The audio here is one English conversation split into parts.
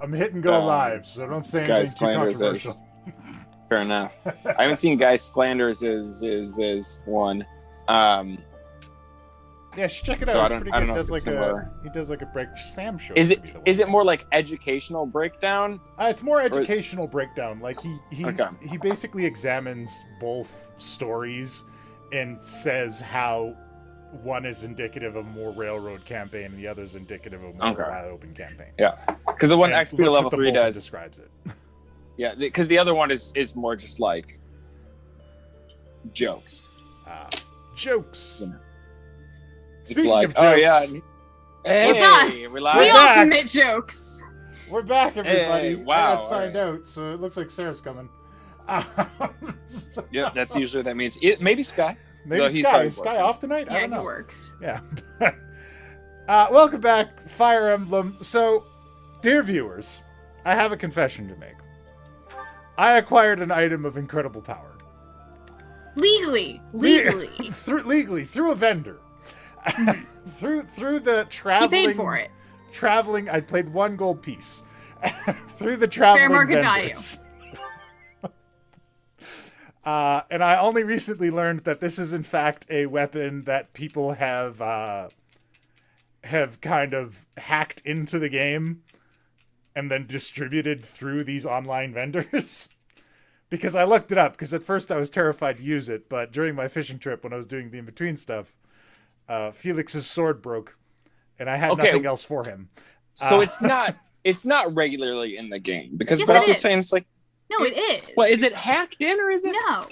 I'm hitting go live, so don't say anything too controversial. Fair enough. I haven't seen Guy Sklanders is one. Yeah, check it out. So It's pretty good. He does like a break. Sam shows. Is it more like educational breakdown? It's more educational breakdown. Like he basically examines both stories and says how one is indicative of a more railroad campaign and the other is indicative of a more wide open campaign. Yeah, because the one XP level 3 does describes it. Yeah, because the other one is more just like jokes. Jokes. You know. Speaking it's like, of jokes, oh yeah, hey, it's us. We ultimate jokes. We're back, everybody. Hey, wow, I got signed out, so it looks like Sarah's coming. Yeah, that's usually that means maybe Sky. Maybe Sky. Is Sky off tonight? I don't know. He works. Yeah. Welcome back, Fire Emblem. So, dear viewers, I have a confession to make. I acquired an item of incredible power. Legally. Through a vendor. through the traveling. He paid for it. Traveling, I paid 1 gold piece. Through the traveling fair market vendors. And I only recently learned that this is in fact a weapon that people have kind of hacked into the game and then distributed through these online vendors. Because I looked it up, because at first I was terrified to use it, but during my fishing trip when I was doing the in-between stuff, Felix's sword broke, and I had nothing else for him. So it's not regularly in the game, because yes, Beth was saying it's like... No, it is. Well, is it hacked in, or is it... No.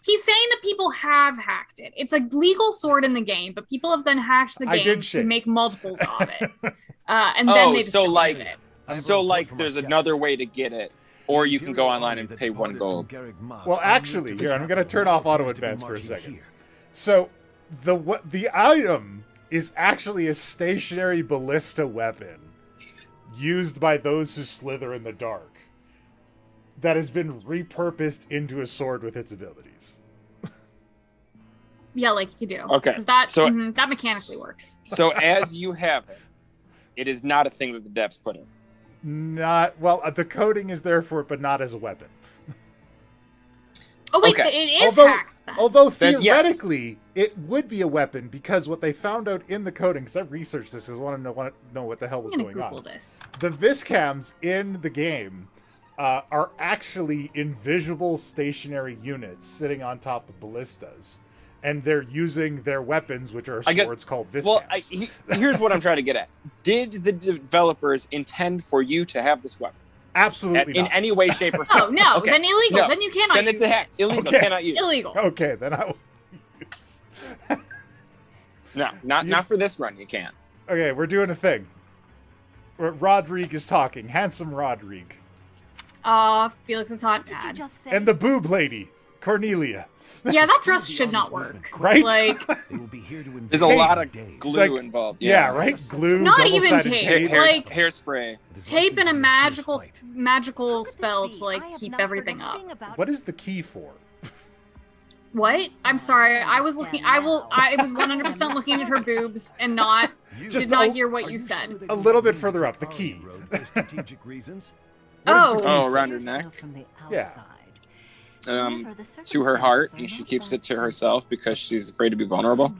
He's saying that people have hacked it. It's a legal sword in the game, but people have then hacked the game to make multiples of it. And then they distributed it. So, there's another way to get it, or you can go online and pay 1 gold. Well, actually, here, I'm going to turn off auto advance for a second. So, the item is actually a stationary ballista weapon used by those who slither in the dark that has been repurposed into a sword with its abilities. Yeah, like you do. Okay. That mechanically works. So as you have it, it is not a thing that the devs put in. The coding is there for it, but not as a weapon. Oh wait, it is hacked then. Although theoretically, it would be a weapon, because what they found out in the coding, because I've researched this, because I want to know what the hell was going on. This. The Viscams in the game are actually invisible stationary units sitting on top of ballistas. And they're using their weapons, which are swords called Viscams. Well, here's what I'm trying to get at. Did the developers intend for you to have this weapon? Absolutely not. In any way, shape, or form? Oh, no. Okay. Then illegal. No. Then you cannot use it. Then it's a hack. Illegal. Okay. Cannot use. Illegal. Okay, then I will use. No, not for this run. You can't. Okay, we're doing a thing. Rodrigue is talking. Handsome Rodrigue. Felix is hot dad. And the boob lady, Cornelia. Yeah, that dress should not work. Right? Like, there's a lot of glue involved. Yeah, right? Glue, not even tape. Hairspray. Tape and a magical spell to keep everything up. What is the key for? What? I'm sorry. I was 100% looking at her boobs and did not hear what you said. A little bit further up, the key. Around her neck. Yeah. To her heart, and she keeps it to herself because she's afraid to be vulnerable.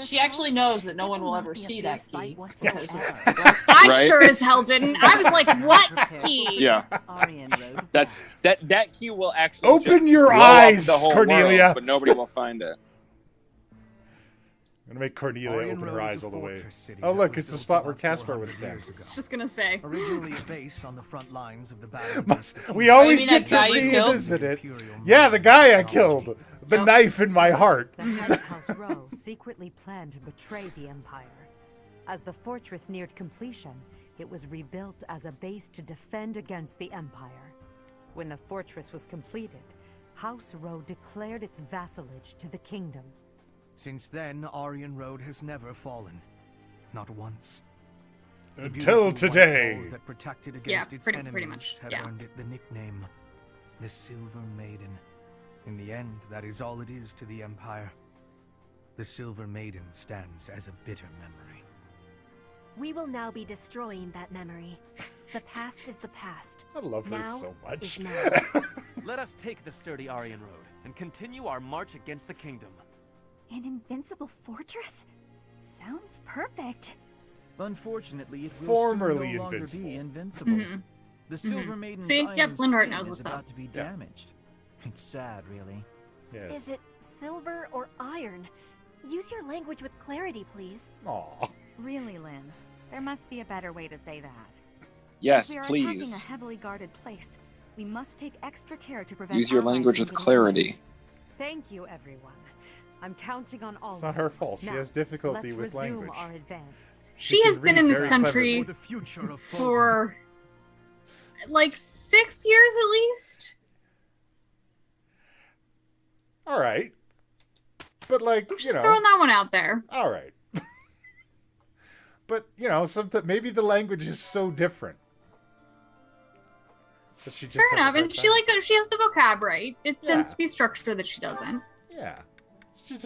She actually knows that no one will ever see that key. Yes. I sure as hell didn't. I was like, what key? Yeah. That key will actually open your eyes, Cornelia. World, but nobody will find it. I'm gonna make Cornelia open her eyes all the way. Oh look, it's the spot where Caspar would stand. Just gonna say. Originally a base on the front lines of the battle. We always get to revisit it. Yeah, the guy I killed. The knife in my heart. The head of House Rowe secretly planned to betray the Empire. As the fortress neared completion, it was rebuilt as a base to defend against the Empire. When the fortress was completed, House Rowe declared its vassalage to the kingdom. Since then, Aryan Road has never fallen. Not once. Until today. That protected against its enemies pretty much. have earned it the nickname, the Silver Maiden. In the end, that is all it is to the Empire. The Silver Maiden stands as a bitter memory. We will now be destroying that memory. The past is the past. I love her Now so much. is now. Let us take the sturdy Aryan road and continue our march against the kingdom. An invincible fortress? Sounds perfect. Unfortunately, it will Formerly soon no longer invincible. be invincible. Mm-hmm. The Silver Maiden's See? iron Yep, Lindhart skin knows is what's about up. to be damaged. It's sad, really. Yes. Is it silver or iron? Use your language with clarity, please. Aw. Really, Lynn? There must be a better way to say that. Yes, Since we are attacking please. a heavily guarded place, we must take extra care to prevent Use your allies language from with getting clarity. injured. Thank you, everyone. I'm counting on all It's of not you. her fault. She Now, has difficulty let's with resume language. our advance. She has can been read in this very country For the future of for like 6 years at least. All right. But, like, I'm just throwing that one out there. all right. But, sometimes maybe the language is so different. That she just Fair has a enough, hard and time. she has the vocab right. It tends Yeah. to be structure that she doesn't. Yeah. She's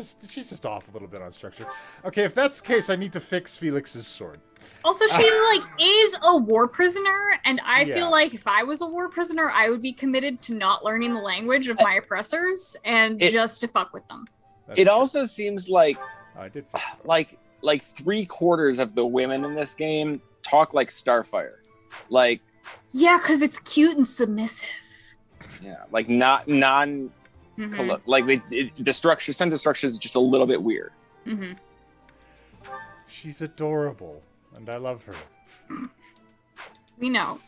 just off a little bit on structure. Okay, if that's the case, I need to fix Felix's sword. Also, she is a war prisoner, and I Yeah. feel like if I was a war prisoner, I would be committed to not learning the language of my oppressors and just to fuck with them. That's It true. also seems like Oh, I did fix it. like 3/4 of the women in this game talk like Starfire. Like, Yeah, because it's cute and submissive. yeah, like not non Mhm. like the structure, sentence structure is just a little bit weird. Mhm. She's adorable, and I love her. We know.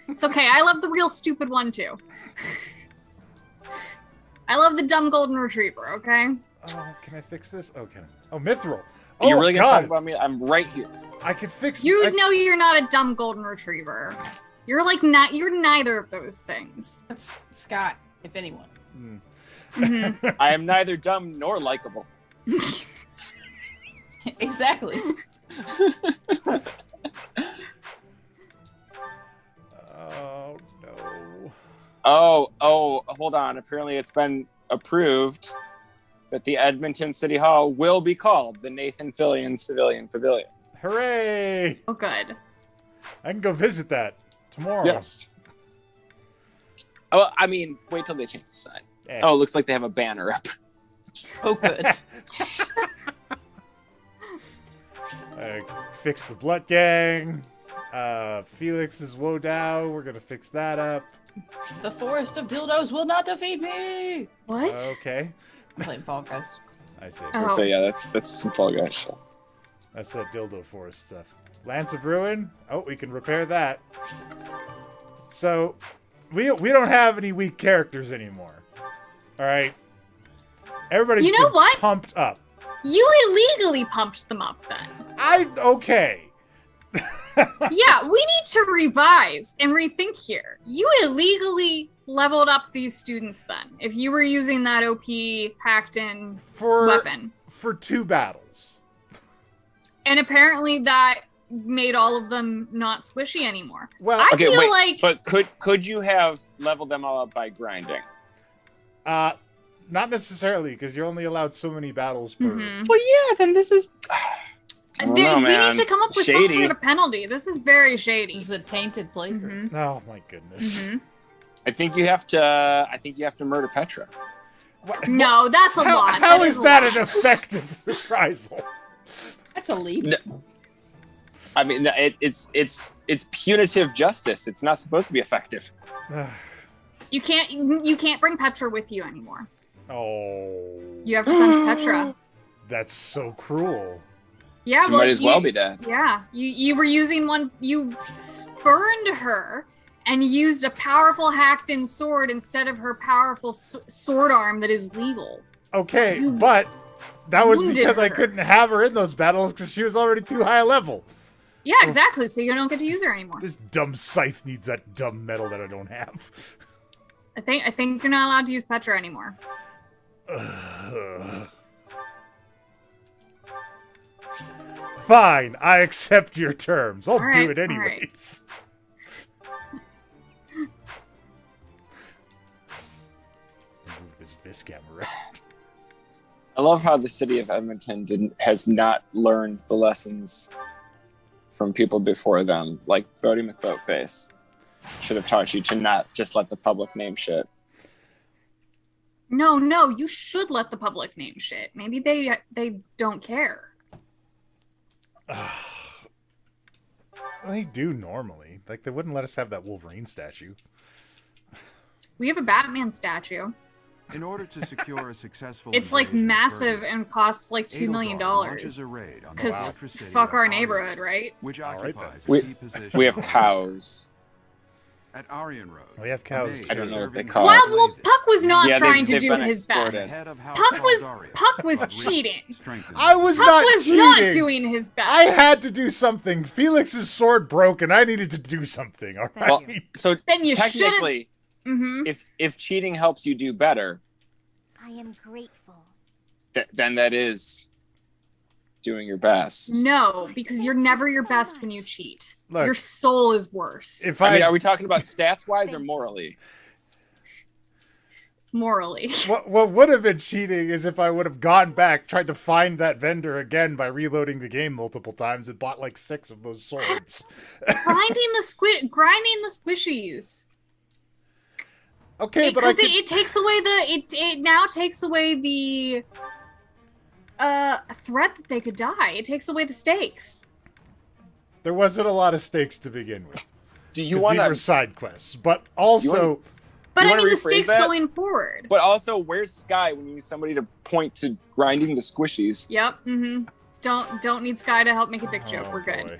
It's okay. I love the real stupid one too. I love the dumb golden retriever. Okay. Oh, can I fix this? Oh, can I? Oh, Mithril. Oh, You're really gonna God. talk about me? I'm right here. I can fix. You I- know you're not a dumb golden retriever. You're like not. You're neither of those things. That's Scott, if anyone. Hmm. Mhm. I am neither dumb nor likable. Exactly. Oh no. Oh, hold on. Apparently it's been approved that the Edmonton City Hall will be called the Nathan Fillion Civilian Pavilion. Hooray! Oh, good. I can go visit that tomorrow. Yes. Oh, I mean, wait till they change the sign. Eh. Oh, it looks like they have a banner up. Oh, good. Fix the Blood Gang. Felix is Wodow. We're gonna fix that up. The forest of dildos will not defeat me. What? Okay. I'm playing Fall Guys. I see. Oh. So yeah, that's some Fall Guys shit. That's that dildo forest stuff. Lance of Ruin. Oh, we can repair that. So, we don't have any weak characters anymore. All right. Everybody's You know been what? pumped up. You illegally pumped them up then. Okay. Yeah, we need to revise and rethink here. You illegally leveled up these students then. If you were using that OP hacked in weapon. For 2 battles. And apparently that made all of them not squishy anymore. Well, I Okay, feel wait, like but could you have leveled them all up by grinding? Not necessarily, because you're only allowed so many battles per. Mhm. Well, yeah, then this is. I don't know, we man. need to come up with Shady. some sort of penalty. This is very shady. This is a tainted playthrough. Mhm. Oh my goodness. Mhm. I think you have to murder Petra. No, that's a lot. How That is a that lot. an effective reprisal? That's a leap. No. I mean, it's punitive justice. It's not supposed to be effective. You can't bring Petra with you anymore. Oh. You have to punch Petra. That's so cruel. Yeah, She well, might as well be dead. Yeah, you were using one. You spurned her and used a powerful hacked-in sword instead of her powerful sword arm that is legal. Okay, You but that was wounded because I her. couldn't have her in those battles because she was already too high a level. Yeah, exactly. So you don't get to use her anymore. This dumb scythe needs that dumb metal that I don't have. I think you're not allowed to use Petra anymore. Fine, I accept your terms. I'll All do right, it all right. anyways. Move this Viscam around. I love how the city of Edmonton has not learned the lessons from people before them, like Bodie McBoatface. Should have taught you to not just let the public name shit. No, you should let the public name shit. Maybe they don't care. They do normally. Like, they wouldn't let us have that Wolverine statue. We have a Batman statue. In order to secure a successful It's like invasion of massive Verdia, and costs like $2 million. Edelgard launches a raid on the Because fortress city fuck of our Arya, neighborhood, right? which occupies We- a key position We have on the cows. At Aryan Road. We have cows, a too. I don't know what they serving cost. Well, Puck was not Yeah, trying to they've do been his exported. best. Head of House Puck was Targaryen, cheating. strengthened I was Puck not was cheating. not doing his best. I had to do something. Felix's sword broke, and I needed to do something. All right. Well, so Then you technically, Mm-hmm. if cheating helps you do better, I am grateful. then that is doing your best. No, because you're never your best when you cheat. Look, your soul is worse. If I mean, are we talking about stats wise or morally? Morally. What would have been cheating is if I would have gone back, tried to find that vendor again by reloading the game multiple times, and bought like 6 of those swords. grinding the squishies. Okay, but because it takes away it now takes away the threat that they could die. It takes away the stakes. There wasn't a lot of stakes to begin with. Do you 'cause want these were to? side quests, but also. But I wanna mean, the rephrase stakes that? going forward. But also, where's Sky when you need somebody to point to grinding the squishies? Yep. Mm-hmm. Don't need Sky to help make a dick joke. We're good. Boy.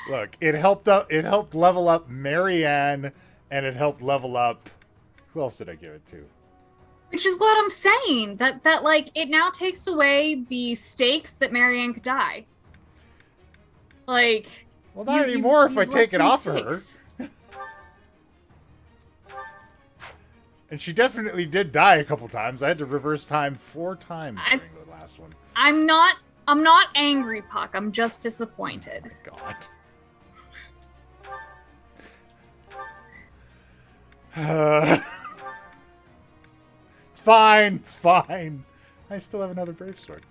Look, it helped level up Marianne, and it helped level up. Who else did I give it to? Which is what I'm saying. That like it now takes away the stakes that Marianne could die. Like. Well, not anymore if I take it off of her. And she definitely did die a couple times. I had to reverse time 4 times during the last one. I'm not angry, Puck. I'm just disappointed. God. It's fine. It's fine. I still have another brave sword.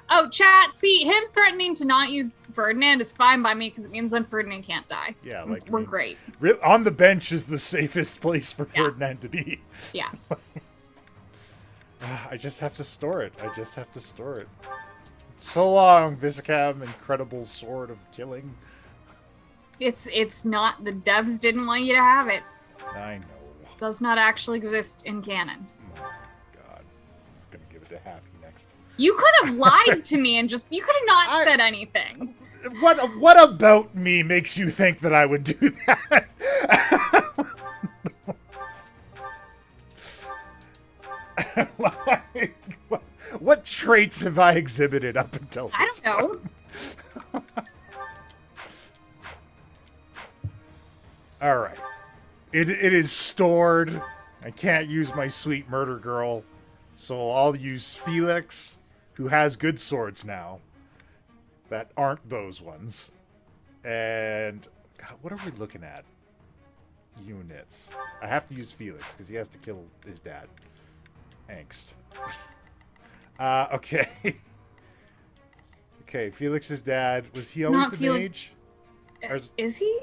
Oh, chat. See, him threatening to not use Ferdinand is fine by me because it means then Ferdinand can't die. Yeah, like we're great. On the bench is the safest place for Ferdinand to be. Yeah. I just have to store it. So long, Viscam, incredible sword of killing. It's not. The devs didn't want you to have it. I know. Does not actually exist in canon. Oh God, I'm just gonna give it to Happy next. You could have lied to me and you could have not said anything. What about me makes you think that I would do that? What traits have I exhibited up until this I don't know. All right. It is stored. I can't use my sweet murder girl, so I'll use Felix, who has good swords now that aren't those ones. And God, what are we looking at? Units. I have to use Felix because he has to kill his dad. Angst. Okay. Okay, Felix's dad, was he always the mage? Is he?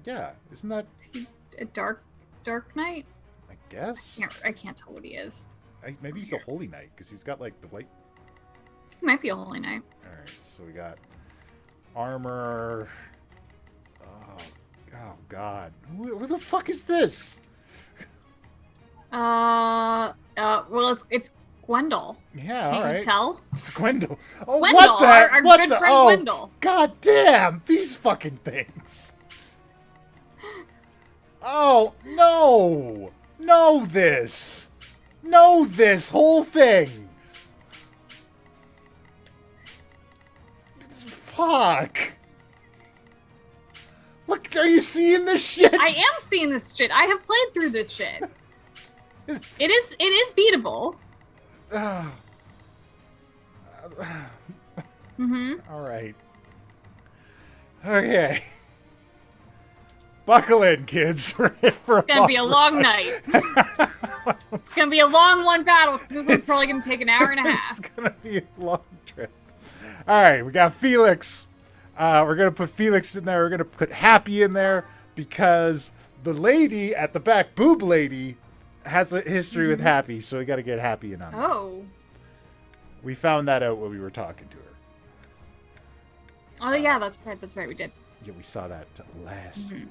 Yeah, isn't that... Is he a dark knight? I guess. I can't tell what he is. Maybe he's a holy knight, because he's got, like, the white... He might be a holy knight. Alright, so we got armor... Oh God. Who the fuck is this? Well, it's Gwendol. Yeah, Can't alright. you tell? It's Gwendol. Oh, Gwendol, what the? our what good the? friend Oh, Gwendol. God damn, these fucking things. Oh, no. Know this. Know this whole thing. Fuck. Look, are you seeing this shit? I am seeing this shit. I have played through this shit. It is beatable. All right. Okay. Buckle in, kids. It's gonna be a long night. It's gonna be a long one battle because this one's probably gonna take an hour and a half. It's gonna be a long trip. All right, we got Felix. We're going to put Felix in there. We're going to put Happy in there because the lady at the back, Boob Lady, has a history with Happy, so we got to get Happy in on that. Oh. We found that out when we were talking to her. Oh, yeah, that's right, we did. Yeah, we saw that last week.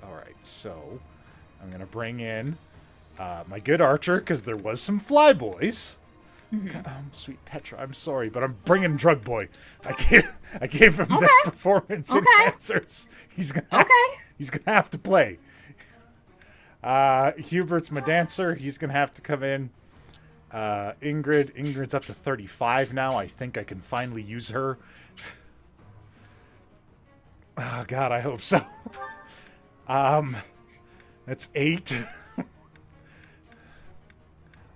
All right, so I'm going to bring in my good archer, because there was some flyboys. Sweet Petra, I'm sorry, but I'm bringing Drug Boy. I gave him the performance enhancers. He's gonna have to play. Hubert's my dancer. He's gonna have to come in. Ingrid's up to 35 now. I think I can finally use her. Oh God, I hope so. That's 8.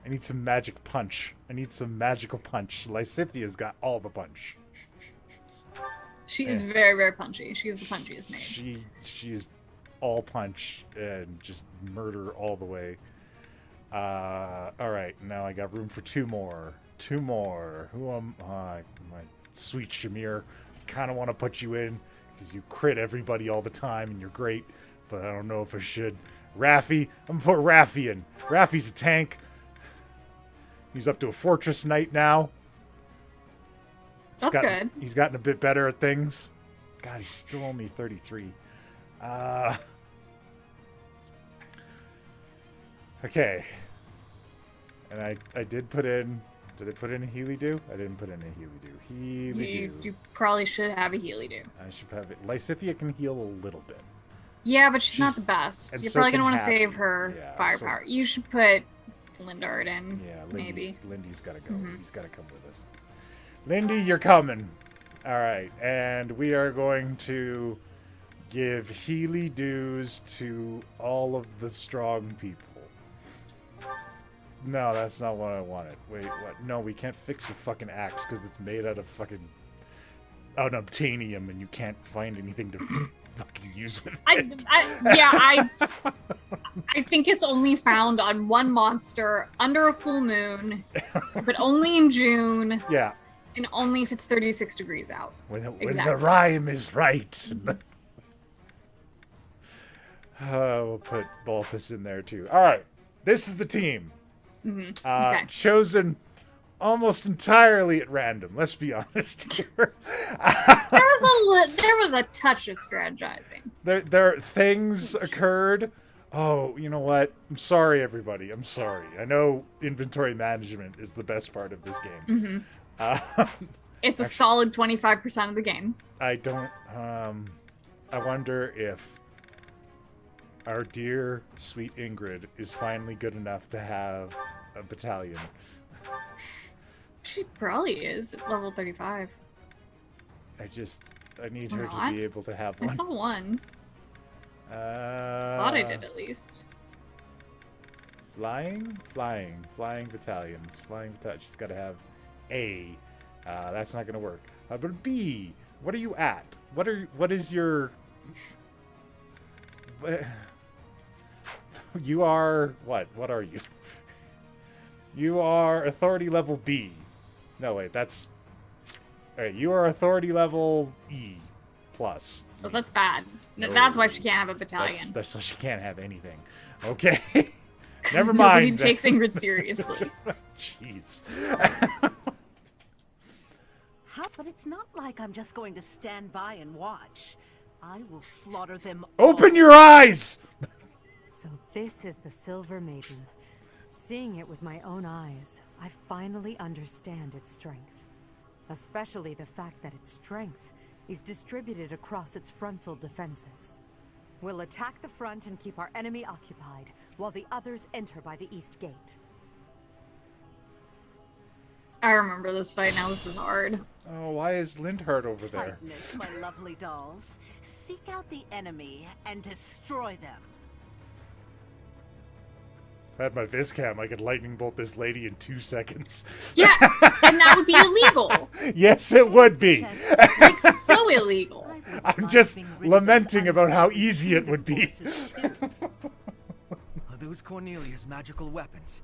I need some magic punch. I need some magical punch. Lysithia's got all the punch. She is very, very punchy. She is the punchiest maid. She is all punch and just murder all the way. All right, now I got room for 2 more. 2 more. Who am I? My sweet Shamir. Kind of want to put you in because you crit everybody all the time and you're great, but I don't know if I should. Raffi. I'm gonna put Raffi in. Raffi's a tank. He's up to a Fortress Knight now. That's good. He's gotten a bit better at things. God, he's still only 33. Okay. And I did put in... Did I put in a Healy Do? I didn't put in a Healy Do. Healy Do. You probably should have a Healy Do. I should have it. Lysithia can heal a little bit. Yeah, but she's not the best. You're probably going to want to save her firepower. So, you should put Lindard in, maybe. Lindy's got to go. He's got to come with us. Lindy, you're coming. All right. And we are going to give Healy Doos to all of the strong people. No, that's not what I wanted. Wait, what? No, we can't fix your fucking axe because it's made out of fucking unobtainium and you can't find anything to fucking use with it. I think it's only found on one monster under a full moon, but only in June. Yeah. And only if it's 36 degrees out. When the rhyme is right. We'll put Balthus in there too. All right. This is the team. Okay. Chosen almost entirely at random. Let's be honest here. There was a touch of strategizing. There things occurred. Oh, you know what? I'm sorry, everybody. I'm sorry. I know inventory management is the best part of this game. It's a solid 25% of the game. I don't. I wonder if our dear, sweet Ingrid is finally good enough to have a battalion. She probably is at level 35. I need her to be able to have one. I saw one. Thought I did at least. Flying battalions. She's got to have A. That's not going to work. But B. What are you at? What is your? You are what? What are you? You are authority level B. No, wait, that's... Alright, you are authority level E+. plus. Oh, that's bad. No, that's why she can't have a battalion. That's why she can't have anything. Okay. Never mind. Nobody takes Ingrid seriously. Jeez. But it's not like I'm just going to stand by and watch. I will slaughter them Open all. your eyes! So this is the Silver Maiden. Seeing it with my own eyes, I finally understand its strength. Especially the fact that its strength is distributed across its frontal defenses. We'll attack the front and keep our enemy occupied, while the others enter by the east gate. I remember this fight now. This is hard. Oh, why is Lindhard over there? Tightness, my lovely dolls. Seek out the enemy and destroy them. If I had my Viscam, I could lightning bolt this lady in 2 seconds. Yeah, and that would be illegal. Yes, it would be. Like, so illegal. I'm just lamenting about how easy it would be. Are those Cornelia's magical weapons?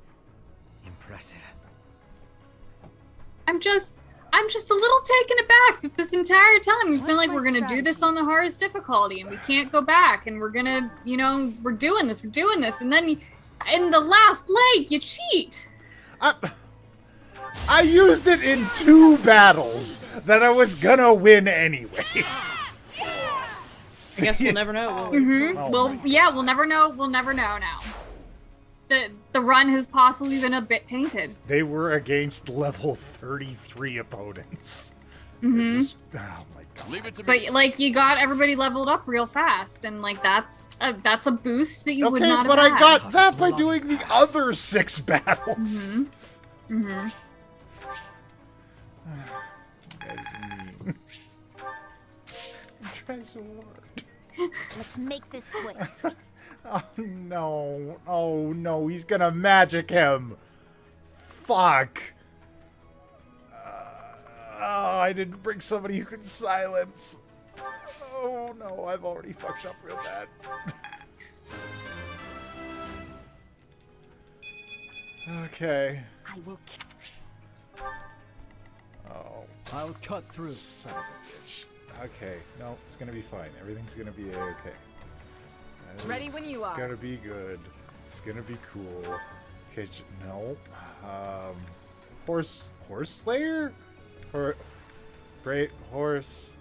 Impressive. I'm just I'm just a little taken aback that this entire time we've been What's like, my we're gonna do this on the hardest difficulty, and we can't go back, and we're gonna, you know, we're doing this, and then in the last leg, you cheat. I used it in 2 battles that I was gonna win anyway. I guess we'll never know. Will we? Mm-hmm. We'll never know. We'll never know now. The run has possibly been a bit tainted. They were against level 33 opponents. Mm-hmm. Oh my god. Leave it to But like, you got everybody leveled up real fast, and like that's a boost that you would not have but had. I got that by doing the other 6 battles. Mm-hmm. Mm-hmm. You guys are mean. I try so hard. Let's make this quick. Oh no. Oh no, he's gonna magic him. Fuck. Oh, I didn't bring somebody who could silence. Oh no, I've already fucked up real bad. Okay. I will. Oh. I'll cut through. Son of a bitch. Okay, no, it's gonna be fine. Everything's gonna be okay. Ready when you are. It's gonna be good. It's gonna be cool. Okay, no. Horse Slayer? Or Great Horse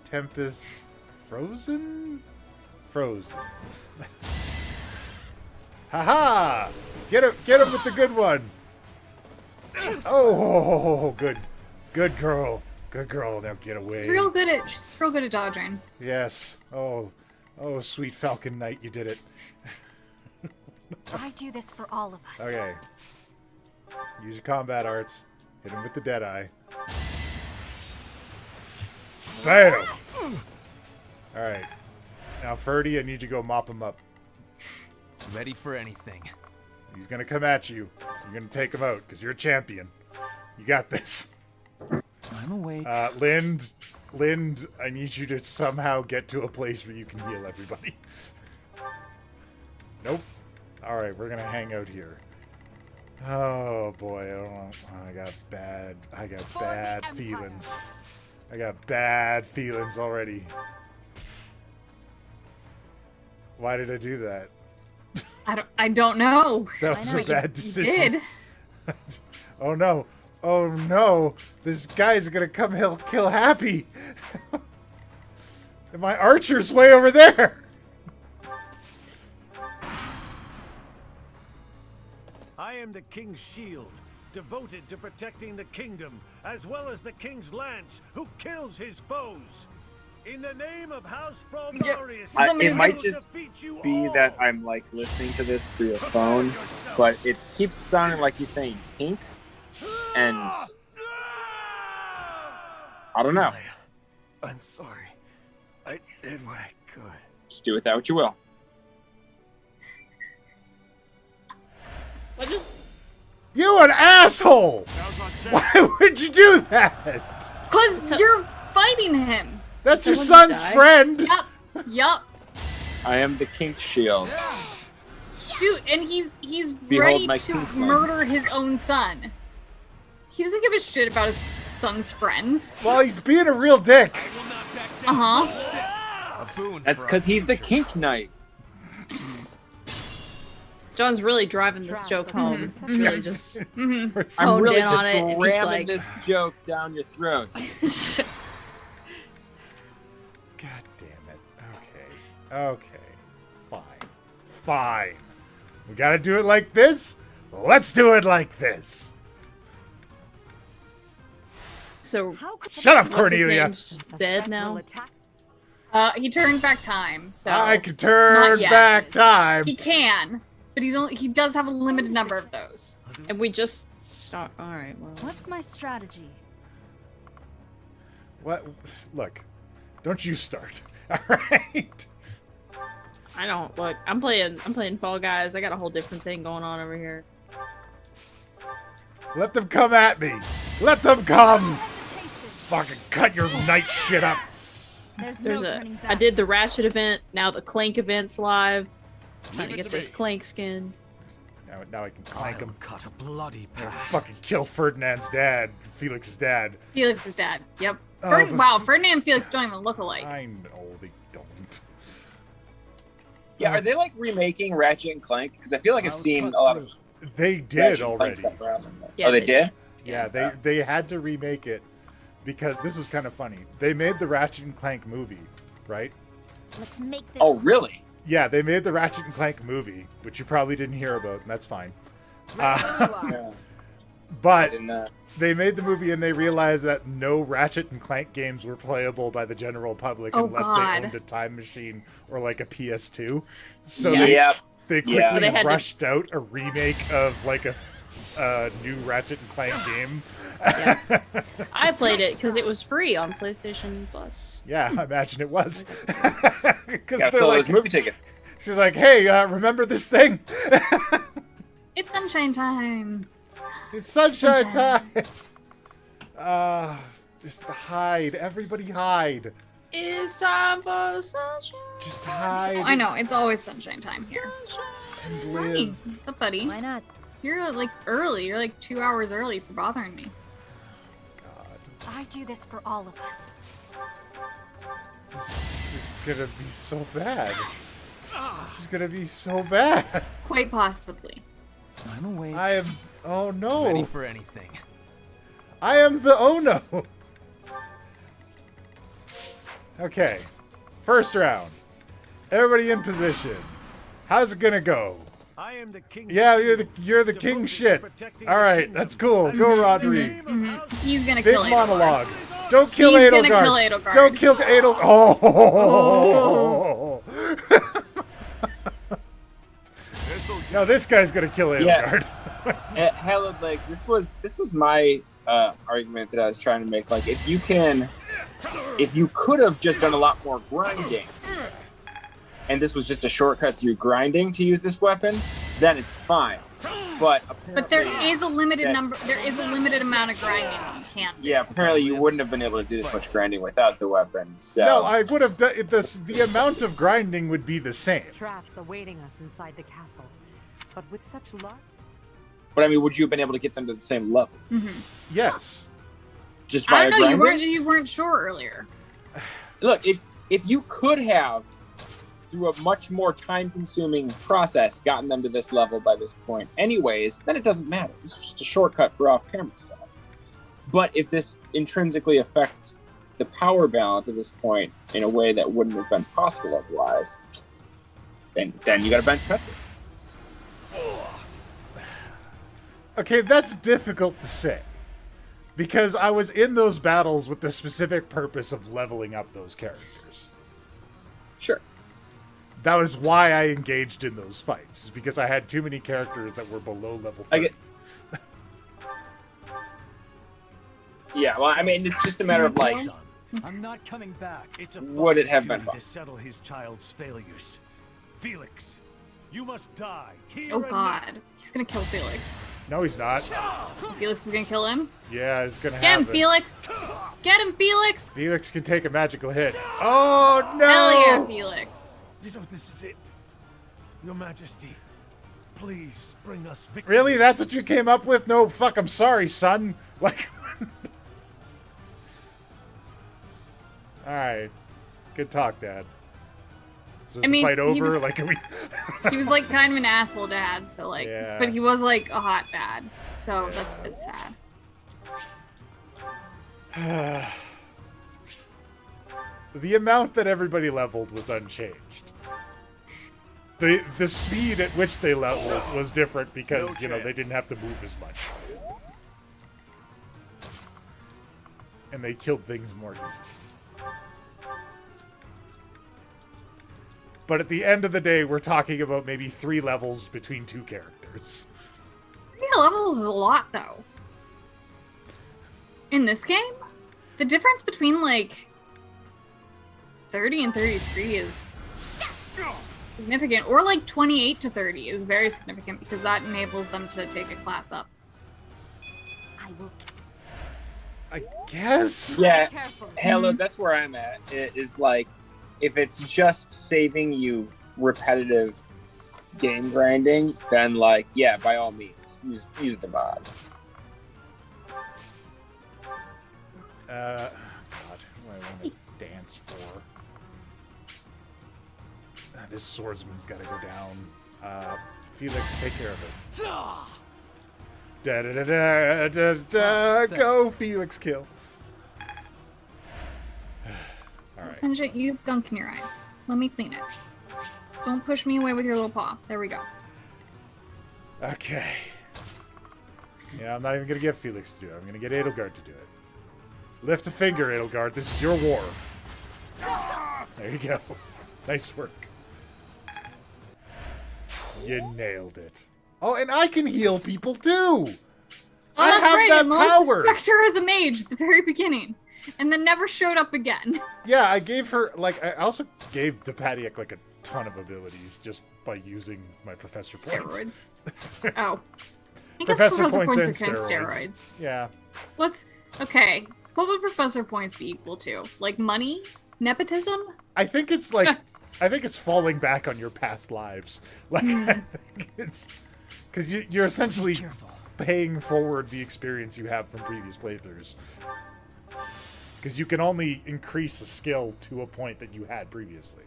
Tempest Frozen? Frozen. Haha! Get him with the good one! Oh, good. Good girl. Good girl. Now get away. She's real good at dodging. Yes. Oh, sweet Falcon Knight, you did it. I do this for all of us. Okay. Use your combat arts. Hit him with the Deadeye. Bam! Alright. Now, Ferdy, I need you to go mop him up. Ready for anything. He's gonna come at you. You're gonna take him out, because you're a champion. You got this. I'm awake. Lind, I need you to somehow get to a place where you can heal everybody. Nope. Alright, we're gonna hang out here. Oh boy, I don't know. I got bad feelings. I got bad feelings already. Why did I do that? I don't know. That was a bad decision. You did. Oh no. Oh no. This guy's gonna come kill Happy. And my archer's way over there. I am the king's shield, devoted to protecting the kingdom, as well as the king's lance, who kills his foes. In the name of House Fraldarius, it might just be that I'm like listening to this through a phone, but it keeps sounding like he's saying pink, and I don't know. I'm sorry. I did what I could. Just do with that what you will. You an asshole! Why would you do that? Cause you're fighting him. That's your son's friend. Yup. I am the kink shield. Dude, and he's Behold ready my to kink murder lens. his own son. He doesn't give a shit about his son's friends. Well, he's being a real dick. That's because he's the kink knight. John's really driving this joke home. Mhm. It's really just I'm honed really in on just it, and he's ramming like, this joke down your throat. God damn it. Okay. Fine. We gotta do it like this? Let's do it like this. so Shut up, what's his Cornelia. name's dead now? He turned back time, so I can turn not yet. back time. He can, but he does have a limited number of those. And we just start. All right. Well, What's my strategy? What? Look, don't you start. All right. I don't look. I'm playing Fall Guys. I got a whole different thing going on over here. Let them come at me. Let them come. Fucking cut your night shit up. I did the Ratchet event. Now the Clank event's live. Trying to get this Clank skin. Now I can clank him. Cut a bloody path. Fucking kill Ferdinand's dad, Felix's dad. Felix's dad. Yep. Wow, Ferdinand and Felix don't even look alike. I know they don't. Yeah, are they like remaking Ratchet and Clank? Because I feel like I've seen a lot of. They did already. Yeah, they did. Yeah, they had to remake it because this was kind of funny. They made the Ratchet and Clank movie, right? Let's make this. Oh, really? Yeah, they made the Ratchet and Clank movie, which you probably didn't hear about, and that's fine. But they made the movie and they realized that no Ratchet and Clank games were playable by the general public unless they owned a time machine or like a PS2. So they quickly rushed out a remake of like a new Ratchet and Clank game. I played it because it was free on PlayStation Plus. Yeah, I imagine it was. Because they're like movie tickets. She's like, "Hey, remember this thing? It's sunshine time. It's sunshine time. Just hide, everybody hide. It's time for sunshine. Just hide. I know it's always sunshine time here. And Hey, what's up, buddy? Why not? You're like early. You're like 2 hours early for bothering me. I do this for all of us. This is gonna be so bad. This is gonna be so bad. Quite possibly. I'm awake. I am. Oh no. Ready for anything. I am the oh no. Okay. First round. Everybody in position. How's it gonna go? I am the king. Yeah, you're the king shit. All right, that's cool. Go, Rodri. He's gonna Big kill monologue. Edelgard. Don't kill He's Edelgard. gonna kill Edelgard. Don't kill Edelgard. Oh. No, this guy's gonna kill Edelgard. Hallowed Legs. This was my argument that I was trying to make. Like, if you could have just done a lot more grinding, and this was just a shortcut through grinding to use this weapon, then it's fine. But there is a limited number. There is a limited amount of grinding you can do. Yeah, apparently you wouldn't have been able to do this much grinding without the weapon. So. No, I would have done this. The amount of grinding would be the same. Traps awaiting us inside the castle, but with such luck. But I mean, would you have been able to get them to the same level? Mm-hmm. Yes. Just I by don't know. grinding? You weren't sure earlier. Look, if you could have, through a much more time-consuming process, gotten them to this level by this point anyways, then it doesn't matter. It's just a shortcut for off-camera stuff. But if this intrinsically affects the power balance at this point in a way that wouldn't have been possible otherwise, then you got to bench Petra. Okay, that's difficult to say. Because I was in those battles with the specific purpose of leveling up those characters. Sure. That was why I engaged in those fights, because I had too many characters that were below level 30. Yeah, well, I mean, it's just a matter of like, I'm not coming back. It's a would it have been to settle his child's failures. Felix, you must die. Oh God, he's gonna kill Felix. No, he's not. Felix is gonna kill him. Yeah, he's gonna Get have him, Felix! Get him, Felix! Felix can take a magical hit. Oh no! Hell yeah, Felix! So this is it, Your Majesty. Please bring us victory. Really? That's what you came up with? No, fuck. I'm sorry, son. Like. All right. Good talk, Dad. Is this fight over? Like, are we? He was like kind of an asshole dad, so like, Yeah. but he was like a hot dad, so that's a bit sad. The amount that everybody leveled was unchanged. The speed at which they leveled was different because they didn't have to move as much, and they killed things more easily. But at the end of the day, we're talking about maybe 3 levels between 2 characters. 3 levels is a lot, though. In this game, the difference between like 30 and 33 is significant, or like 28 to 30 is very significant because that enables them to take a class up. I guess. Yeah, hello. That's where I'm at. It is like, if it's just saving you repetitive game grinding, then like, yeah, by all means, use the mods. God, what do I want to dance for? This swordsman's got to go down. Felix, take care of it. Da da da da da da. Go, Felix, kill. All right. Sanjay, you have gunk in your eyes. Let me clean it. Don't push me away with your little paw. There we go. Okay. Yeah, I'm not even going to get Felix to do it. I'm going to get Edelgard to do it. Lift a finger, Edelgard. This is your war. There you go. Nice work. You nailed it. Oh, and I can heal people too. Oh, I that's have right. that Melissa's power. Spectre as a mage at the very beginning, and then never showed up again. Yeah, I gave her I also gave Depatiak like a ton of abilities just by using my Professor points. Steroids. Oh. I guess Professor Professor points points and are kind of steroids. steroids. Yeah. Okay. What would Professor points be equal to? Like money? Nepotism? I think it's like I think it's falling back on your past lives. Like I think it's because you're essentially paying forward the experience you have from previous playthroughs. Because you can only increase a skill to a point that you had previously.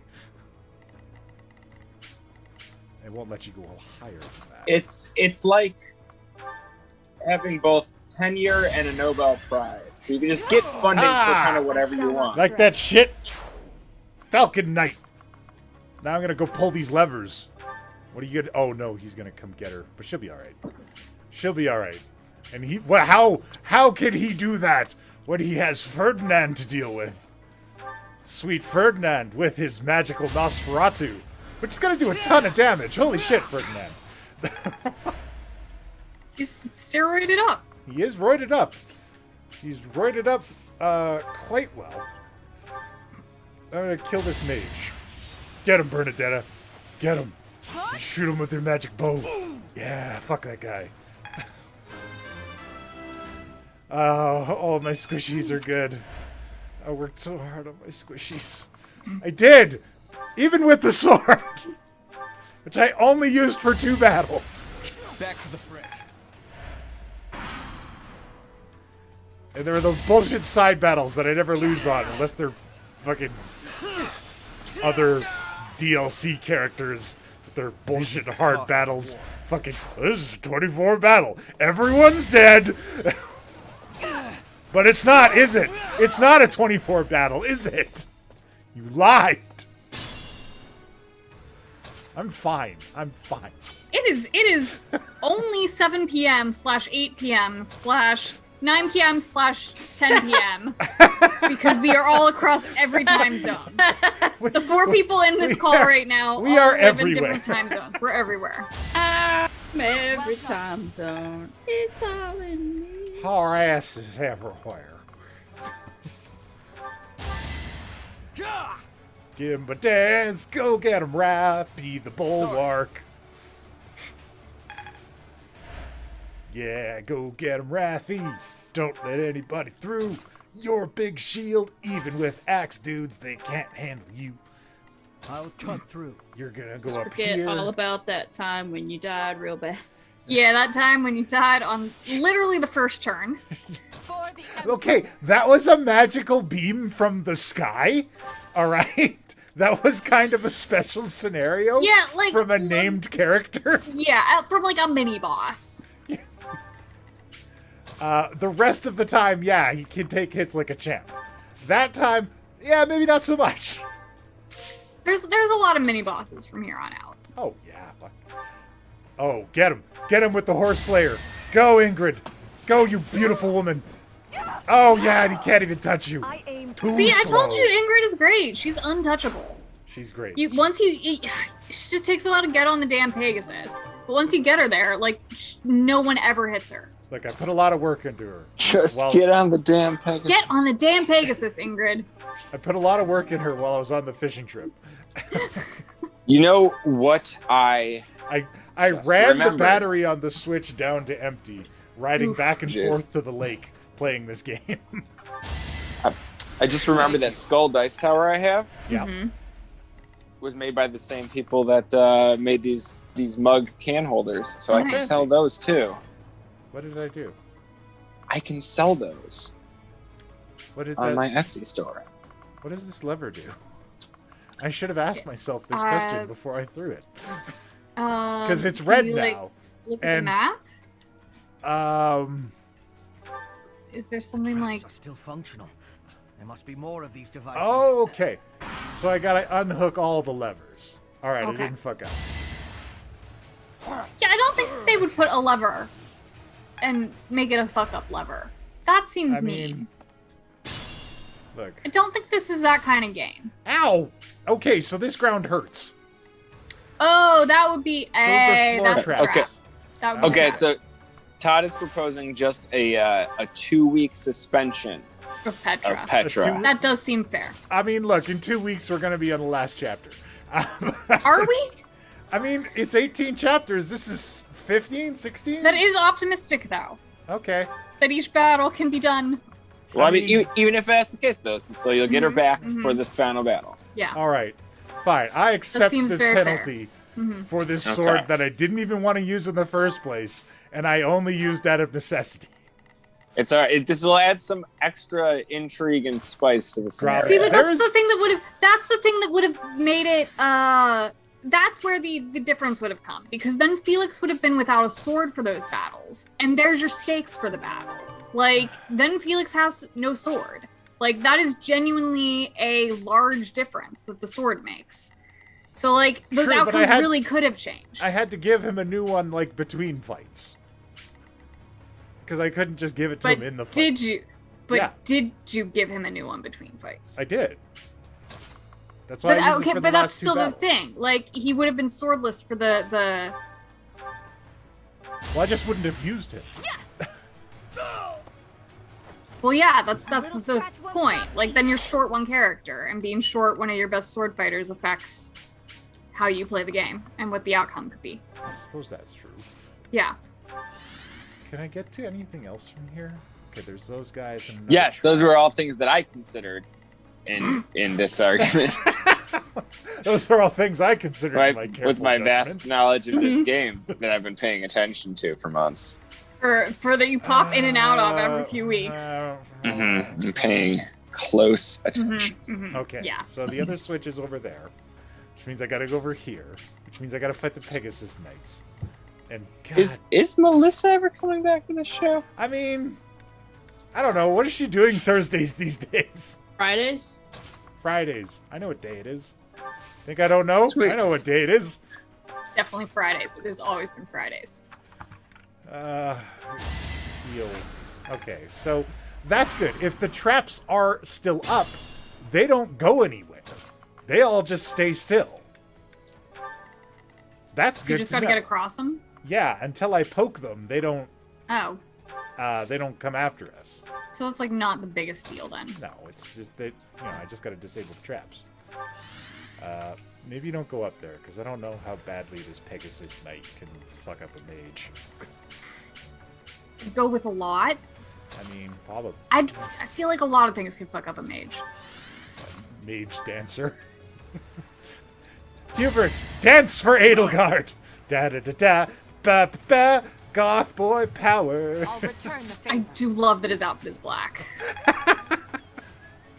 It won't let you go higher than that. It's like having both tenure and a Nobel Prize. So you can just get funding for kind of whatever you want. Like that shit? Falcon Knight. Now I'm gonna go pull these levers. What are you gonna... Oh no, he's gonna come get her. But she'll be alright. She'll be alright. And he... Well, how can he do that when he has Ferdinand to deal with? Sweet Ferdinand with his magical Nosferatu. Which is gonna do a ton of damage. Holy shit, Ferdinand. He's steroided up. He is roided up. He's roided up quite well. I'm gonna kill this mage. Get him, Bernadetta. Get him. You shoot him with your magic bow. Yeah, fuck that guy. Oh, my squishies are good. I worked so hard on my squishies. I did! Even with the sword! Which I only used for 2 battles. Back to the fray. And there are those bullshit side battles that I never lose on, unless they're fucking other DLC characters with their bullshit hard battles. Fucking, this is a 24 battle. Everyone's dead! But it's not, is it? It's not a 24 battle, is it? You lied. I'm fine. I'm fine. It is only 7 p.m. / 8 p.m. / 9 p.m. / 10 p.m. because we are all across every time zone. The 4 people in this call right now we all are live everywhere. in different time zones. We're everywhere. Every time zone. It's all in me. Our ass is everywhere. Give him a dance, go get him, Raph, be the bulwark. Yeah, go get him, Raffy. Don't let anybody through. You're a big shield, even with axe dudes, they can't handle you. I'll cut through. You're gonna go Just up forget here. all about that time when you died real bad. Yeah, that time when you died on literally the first turn. Okay, that was a magical beam from the sky, all right? That was kind of a special scenario. Yeah, like from a named character. Yeah, from like a mini boss. The rest of the time, yeah, he can take hits like a champ. That time, yeah, maybe not so much. There's a lot of mini bosses from here on out. Oh yeah. Fuck. Oh, get him! Get him with the horse slayer. Go, Ingrid. Go, you beautiful woman. Oh yeah, and he can't even touch you. See, I told you Ingrid is great. She's untouchable. She's great. She just takes a while to get on the damn Pegasus. But once you get her there, like, no one ever hits her. Look, I put a lot of work into her. Just get on the damn Pegasus. Get on the damn Pegasus, Ingrid. I put a lot of work in her while I was on the fishing trip. You know what I ran remembered. the battery on the Switch down to empty, riding Oof, back and jeez. forth to the lake, playing this game. I just remember that skull dice tower I have. Yeah. was made by the same people that made these mug can holders, so I can sell those too. What did I do? I can sell those on my Etsy store. What does this lever do? I should have asked myself this question before I threw it. Because it's red now. Look at the map. Is there something Traps are still functional. There must be more of these devices. Oh, okay. So I gotta unhook all the levers. All right, I didn't fuck up. Yeah, I don't think they would put a lever and make it a fuck up lever. That seems mean. Look. I don't think this is that kind of game. Ow! Okay, so this ground hurts. Oh, that would be Those are floor traps. Okay, so Todd is proposing just a 2-week suspension of Petra. That does seem fair. I mean, look, in 2 weeks we're gonna be on the last chapter. Are we? I mean, it's 18 chapters. This is 15, 16? That is optimistic, though. Okay. That each battle can be done. Well, I mean, even if that's the case, though, so you'll get her back for the final battle. Yeah. All right. Fine. I accept this very penalty for this sword that I didn't even want to use in the first place, and I only used out of necessity. It's all right. This will add some extra intrigue and spice to the scenario. See, but that's the thing that would have. That's the thing that would have made it. That's where the difference would have come, because then Felix would have been without a sword for those battles, and there's your stakes for the battle. Like, then Felix has no sword. Like, that is genuinely a large difference that the sword makes. So, like, those outcomes really could have changed. I had to give him a new one, like, between fights. Because I couldn't just give it to him in the fight. Did you? But did you give him a new one between fights? I did. That's why I used it for the that's last two still the battles. thing. Like, he would have been swordless for the. Well, I just wouldn't have used him. Well, yeah, that's the point. Like, then you're short one character, and being short one of your best sword fighters affects how you play the game and what the outcome could be. I suppose that's true. Yeah. Can I get to anything else from here? Okay, there's those guys. And yes, those were all things that I considered in this argument. Those are all things I considered in my careful with my vast judgment. knowledge of this game that I've been paying attention to for months. For that you pop in and out of every few weeks. I'm paying close attention. Okay, so the other switch is over there, which means I gotta go over here, which means I gotta fight the Pegasus Knights. And God, is Melissa ever coming back to the show? I mean, I don't know. What is she doing Thursdays these days? Fridays? Fridays. I know what day it is. Think I don't know? Sweet. I know what day it is. Definitely Fridays. It has always been Fridays. Heal. Okay, so that's good. If the traps are still up, they don't go anywhere. They all just stay still. That's good. So you just gotta get across them? Yeah, until I poke them, they don't. Oh. They don't come after us. So it's like not the biggest deal then. No, it's just that I just gotta disable the traps. Maybe you don't go up there because I don't know how badly this Pegasus Knight can fuck up a mage. Go with a lot. I mean, probably. I feel like a lot of things can fuck up a mage. Mage dancer. Hubert, dance for Edelgard. Da da da da. Ba ba ba. Goth boy power. I'll return the I do love that his outfit is black.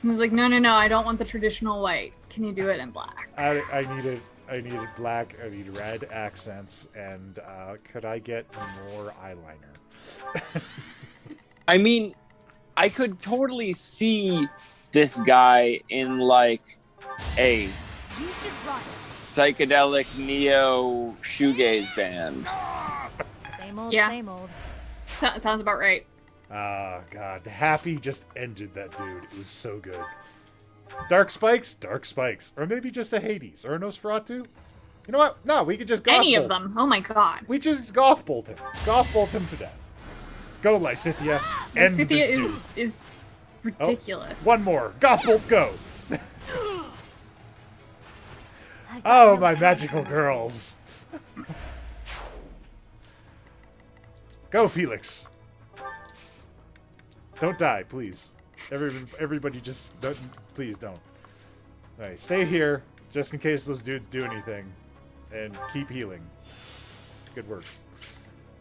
He's like, no, I don't want the traditional white. Can you do it in black? I need it black. I need red accents, and could I get more eyeliner? I mean, I could totally see this guy in like a psychedelic neo shoegaze band. Same old, Yeah. same old. That sounds about right. Ah, God. Happy just ended that dude. It was so good. Dark Spikes? Dark Spikes. Or maybe just a Hades. Or a Nosferatu? You know what? No, we could just goth Any of bolt. them. Oh my god. We just goth bolt him. Goth bolt him to death. Go, Lysithia. End the Lysithia stew. is ridiculous. One more. Goth bolt, go. Oh, my magical girls. Go, Felix. Don't die, please. Everybody just don't, please don't. All right, stay here. just in case those dudes do anything. And keep healing. Good work.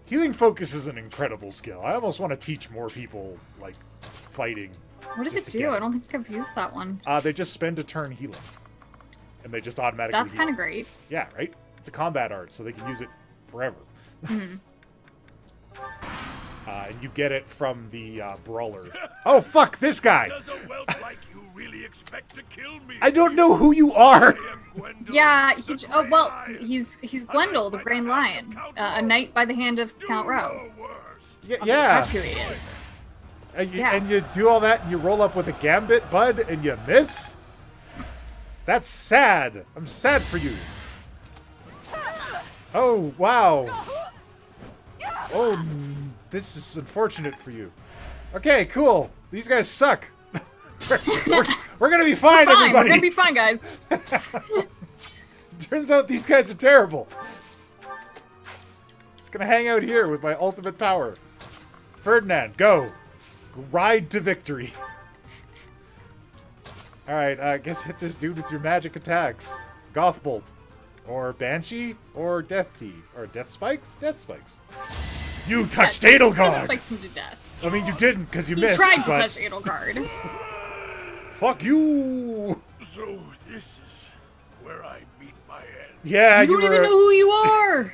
Healing focus is an incredible skill. I almost want to teach more people, like, fighting. What does it do? I don't think I've used that one. They just spend a turn healing. And they just automatically That's kind of great. Yeah, right? It's a combat art, so they can use it forever. Mm-hmm. And you get it from the brawler. Oh, fuck, this guy! Does a whelp like you really expect to kill me? I don't know who you are! Yeah, he's Gwendol, the Grey Lion. A knight by the hand of Count Rowe. Yeah. That's who he is. And you do all that, and you roll up with a gambit, bud, and you miss? That's sad. I'm sad for you. Oh, wow. Oh, this is unfortunate for you. Okay, cool. These guys suck. We're gonna be fine, everybody. We're gonna be fine, guys. Turns out these guys are terrible. Just gonna hang out here with my ultimate power. Ferdinand, go. Ride to victory. Alright, I guess hit this dude with your magic attacks. Gothbolt. Or Banshee. Or Death Tea. Or Death Spikes? Death Spikes. You touched Edelgard! Death Spikes him to death. I mean, you didn't, because you missed. Tried to touch Edelgard. Fuck you! So this is where I meet my end. Yeah, you don't even know who you are!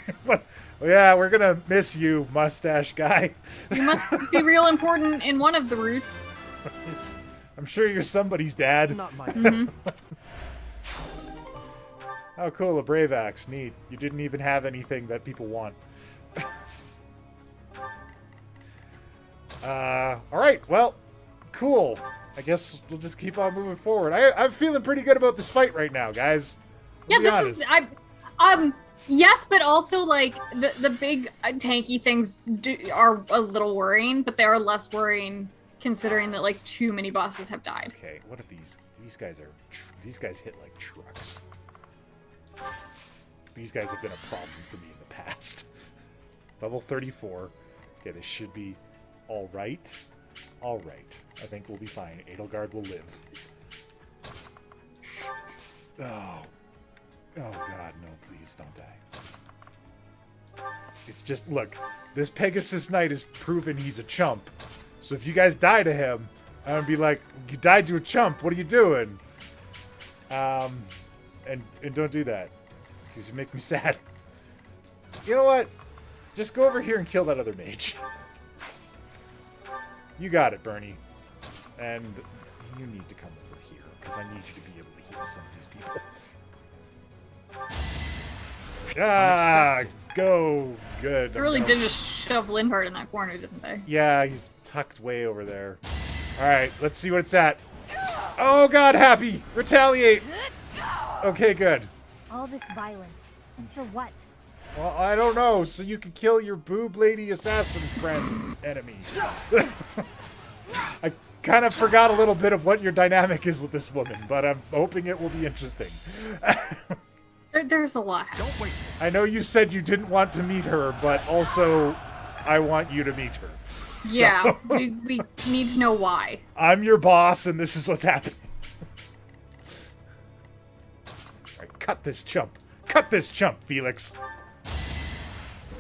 Yeah, we're gonna miss you, mustache guy. You must be real important in one of the routes. I'm sure you're somebody's dad. Not my Oh, cool, a brave axe. Neat. You didn't even have anything that people want. Alright, well, cool. I guess we'll just keep on moving forward. I'm feeling pretty good about this fight right now, guys. Yes, but also, like, the big tanky things are a little worrying, but they are less worrying considering that, like, too many bosses have died. Okay, what are these? These guys hit like trucks. These guys have been a problem for me in the past. Level 34. Okay, this should be alright. Alright. I think we'll be fine. Edelgard will live. Oh. Oh god, no, please don't die. It's just, look, this Pegasus Knight has proven he's a chump. So if you guys die to him, I'm gonna be like, you died to a chump, what are you doing? And don't do that. Because you make me sad. You know what? Just go over here and kill that other mage. You got it, Bernie. And you need to come over here, because I need you to be able to heal some of these people. Ah, go. Good. They really did just shove Linhardt in that corner, didn't they? Yeah, he's tucked way over there. Alright, let's see what it's at. Oh god, Happy! Retaliate! Okay, good. All this violence. And for what? Well, I don't know, so you can kill your boob lady assassin friend enemy. I kind of forgot a little bit of what your dynamic is with this woman, but I'm hoping it will be interesting. There's a lot. Don't waste it. I know you said you didn't want to meet her, but also I want you to meet her. Yeah, so, we need to know why. I'm your boss, and this is what's happening. Alright, cut this chump. Cut this chump, Felix.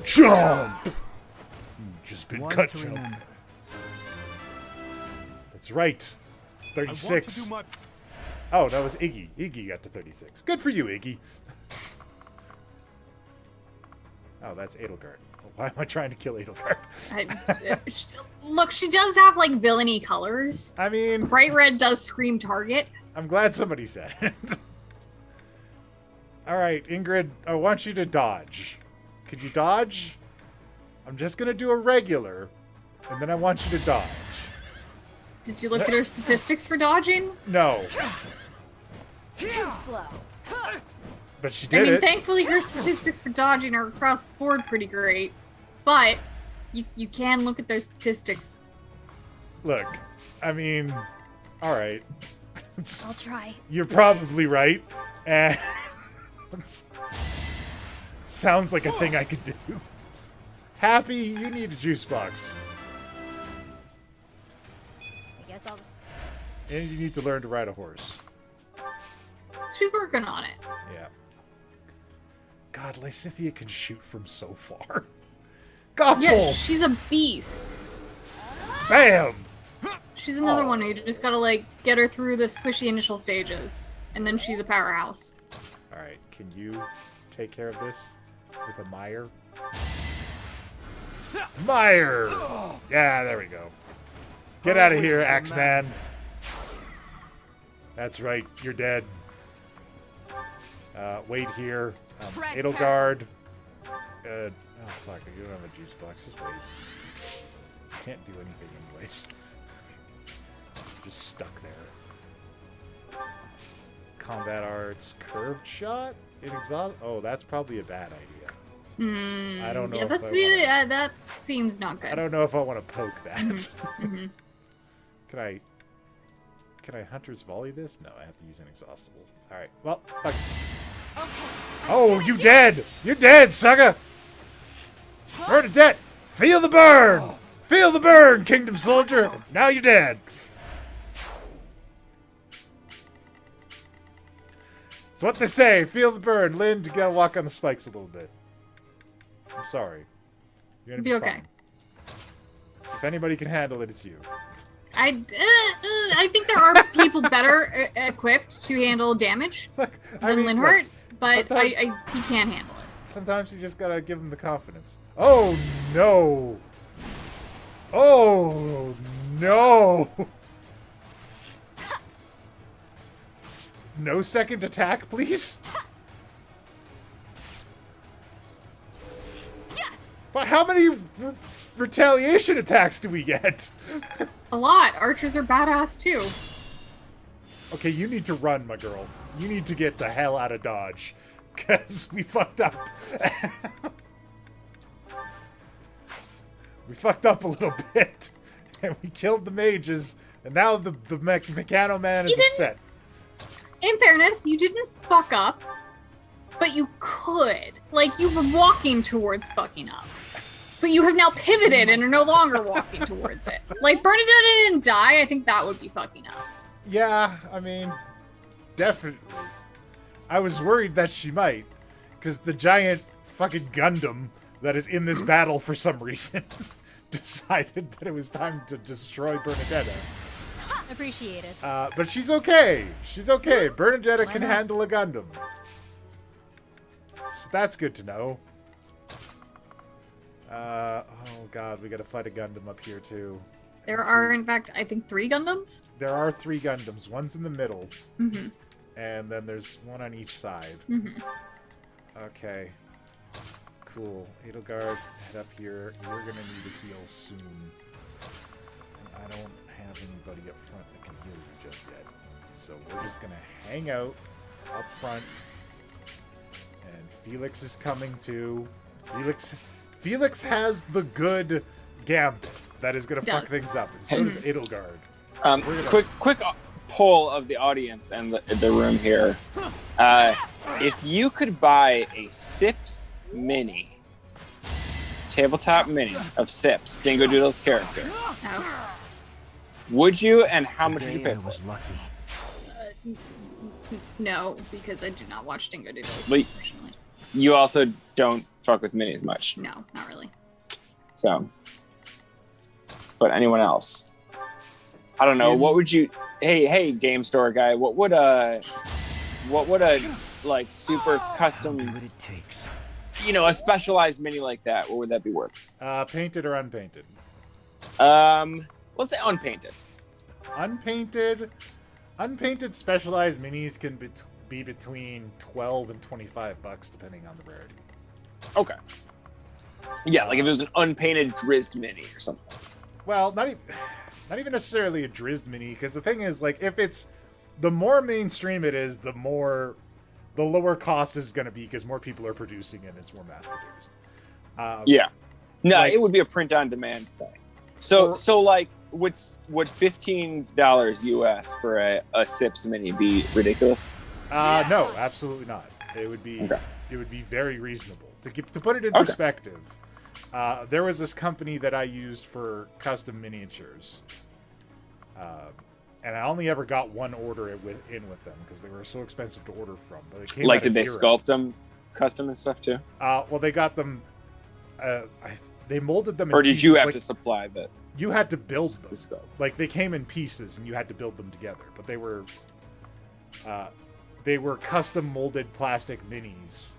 Chump! You've just been cut, chump. Remember. That's right. 36. Oh, that was Iggy. Iggy got to 36. Good for you, Iggy. Oh, that's Edelgard. Why am I trying to kill Edelgard? Look, she does have, like, villainy colors. I mean... Bright red does scream target. I'm glad somebody said it. Alright, Ingrid, I want you to dodge. Could you dodge? I'm just gonna do a regular, and then I want you to dodge. Did you look at her statistics for dodging? No. Too slow. But she did it. Thankfully her statistics for dodging are across the board pretty great. But you can look at their statistics. Look, I mean, alright. I'll try. You're probably right. And sounds like a thing I could do. Happy, you need a juice box. I guess I'll... And you need to learn to ride a horse. She's working on it. Yeah. God, Lysithea can shoot from so far. Golf Yeah, bolt! she's a beast. Bam! She's another one who you just gotta, like, get her through the squishy initial stages. And then she's a powerhouse. Alright, can you take care of this with a mire? Mire! Yeah, there we go. Get out of here, Axeman. That's right, you're dead. Wait here. Edelgard. Oh, fuck, you don't have a juice box. Just wait. Can't do anything anyways. Just stuck there. Combat arts. Curved shot? Oh, that's probably a bad idea. I don't know. Yeah, that seems not good. I don't know if I want to poke that. Mm-hmm. Can I Hunter's Volley this? No, I have to use Inexhaustible. Alright, well, fuck. Oh, you dead! You're dead, sucker! Bernadette! Feel the burn! Feel the burn, Kingdom Soldier! Now you're dead! It's what they say. Feel the burn. Lynn, you gotta walk on the spikes a little bit. I'm sorry. You're gonna be okay. fine. If anybody can handle it, it's you. I think there are people better equipped to handle damage than Linhart, but he can't handle it. Sometimes you just gotta give him the confidence. Oh, no! Oh, no! No second attack, please? But how many retaliation attacks do we get? A lot. Archers are badass, too. Okay, you need to run, my girl. You need to get the hell out of Dodge. Because we fucked up. We fucked up a little bit. And we killed the mages. And now the Mechano Man is upset. In fairness, you didn't fuck up. But you could. Like, you were walking towards fucking up. But you have now pivoted and are no longer walking towards it. Like, Bernadette didn't die, I think that would be fucking up. Yeah, I mean, definitely. I was worried that she might. Because the giant fucking Gundam that is in this battle for some reason decided that it was time to destroy Bernadette. Appreciate it. But she's okay. She's okay. Bernadette can handle a Gundam. So that's good to know. Oh god, we gotta fight a Gundam up here too. There are, in fact, I think 3 Gundams? There are 3 Gundams. One's in the middle. Mm-hmm. And then there's one on each side. Mm-hmm. Okay. Cool. Edelgard, head up here. You're gonna need to heal soon. And I don't have anybody up front that can heal you just yet. So we're just gonna hang out up front. And Felix is coming too. Felix has the good gambit that is gonna fuck things up, and so does Edelgard. Quick poll of the audience and the room here. If you could buy a Sips Mini, tabletop mini of Sips, Dingo Doodle's character, would you, and how much would you pay for it? No, because I do not watch Dingo Doodles, But unfortunately. you also don't fuck with minis much. No, not really. So, but anyone else? I don't know. What would you? Hey, game store guy. What would a like super custom? Do what it takes. You know, a specialized mini like that. What would that be worth? Painted or unpainted? Let's say unpainted. Unpainted specialized minis can be between $12 and $25 depending on the rarity. Okay. Yeah, like if it was an unpainted Drizzt mini or something. Well, not even necessarily a Drizzt mini, because the thing is, like, if it's the more mainstream it is, the lower cost is going to be, because more people are producing it and it's more mass produced. Yeah. No, like, it would be a print on demand thing. So like, would $15 US for a Sips mini be ridiculous? No, absolutely not. It would be very reasonable. To put it in perspective, there was this company that I used for custom miniatures. and I only ever got one order in with them because they were so expensive to order from. But it came Like, out did of they Europe. sculpt them custom and stuff too? Well, they got them. They molded them. In Or did you pieces, have like, to supply the? You had to build them. The sculpt. Like they came in pieces, and you had to build them together. But they were custom molded plastic minis.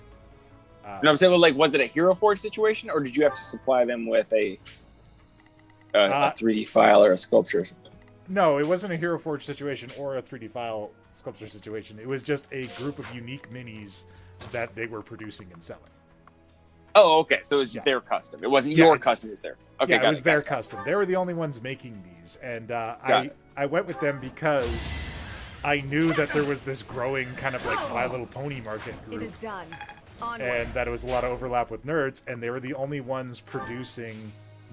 No, I'm saying, well, like, was it a Hero Forge situation, or did you have to supply them with a 3D file or a sculpture or something? No, it wasn't a Hero Forge situation or a 3D file sculpture situation. It was just a group of unique minis that they were producing and selling. Oh, okay. So it was just their custom. It wasn't your custom. It was their. Okay, yeah, it was their custom. They were the only ones making these, and I went with them because I knew that there was this growing kind of like My Little Pony market group. It is done. Onward. And that it was a lot of overlap with nerds, and they were the only ones producing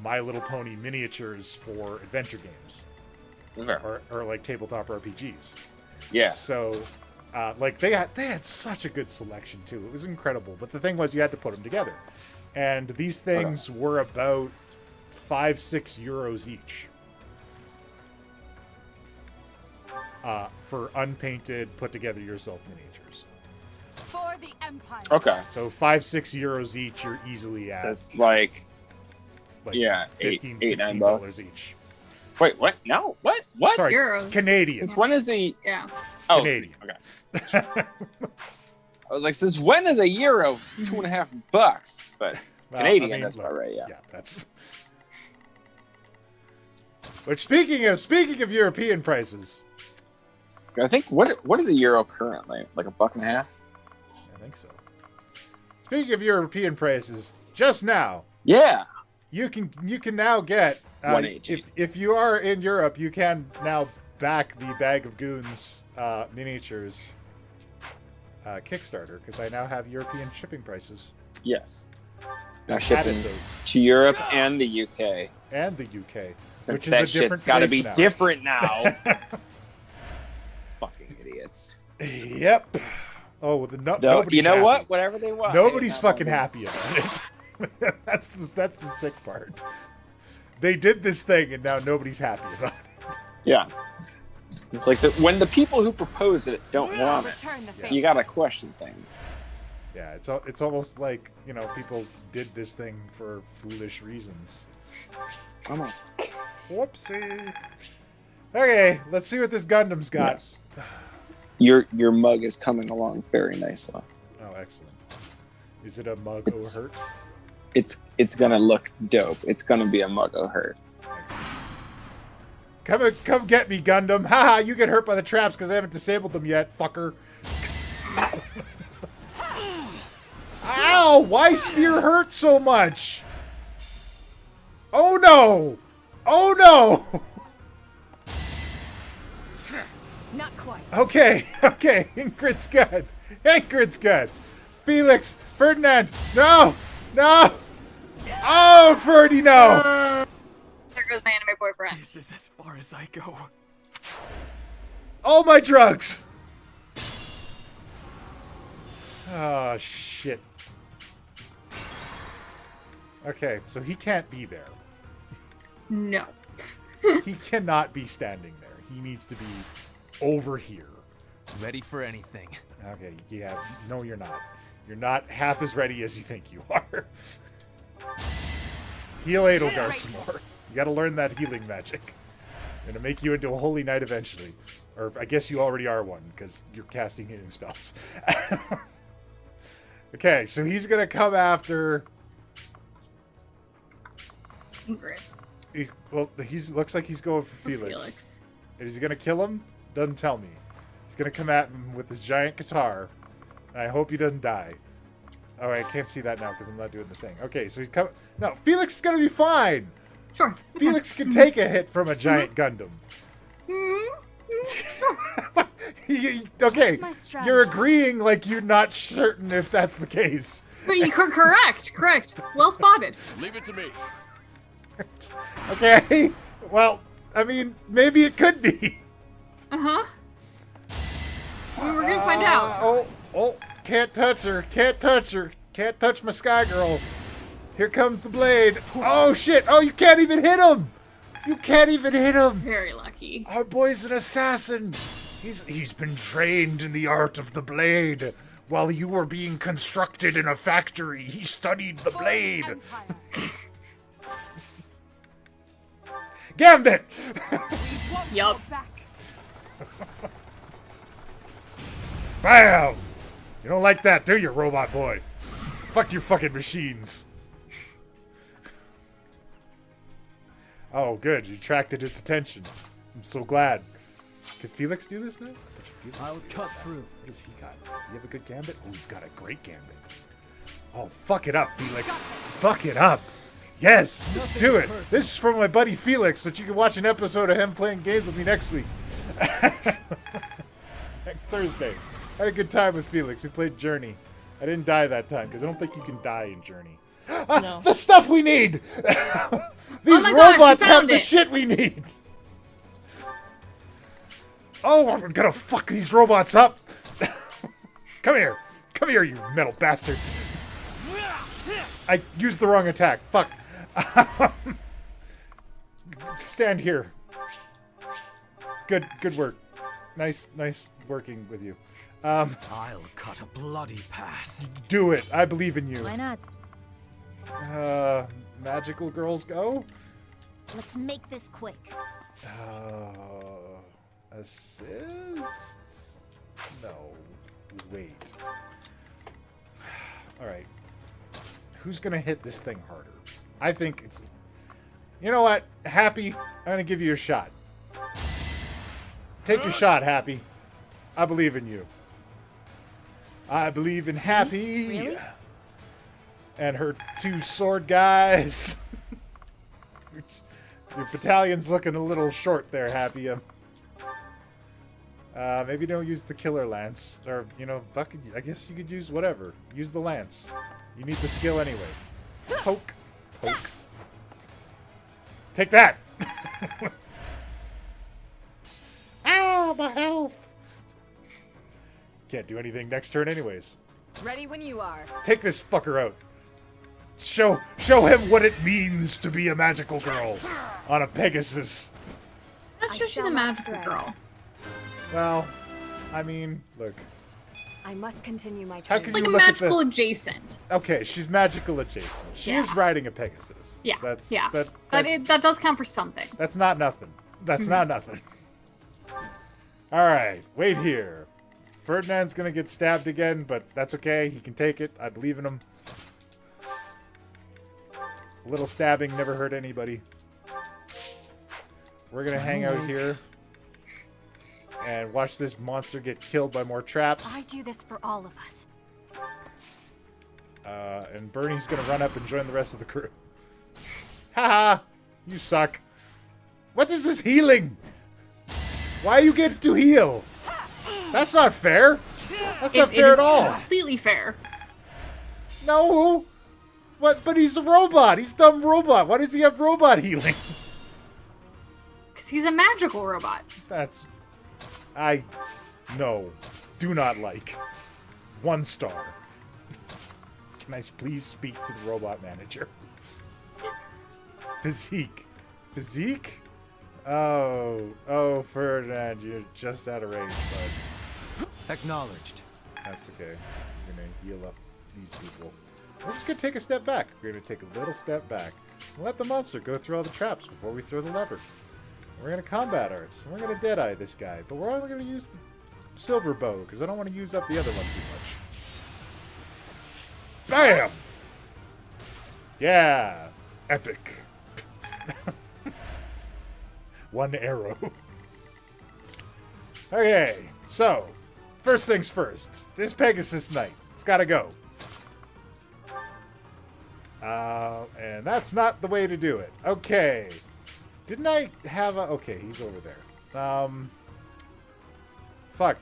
My Little Pony miniatures for adventure games, or like tabletop RPGs. Yeah. So, like they had such a good selection too. It was incredible. But the thing was, you had to put them together, and these things were about 5-6 euros each. For unpainted, put together yourself miniatures. For the Empire. Okay. So 5-6 euros each, you're easily at. That's like yeah, $15, $16 each. Wait, what? No, what? Sorry, Euros. Canadian. Since when is a Oh, Canadian? Okay. I was like, since when is a euro $2.50? But Well, Canadian, I mean, that's look, about right. Yeah. Yeah, that's. Which speaking of European prices, I think what is a euro currently? Like $1.50? I think so. Speaking of European prices, just now, yeah, you can now get if you are in Europe, you can now back the Bag of Goons miniatures Kickstarter because I now have European shipping prices. Yes. Now I've shipping added those. to Europe and the UK. And the UK. Since which is that a different shit's got to place be now. different now. Fucking idiots. Yep. Oh, nobody's you know happy. what? Whatever they want. Nobody's fucking happy about it. That's the sick part. They did this thing, and now nobody's happy about it. Yeah. It's like when the people who propose it don't want it, you gotta question things. Yeah, it's almost like, people did this thing for foolish reasons. Almost. Whoopsie. Okay, let's see what this Gundam's got. Yes. Your mug is coming along very nicely. Oh, excellent. Is it a mug hurt? It's gonna look dope. It's gonna be a mug hurt. Come get me, Gundam. Haha, you get hurt by the traps because I haven't disabled them yet, fucker. Ow! Why spear hurt so much? Oh no! Oh no! Not quite. Okay. Ingrid's good. Ingrid's good. Felix, Ferdinand, no! Oh, Ferdy, no! There goes my anime boyfriend. This is as far as I go. All my drugs! Oh, shit. Okay, so he can't be there. No. He cannot be standing there. He needs to be over here. Ready for anything. Okay, yeah. No, you're not. You're not half as ready as you think you are. Heal Edelgard some more. You gotta learn that healing magic. I'm gonna make you into a holy knight eventually. Or I guess you already are one, because you're casting healing spells. Okay, so he's gonna come after... Ingrid. Looks like he's going for Felix. And he's gonna kill him? Doesn't tell me. He's gonna come at him with his giant guitar. And I hope he doesn't die. Oh, I can't see that now because I'm not doing the thing. Okay, so he's coming. No, Felix is gonna be fine. Sure. Felix can take a hit from a giant Gundam. Okay, you're agreeing like you're not certain if that's the case. But you're correct. Well spotted. Leave it to me. Okay, well, I mean, maybe it could be. Uh-huh. We're gonna find out. Oh, can't touch her. Can't touch my Sky Girl. Here comes the blade. Oh, shit. Oh, you can't even hit him. You can't even hit him. Very lucky. Our boy's an assassin. He's been trained in the art of the blade. While you were being constructed in a factory, he studied the blade. Gambit! Yup. Bam! You don't like that, do you, robot boy? Fuck your fucking machines. Oh, good. You attracted its attention. I'm so glad. Can Felix do this now? I'll cut through. What does he got? Does he have a good gambit? Oh, he's got a great gambit. Oh, fuck it up, Felix. Fuck it up. Yes, do it. This is from my buddy Felix, but you can watch an episode of him playing games with me next week. Next Thursday. I had a good time with Felix. We played Journey. I didn't die that time, because I don't think you can die in Journey. No. The stuff we need! These robots have the shit we need! Oh, we're gonna fuck these robots up! Come here! Come here, you metal bastard! I used the wrong attack. Fuck. Stand here. Good work. Nice working with you. I'll cut a bloody path. Do it. I believe in you. Why not? Magical girls go? Let's make this quick. Assist? No. Wait. Alright. Who's gonna hit this thing harder? I think it's... You know what? Happy, I'm gonna give you a shot. Take your shot, Happy. I believe in you. I believe in Happy. Really? And her 2 sword guys. Your battalion's looking a little short there, Happy. Maybe don't use the killer lance. Or, you know, fucking, I guess you could use whatever. Use the lance. You need the skill anyway. Poke. Poke. Take that! Ow, my health! Can't do anything next turn anyways. Ready when you are. Take this fucker out. Show him what it means to be a magical girl on a Pegasus. I'm not sure she's a magical girl. Well, I mean, look. I must continue my training. She's like a magical adjacent. Okay, she's magical adjacent. She is riding a Pegasus. Yeah. That's, yeah. That does count for something. That's not nothing. That's not nothing. Alright, wait here. Ferdinand's gonna get stabbed again, but that's okay. He can take it. I believe in him. A little stabbing never hurt anybody. We're gonna hang out here and watch this monster get killed by more traps. I do this for all of us. And Bernie's gonna run up and join the rest of the crew. Haha! You suck. What is this healing? Why you get to heal? That's not fair. That's not fair at all. Completely fair. No. What? But he's a robot. He's a dumb robot. Why does he have robot healing? Because he's a magical robot. That's... No. Do not like. 1 star. Can I please speak to the robot manager? Physique. Physique? Oh, Ferdinand, you're just out of range, bud. Acknowledged. That's okay. I'm gonna heal up these people. We're just gonna take a step back. We're gonna take a little step back. And let the monster go through all the traps before we throw the lever. We're gonna combat arts. And we're gonna deadeye this guy. But we're only gonna use the silver bow, because I don't want to use up the other one too much. Bam! Yeah! Epic. 1 arrow. Okay, so, first things first. This Pegasus Knight. It's gotta go. And that's not the way to do it. Okay. Didn't I have a... Okay, he's over there. Fuck.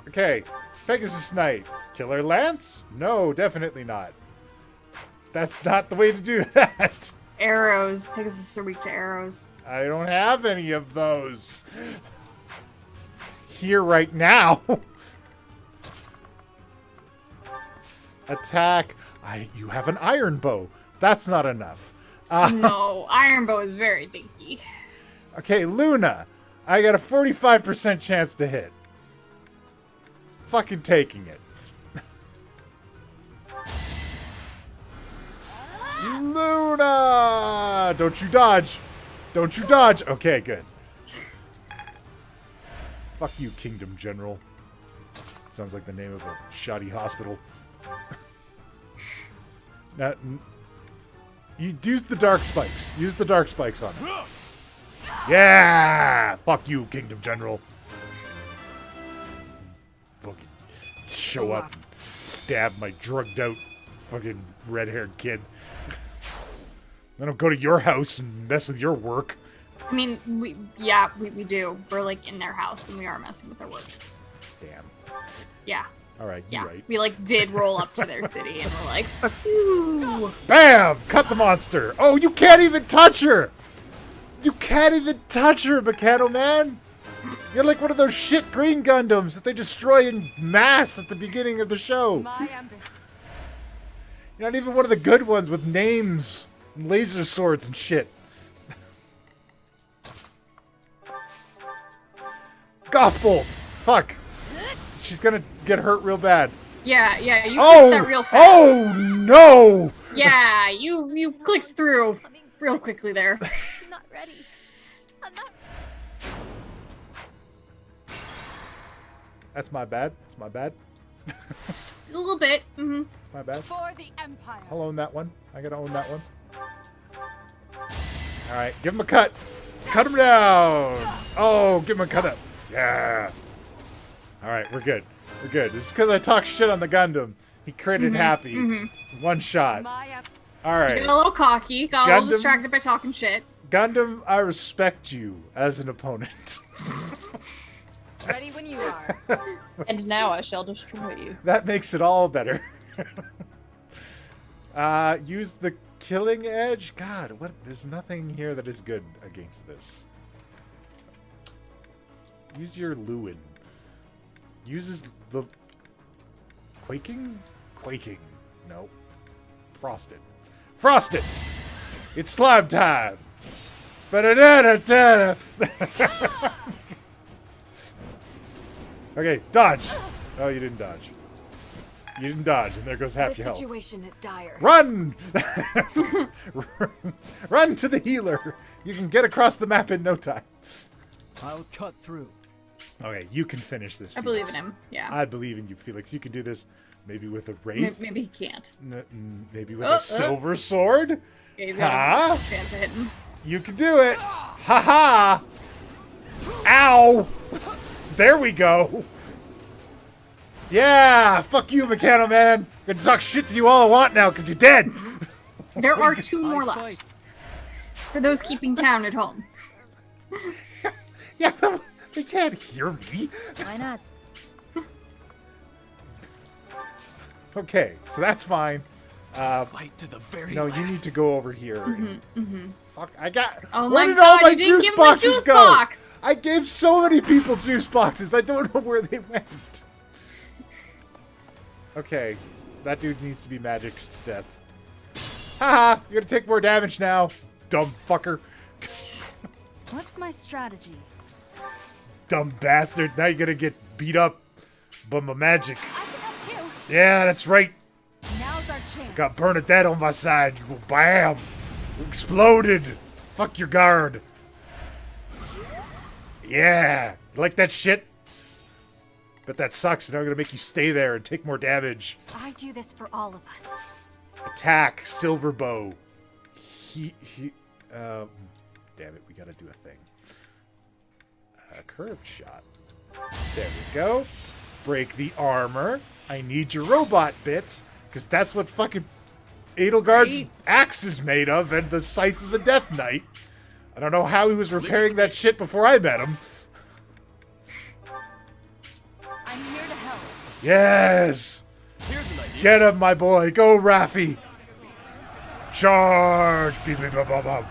Okay. Pegasus Knight. Killer Lance? No, definitely not. That's not the way to do that. Arrows. Pegasus are weak to arrows. I don't have any of those. Here right now. Attack. You have an iron bow. That's not enough. No, Iron Bow is very dinky. Okay, Luna. I got a 45% chance to hit. Fucking taking it. Luna! Don't you dodge. Don't you dodge. Okay, good. Fuck you, Kingdom General. Sounds like the name of a shoddy hospital. Now, you use the dark spikes. Use the dark spikes on it. Yeah! Fuck you, Kingdom General. Fucking show up and stab my drugged out fucking red-haired kid. Then I'll go to your house and mess with your work. I mean, we do. We're like in their house and we are messing with their work. Damn. Yeah. All right, Yeah. you're right. We like did roll up to their city and we're like, fuck you. Bam! Cut the monster. Oh, you can't even touch her. You can't even touch her, Mechano Man. You're like one of those shit green Gundams that they destroy in mass at the beginning of the show. You're not even one of the good ones with names and laser swords and shit. Goth Bolt. Fuck. She's gonna get hurt real bad. Yeah, you clicked that real fast. Oh no! Yeah, you clicked through real quickly there. I'm not ready. I'm not. That's my bad. That's my bad. A little bit. Mm-hmm. That's my bad. For the Empire. I'll own that one. I gotta own that one. Alright, give him a cut. Cut him down. Oh, give him a cut up. Yeah. Alright, we're good. We're good. This is because I talked shit on the Gundam. He critted happy. One shot. Alright. Got a little cocky. Got a little distracted by talking shit. Gundam, I respect you as an opponent. Ready when you are. And now I shall destroy you. That makes it all better. Use the killing edge? God, what? There's nothing here that is good against this. Use your Lewin. Uses the... Quaking? Quaking. No. Frosted. Frosted! It's slime time! Ba-da-da-da-da-da! Okay, dodge! Oh, you didn't dodge. You didn't dodge, and there goes half your health. The situation is dire. Run! Run to the healer! You can get across the map in no time. I'll cut through. Okay, you can finish this, I Felix. believe in him, yeah. I believe in you, Felix. You can do this maybe with a wraith. Maybe he can't. Maybe with a silver sword. Yeah, he's got a chance of hitting. You can do it. Ha ha! Ow! There we go. Yeah! Fuck you, Mechano Man. I'm gonna talk shit to you all I want now because you're dead. There are 2 more left. For those keeping count at home. Yeah, but they can't hear me. Why not? Okay, so that's fine. Fight to the very No, last. you need to go over here. Fuck, I got... Oh Where my did all god, my you didn't juice give him a boxes juice go? box! I gave so many people juice boxes. I don't know where they went. Okay, that dude needs to be magicked to death. Haha, you're gonna take more damage now, dumb fucker. What's my strategy? Dumb bastard. Now you're gonna get beat up by my magic. I can help too. Yeah, that's right. Now's our chance. Got Bernadette on my side. You go bam. Exploded. Fuck your guard. Yeah. You like that shit? But that sucks. Now I'm gonna make you stay there and take more damage. I do this for all of us. Attack. Silver bow. Damn it. We gotta do a thing. Curved shot. There we go. Break the armor. I need your robot bits, because that's what fucking Edelgard's axe is made of, and the Scythe of the Death Knight. I don't know how he was repairing that shit before I met him. I'm here to help. Yes! Here's an idea. Get him, my boy. Go, Raffi. Charge. Beep, beep, beep, beep, beep.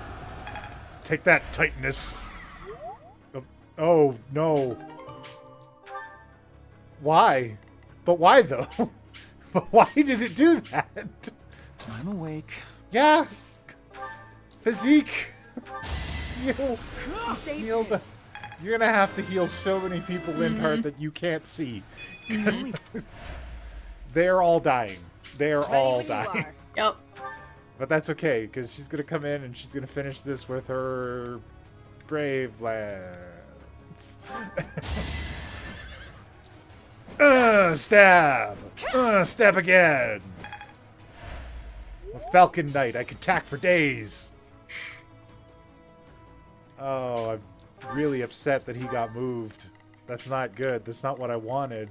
Take that, Titanus. Oh, no. Why? But why, though? But why did it do that? I'm awake. Yeah. Physique! Heal! You saved Heal me. the... You're gonna have to heal so many people, Lindhart, that you can't see. They're all dying. They're all dying. Yep. But that's okay, because she's gonna come in and she's gonna finish this with her brave lads. Stab! Stab again! A Falcon Knight, I can tack for days. Oh, I'm really upset that he got moved. That's not good. That's not what I wanted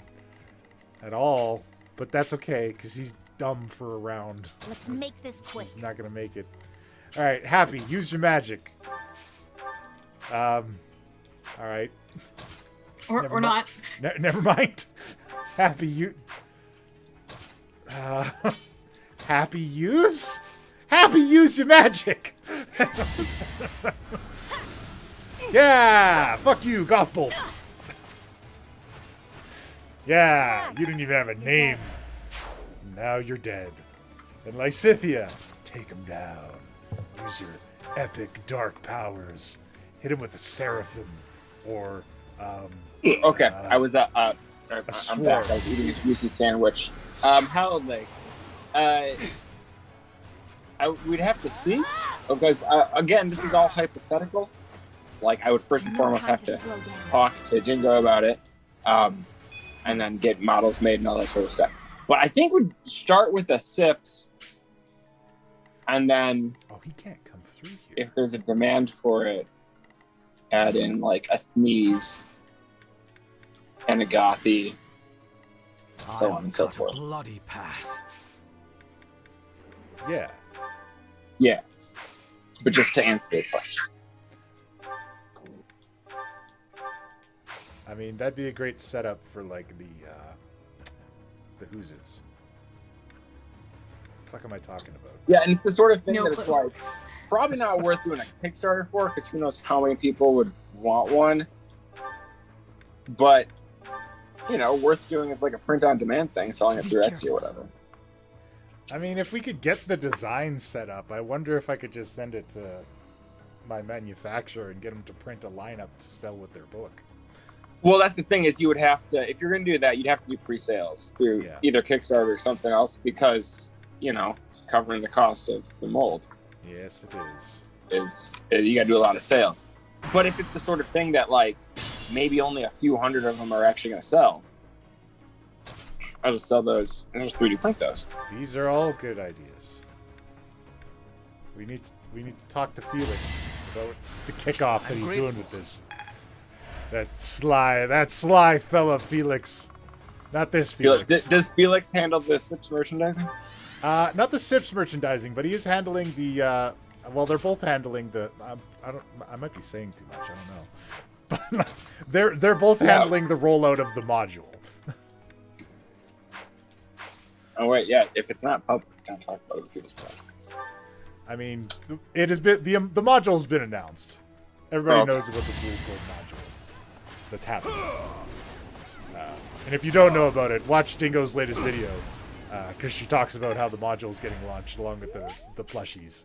at all. But that's okay, because he's dumb for a round. Let's make this quick. He's not going to make it. Alright, Happy, use your magic. Alright. Or not. Never mind. Happy, you... Happy, use? Happy, use your magic! Yeah! Fuck you, Golf Bolt! Yeah! You didn't even have a name. Now you're dead. And Lysithia, take him down. Use your epic dark powers. Hit him with a Seraphim. Or, Okay, I was, sorry, I'm swarm. back. I was eating a juicy sandwich. How, like, we'd have to see. Because, again, this is all hypothetical. Like, I would first and foremost have to talk to Dingo about it, and then get models made and all that sort of stuff. But I think we'd start with the SIPs, and then... Oh, he can't come through here. If there's a demand for it, add in, like, a Thnees and a Gothy, so on and so forth. Bloody path. Yeah. Yeah. But just to answer the question. I mean, that'd be a great setup for, like, the Who's-Its. What the fuck am I talking about? Yeah, and it's the sort of thing No that it's clue. like, probably not worth doing a Kickstarter for, because who knows how many people would want one. But, you know, worth doing as like a print-on-demand thing, selling it through Etsy or whatever. I mean, if we could get the design set up, I wonder if I could just send it to my manufacturer and get them to print a lineup to sell with their book. Well, that's the thing is you would have to, if you're going to do that, you'd have to do pre-sales through either Kickstarter or something else because, you know, covering the cost of the mold. Yes, it is. You got to do a lot of sales. But if it's the sort of thing that, like, maybe only a few hundred of them are actually going to sell, I'll just sell those and just 3D print those. These are all good ideas. We need to talk to Felix about the kickoff that he's doing with this. That sly fella Felix. Not this Felix. Does Felix handle the SIPS merchandising? Not the SIPS merchandising, but he is handling the. Well, they're both handling the. I might be saying too much. I don't know. But they're both handling the rollout of the module. Oh wait, yeah. If it's not public, don't talk about other people's projects. I mean, it has been the module's been announced. Everybody knows about the Fool's Gold module that's happening. And if you don't know about it, watch Dingo's latest video because she talks about how the module is getting launched along with the plushies.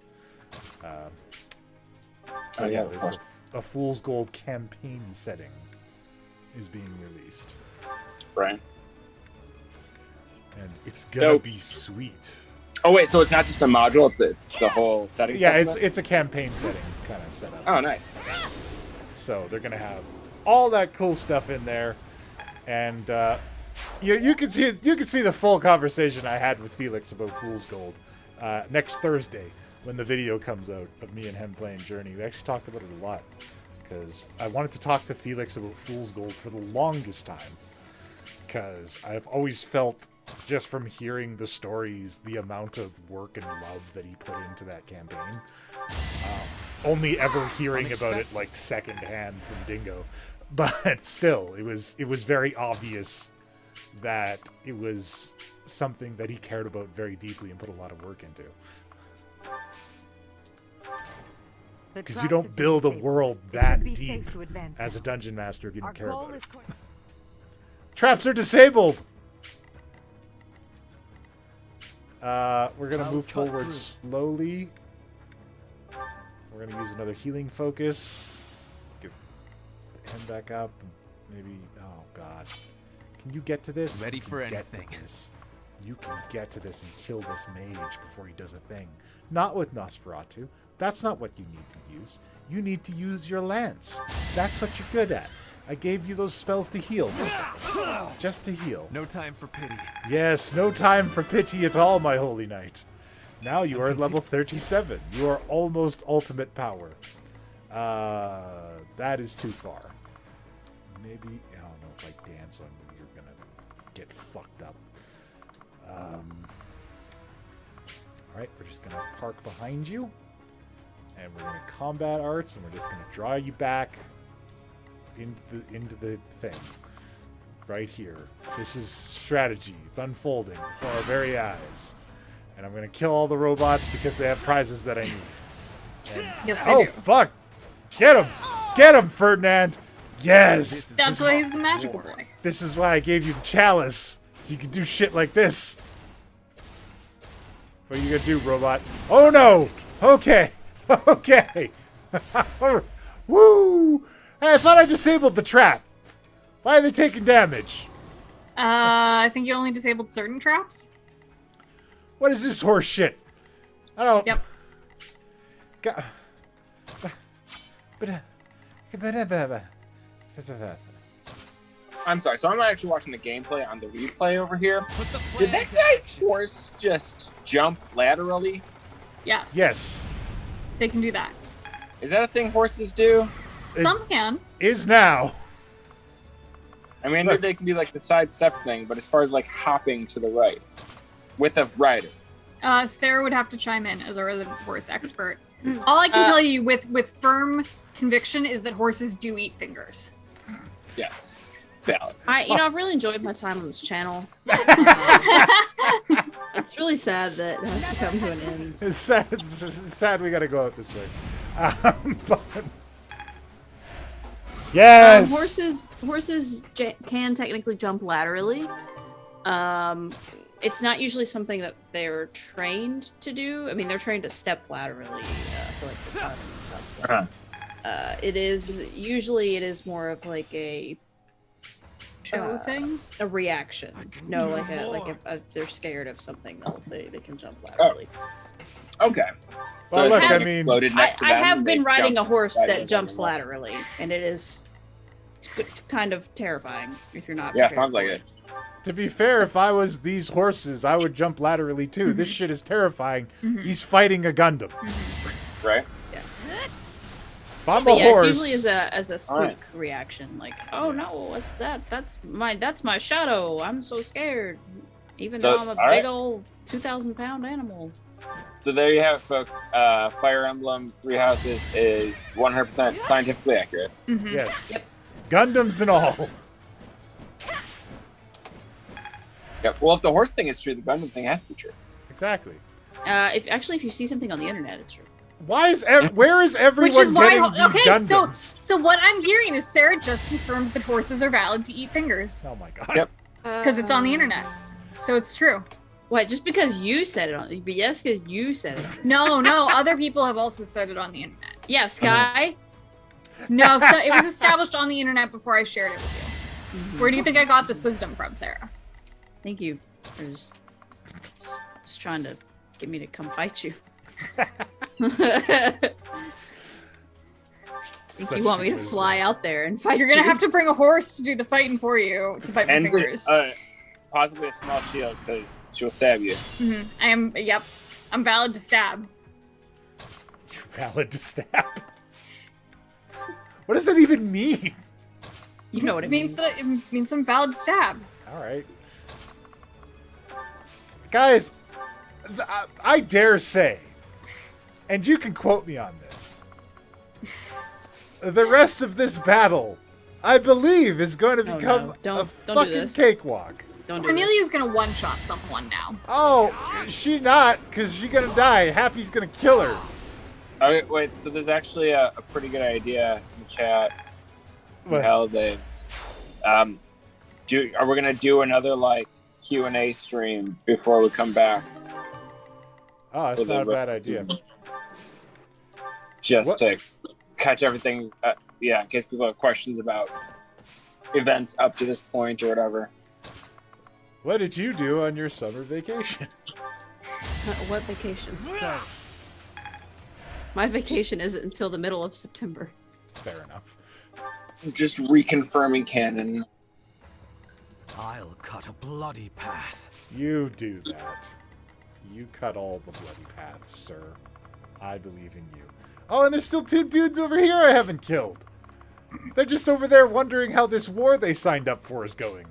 There's a Fool's Gold campaign setting is being released. Right. And it's gonna be sweet. Oh wait, so it's not just a module; it's a whole setting. Yeah, it's a campaign setting kind of setup. Oh, nice. So they're gonna have all that cool stuff in there, and you can see the full conversation I had with Felix about Fool's Gold next Thursday when the video comes out of me and him playing Journey. We actually talked about it a lot because I wanted to talk to Felix about Fool's Gold for the longest time because I've always felt, just from hearing the stories, the amount of work and love that he put into that campaign. Only ever hearing about it like secondhand from Dingo, but still, it was very obvious that it was something that he cared about very deeply and put a lot of work into. Because you don't build a world that deep as a dungeon master if you don't care about it. Traps are disabled! We're gonna move forward slowly. We're gonna use another healing focus. Get him back up. Maybe. Oh God. Can you get to this? Ready for anything. You can get to this and kill this mage before he does a thing. Not with Nosferatu. That's not what you need to use. You need to use your lance. That's what you're good at. I gave you those spells to heal. Just to heal. No time for pity. Yes, no time for pity at all, my holy knight. Now you are at level 37. You are almost ultimate power. That is too far. Maybe, I don't know if I dance on you, you're gonna get fucked up. Alright, we're just gonna park behind you. And we're gonna combat arts, and we're just gonna draw you back into the thing. Right here. This is strategy. It's unfolding before our very eyes. And I'm gonna kill all the robots because they have prizes that I need. And, yes, they do. Fuck! Get him! Get him, Ferdinand! Yes! That's why he's the magical boy. This is why I gave you the chalice. So you can do shit like this. What are you gonna do, robot? Oh no! Okay. Okay. Woo! Hey, I thought I disabled the trap. Why are they taking damage? I think you only disabled certain traps. What is this horse shit? I don't... Yep. I'm sorry, so I'm not actually watching the gameplay on the replay over here. Did that guy's horse just jump laterally? Yes. Yes. They can do that. Is that a thing horses do? Some can. Is now. I mean, I know they can do like the side step thing, but as far as like hopping to the right with a rider. Sarah would have to chime in as our resident horse expert. All I can tell you with firm conviction is that horses do eat fingers. Yes. Valid. I've really enjoyed my time on this channel. It's really sad that it has to come to an end. It's sad we gotta go out this way. But... Yes! Horses can technically jump laterally. It's not usually something that they're trained to do. I mean, they're trained to step laterally for like the fun and stuff. It is more of like a show thing, a reaction. No, like if they're scared of something, they can jump laterally. Oh. Okay. So well, look, I mean, I have been riding a horse that jumps laterally, and it is kind of terrifying if you're not. Yeah, sounds like it. To be fair, if I was these horses, I would jump laterally too. This shit is terrifying. He's fighting a Gundam. Right? Yeah. If I'm a horse, it's usually as a squeak reaction, like, oh no, what's that? That's my shadow. I'm so scared. Even though I'm a big old 2,000-pound animal. So there you have it, folks. Fire Emblem Three Houses is 100% scientifically accurate. Yes. Yep. Gundams and all. Yeah. Well, if the horse thing is true, the Gundam thing has to be true. Exactly. If you see something on the internet, it's true. Why is where is everyone getting these Gundams? So what I'm hearing is Sarah just confirmed that horses are valid to eat fingers. Oh my god. Yep. Because it's on the internet, so it's true. What? Just because you said it on? But yes, because you said it. No. Other people have also said it on the internet. Yeah, Sky. No, so it was established on the internet before I shared it with you. Where do you think I got this wisdom from, Sarah? Thank you for just trying to get me to come fight you. Think you want me to fly out there and fight you? You're gonna have to bring a horse to do the fighting for you to fight my fingers. Possibly a small shield because she'll stab you. I am. Yep. I'm valid to stab. You're valid to stab. What does that even mean? You know what it means. It means I'm valid to stab. All right. Guys, I dare say, and you can quote me on this, the rest of this battle, I believe, is going to become a fucking cakewalk. Cornelia's going to one-shot someone now. Oh, she not, because she's going to die. Happy's going to kill her. Okay, wait, so there's actually a pretty good idea in the chat. What? Hell, are we going to do another, like, Q&A stream before we come back? Oh, that's not a bad idea. just to catch everything. In case people have questions about events up to this point or whatever. What did you do on your summer vacation? What vacation? Sorry. My vacation isn't until the middle of September. Fair enough. Just reconfirming canon. I'll cut a bloody path. You do that. You cut all the bloody paths, sir. I believe in you. Oh, and there's still 2 dudes over here I haven't killed. They're just over there wondering how this war they signed up for is going.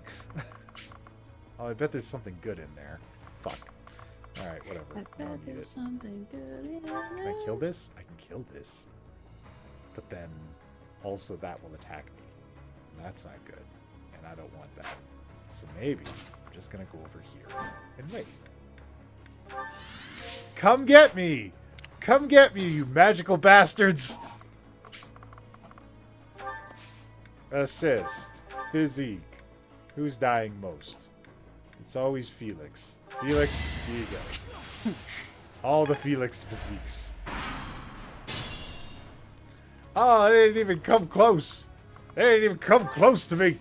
Oh, I bet there's something good in there. Fuck. Alright, whatever. I don't need it. Something good in Can I kill this? I can kill this. But then, also that will attack me. And that's not good. And I don't want that. So maybe I'm just gonna go over here and wait. Come get me! Come get me, you magical bastards! Assist. Physique. Who's dying most? It's always Felix. Felix, here you go. All the Felix physiques. Oh, they didn't even come close. They didn't even come close to me.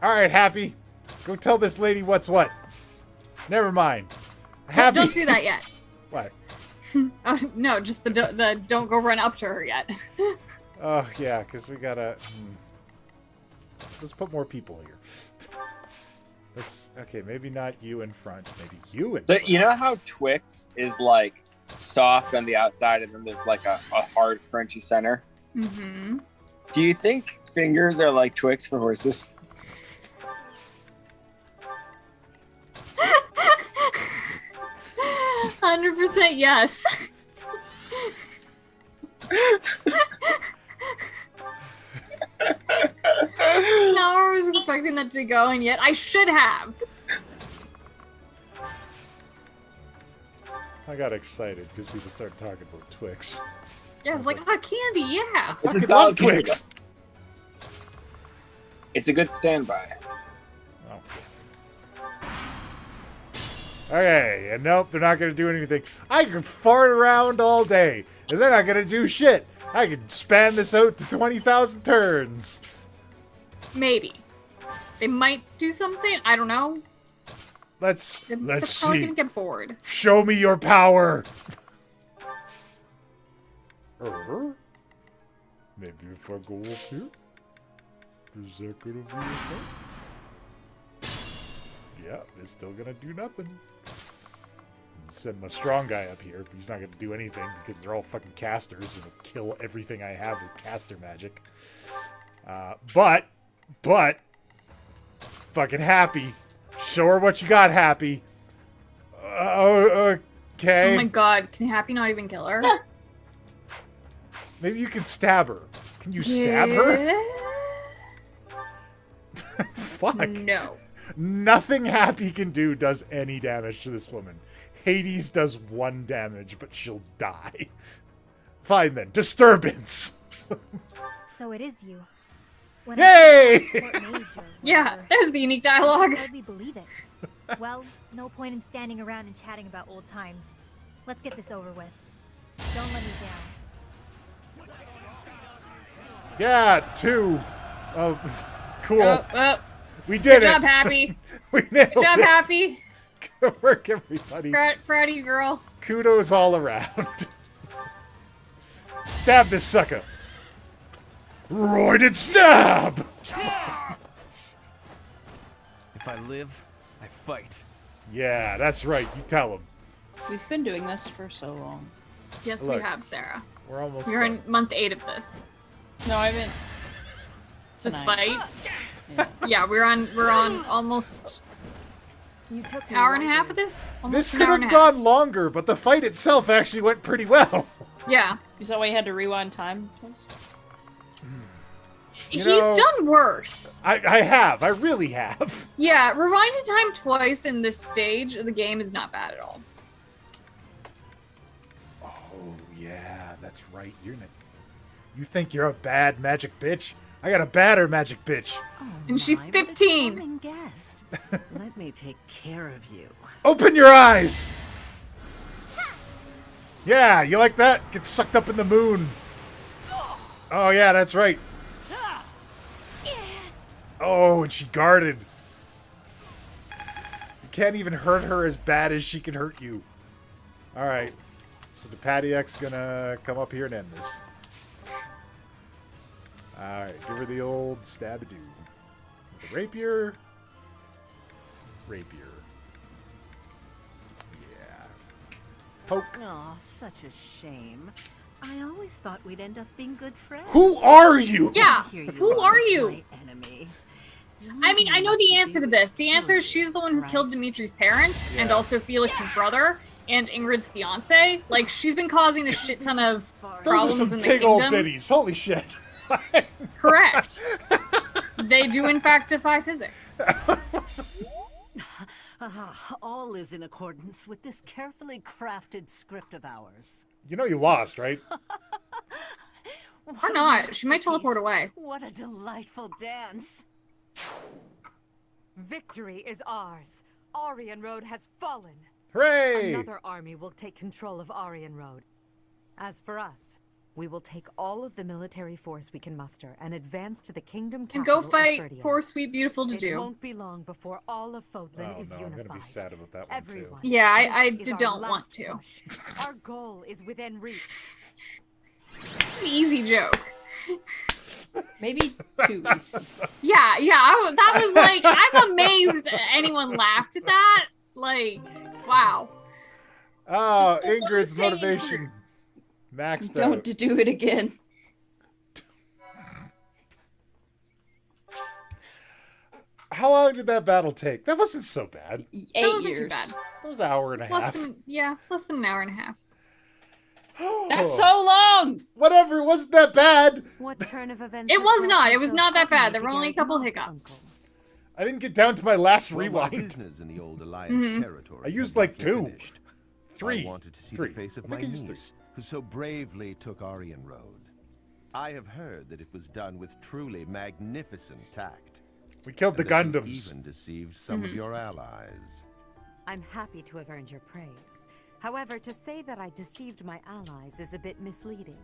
Alright, Happy. Go tell this lady what's what. Never mind. Happy. Don't do that yet. What? Oh, no, just the don't go run up to her yet. Oh, yeah, because we gotta... Let's put more people here. Let's... Okay, maybe not you in front. Maybe you in front. You know how Twix is, like, soft on the outside and then there's, like, a hard, crunchy center? Mm-hmm. Do you think fingers are like Twix for horses? 100% yes. No, I was expecting that to go, and yet I should have. I got excited because people started talking about Twix. Yeah, I was like, oh, candy, yeah. I fucking love Twix. It's a good standby. Oh. Okay, and nope, they're not going to do anything. I can fart around all day, and they're not going to do shit. I can span this out to 20,000 turns. Maybe. They might do something. I don't know. Let's They're see. probably gonna get bored. Show me your power. Maybe if I go up here, is that gonna be okay? Yeah, it's still gonna do nothing. Send my strong guy up here, but he's not gonna do anything because they're all fucking casters and will kill everything I have with caster magic. But, fucking Happy. Show her what you got, Happy. Okay. Oh my god, can Happy not even kill her? Maybe you can stab her. Can you stab her? Fuck. No. Nothing Happy can do does any damage to this woman. Hades does 1 damage, but she'll die. Fine then. Disturbance. So it is you. When Yay! Yeah, there's the unique dialogue. I hardly believe it. Well, no point in standing around and chatting about old times. Let's get this over with. Don't let me down. Yeah, 2. Oh, cool. We did it. Good job, Happy. We nailed it. Good job, Happy. Good work, everybody. Proud of you, girl. Kudos all around. Stab this sucker. Roided stab! If I live, I fight. Yeah, that's right. You tell him. We've been doing this for so long. Yes, Look, we have, Sarah. We're almost We're done. in month 8 of this. No, I meant This tonight. fight. Yeah, we're on almost You took hour and a half of this. Almost This an could hour and have a half. gone longer, but the fight itself actually went pretty well. Yeah. Is that why you had to rewind time? He's know, done worse. I have. I really have. Yeah, rewinding time twice in this stage of the game is not bad at all. Oh, yeah, that's right. You think you're a bad magic bitch? I got a badder magic bitch. Oh, And she's my, what a 15. charming guest. Let me take care of you. Open your eyes! Yeah, you like that? Get sucked up in the moon. Oh, yeah, that's right. Oh, and she guarded. You can't even hurt her as bad as she can hurt you. All right. So the Patty-X gonna come up here and end this. All right, give her the old stab-a-doo. With the rapier. Rapier. Yeah. Poke. Oh, such a shame. I always thought we'd end up being good friends. Who are you? Yeah, who are you? My enemy. I mean, I know the answer to this. The answer is she's the one who killed Dimitri's parents and also Felix's brother and Ingrid's fiance. Like, she's been causing a shit ton of problems Those are some in the tig old kingdom. biddies. Holy shit. Correct. They do, in fact, defy physics. All is in accordance with this carefully crafted script of ours. You know you lost, right? Or not. She might teleport away. What a delightful dance. Victory is ours. Aryan Road has fallen. Hooray! Another army will take control of Aryan Road. As for us, we will take all of the military force we can muster and advance to the kingdom And capital go fight of Ferdia. poor, sweet, beautiful It Dedue. won't be long before all of Fodlan is I'm unified. gonna be sad about that one Everyone. too. Yeah, I This is our don't last want to. push. Our goal is within reach. Easy joke. Maybe too easy. Yeah, that was like, I'm amazed anyone laughed at that. Like, wow. Oh, It's the Ingrid's one motivation maxed Don't out. do it again. How long did that battle take? That wasn't so bad. 8 That wasn't years. too bad. That was an hour and a half. Less than an hour and a half. That's so long! Whatever, it wasn't that bad. What turn of events? It has was brought not. you It was so not that bad. suddenly There were only a together, couple Uncle? hiccups. I didn't get down to my last Well, my rewind. business in the old Alliance territory I used had like roughly 2. finished. 3. I wanted to see 3. the face of I my think I used niece, who so bravely took Aryan Road. I have heard that it was done with truly magnificent tact. We killed the and that you Gundams. even deceived some of your allies. I'm happy to have earned your praise. However, to say that I deceived my allies is a bit misleading.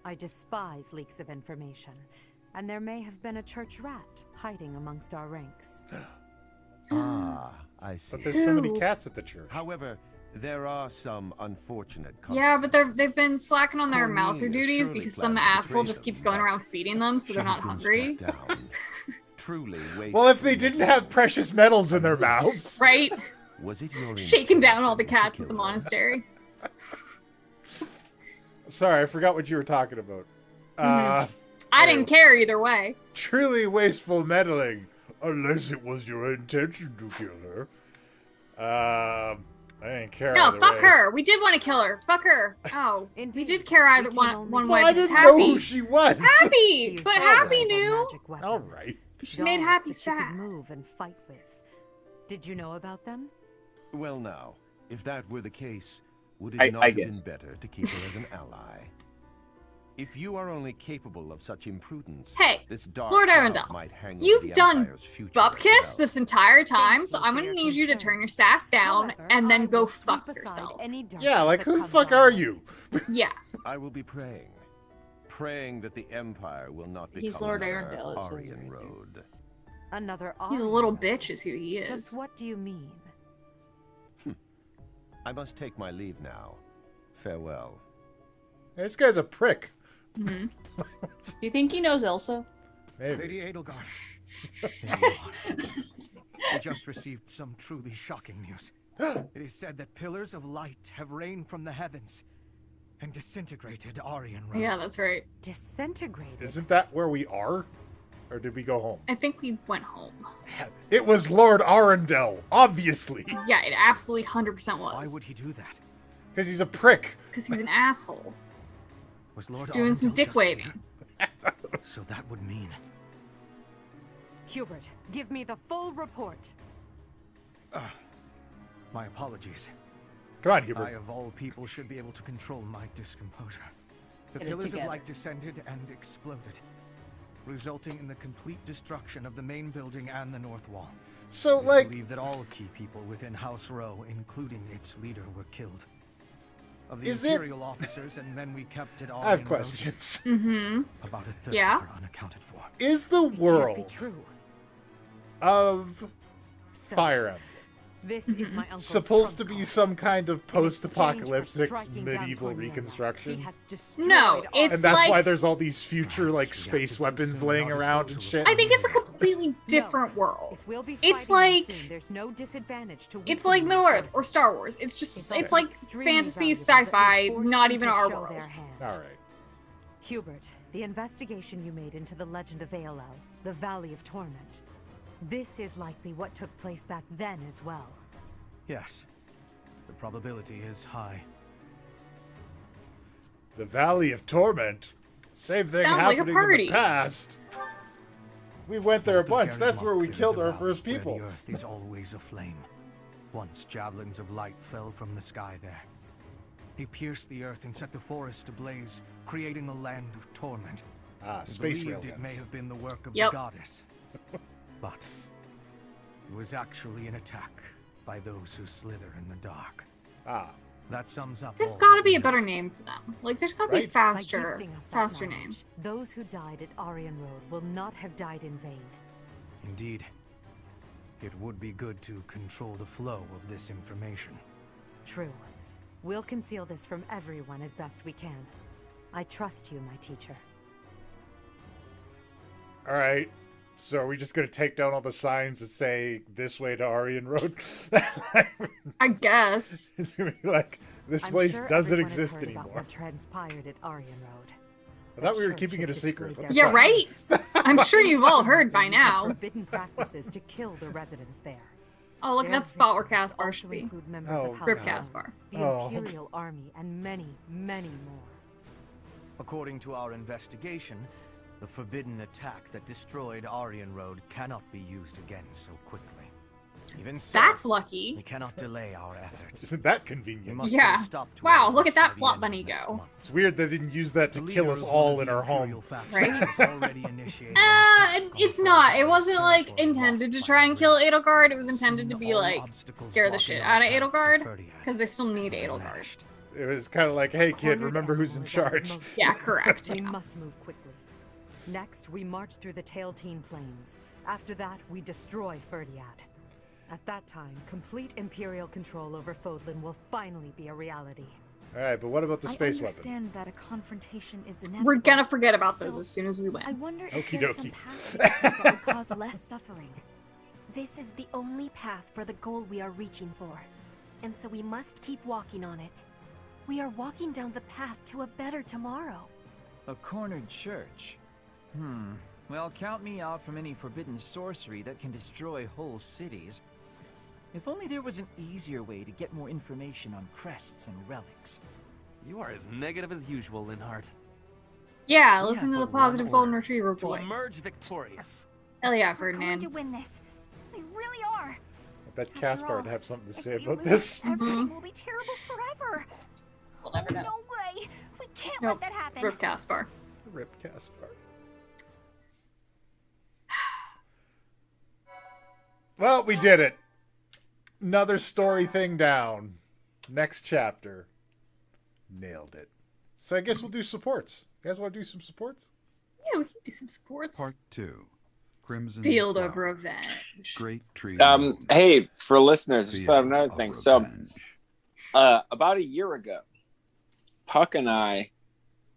I despise leaks of information, and there may have been a church rat hiding amongst our ranks. Ah, I see. But there's so many cats at the church. However, there are some unfortunate Yeah, but consequences. they've been slacking on their mouser Cornelia duties surely because some planned to asshole betray just keeps them, going but around feeding them so they're she's not been hungry. struck down. Truly Well, if they wasteful didn't have precious metals in their mouths. Right? Was it your Shaking down all the intention to cats at the kill her? monastery. Sorry, I forgot what you were talking about. I didn't care either way. Truly wasteful meddling, unless it was your intention to kill her. I didn't care. No, either fuck way. her. We did want to kill her. Fuck her. Oh, we did care either one Well, way. I because didn't know Happy, who she was. Happy, but Happy knew. All right. She made Happy that she could sad. move and fight with. Did you know about them? Well, now, if that were the case, would I it not have get been better to keep her as an ally? If you are only capable of such imprudence, Hey, this dark Lord cloud Arundel, might hang over you've the done Empire's future Bupkis as well. this entire time, so you I'm for gonna your need you to concern. turn your sass down However, and then I go will fuck sweep aside yourself. any darkness Yeah, like that who the comes fuck our are way. you? Yeah. I will be praying that the Empire will not become He's Lord another Arundel, it says Aryan right here. Road. Another He's a Aryan little Road. bitch is who he is. Just what do you mean? I must take my leave now. Farewell. This guy's a prick. Do you think he knows Elsa? Maybe. Lady Edelgard. There you are. We just received some truly shocking news. It is said that pillars of light have rained from the heavens and disintegrated Aryan Road. Yeah, that's right. Disintegrated. Isn't that where we are? Or did we go home? I think we went home. It was Lord Arundel, obviously. Yeah, it absolutely 100% Why was. would he do that? Because he's a prick. Because he's an asshole. Was Lord He's doing some Arundel dick just waving. here? So that would mean Hubert, give me the full report. my apologies. Come on, I, Hubert. of all people, should be able to control my discomposure. The Get it pillars of together. light descended and exploded, resulting in the complete destruction of the main building and the north wall. So, It is believed that all key people within House Row, including its leader, were killed. of the Imperial officers, and then we kept it all. I have questions. About a third Yeah. are unaccounted for. Is the world of Fire Emblem This is my uncle's supposed to trump be card. some kind of In exchange for post-apocalyptic striking down medieval Cornelia, he reconstruction? has destroyed No, our- it's And that's like why there's all these future like space weapons laying around and shit. I think it's a completely different world. If we'll be It's fighting like them soon, there's no disadvantage to it's weakening like Middle our Earth or forces. Star Wars. It's just It's it's also like extremely fantasy, valuable that we sci-fi, forced not them even to our show world. their hand. All right. Hubert, the investigation you made into the legend of Aelel, the Valley of Torment. This is likely what took place back then as well. Yes. The probability is high. The Valley of Torment. Same thing Sounds like a happening in party. the past. We went there a The bunch. very That's where we mark killed is a our valley first where people. The earth is always aflame. Once javelins of light fell from the sky there. They pierced the earth and set the forest ablaze, creating a land of torment. Ah, They space believed it railguns. may have been the work of Yep. the goddess. But it was actually an attack by those who slither in the dark. Ah. That sums up There's all got to that be we a know. better name for them. Like there's got to be Right? By faster gifting us that faster knowledge, names. those who died at Aryan Road will not have died in vain. Indeed. It would be good to control the flow of this information. True. We'll conceal this from everyone as best we can. I trust you, my teacher. All right. So are we just gonna take down all the signs that say "this way to Aryan Road"? I guess. It's gonna be like this I'm place sure doesn't everyone has exist heard about anymore. what transpired at Aryan Road. I thought we were church keeping it a has secret. displayed What the Yeah, fuck? right? I'm sure you've all heard by They use now. Forbidden practices to kill the residents there. Oh, look, Their that spot where victims Caspar also should be. include members Oh, of House Rip Stone, Caspar. the Oh. Imperial Army, and many, many more. According to our investigation, the forbidden attack that destroyed Aryan Road cannot be used again so quickly. Even so, That's we lucky. cannot delay our efforts. Isn't that We convenient? must Yeah. put a stop to Wow, all look this at that by the plot end bunny of next go. month. It's weird they didn't use that to The kill leader us of all one in of our the Imperial home. factions Right? has already initiated an attack on It's the not. It Frontier wasn't like territory intended to lost try by and the kill Ring. Edelgard. It was intended to Soon be all like obstacles scare the blocking shit our out of path to Edelgard Ferdiad because they still need have Edelgard. vanished. It was kind of like, hey kid, Cornered remember who's in Emperor that is charge? most Yeah, feared. correct. We Yeah. must move quickly. Next, we march through the Tailteen Plains. After that, we destroy Ferdiad. At that time, complete Imperial control over Fodlan will finally be a reality. All right, but what about the space I weapon? understand that a confrontation is inevitable. We're gonna forget about those Still, as soon as we I win. wonder if Okie there's some dokie. path we can take that will cause less suffering. This is the only path for the goal we are reaching for, and so we must keep walking on it. We are walking down the path to a better tomorrow. A cornered church. Well, count me out from any forbidden sorcery that can destroy whole cities. If only there was an easier way to get more information on crests and relics. You are as negative as usual, Linhart. Yeah, We listen have to the but one positive golden order, retriever to boy. emerge victorious. Hell yeah, We're going Ferdinand. to win this. We really are. I bet Caspar would have something to say If we about lose, this. everything will be terrible forever. We'll never know. No way. We can't Nope. let that happen. Rip Caspar. Rip Caspar. Well, we did it. Another story thing down. Next chapter. Nailed it. So I guess we'll do supports. You guys want to do some supports? Yeah, we can do some sports. Part 2. Crimson Field of Flower. Revenge. Great tree. Hey, for listeners, just thought of Field another of thing. So, Revenge. about a year ago, Puck and I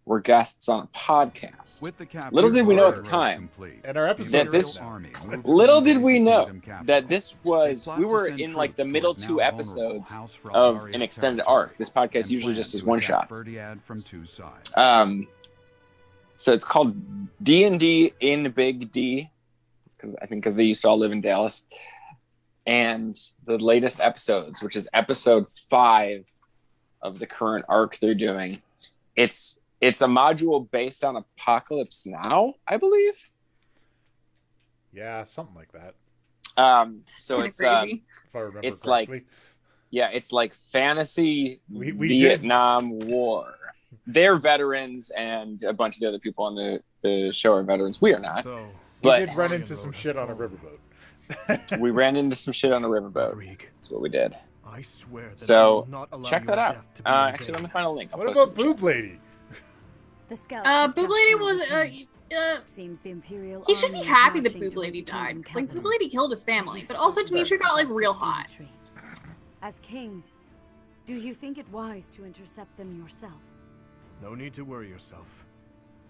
were guests on a podcast. With the capture Little did we know at the of time complete, And our the episode that is this- now. army moved Little from did we the know kingdom capital. that this was, They plot we to were send in like the troops middle toward two now vulnerable episodes House from of Aria's an extended territory arc. This podcast and usually planned just is to one attack shots. Ferdiad from two sides. So it's called D&D in Big D, because they used to all live in Dallas. And the latest episodes, which is episode 5 of the current arc they're doing, it's a module based on Apocalypse Now, I believe. Yeah, something like that. So Kinda it's crazy. If I remember it's correctly. like, yeah, it's like fantasy We did- Vietnam War. They're veterans, and a bunch of the other people on the show are veterans. We are not. So, we But did run into some shit on a riverboat. we ran into some shit on a riverboat. That's what we did. I swear that I So will not allow check that your out. death to be in Actually, vain. let me find a link. I'll What post it in about the Boob chat. Lady? The scouts Boob Lady was Seems the Imperial he should be army is happy that marching Boob toward Lady the died. Kingdom 'Cause, like, Boob capital. Lady killed his family, but also Dimitri got like real hot. As king, do you think it wise to intercept them yourself? No need to worry yourself.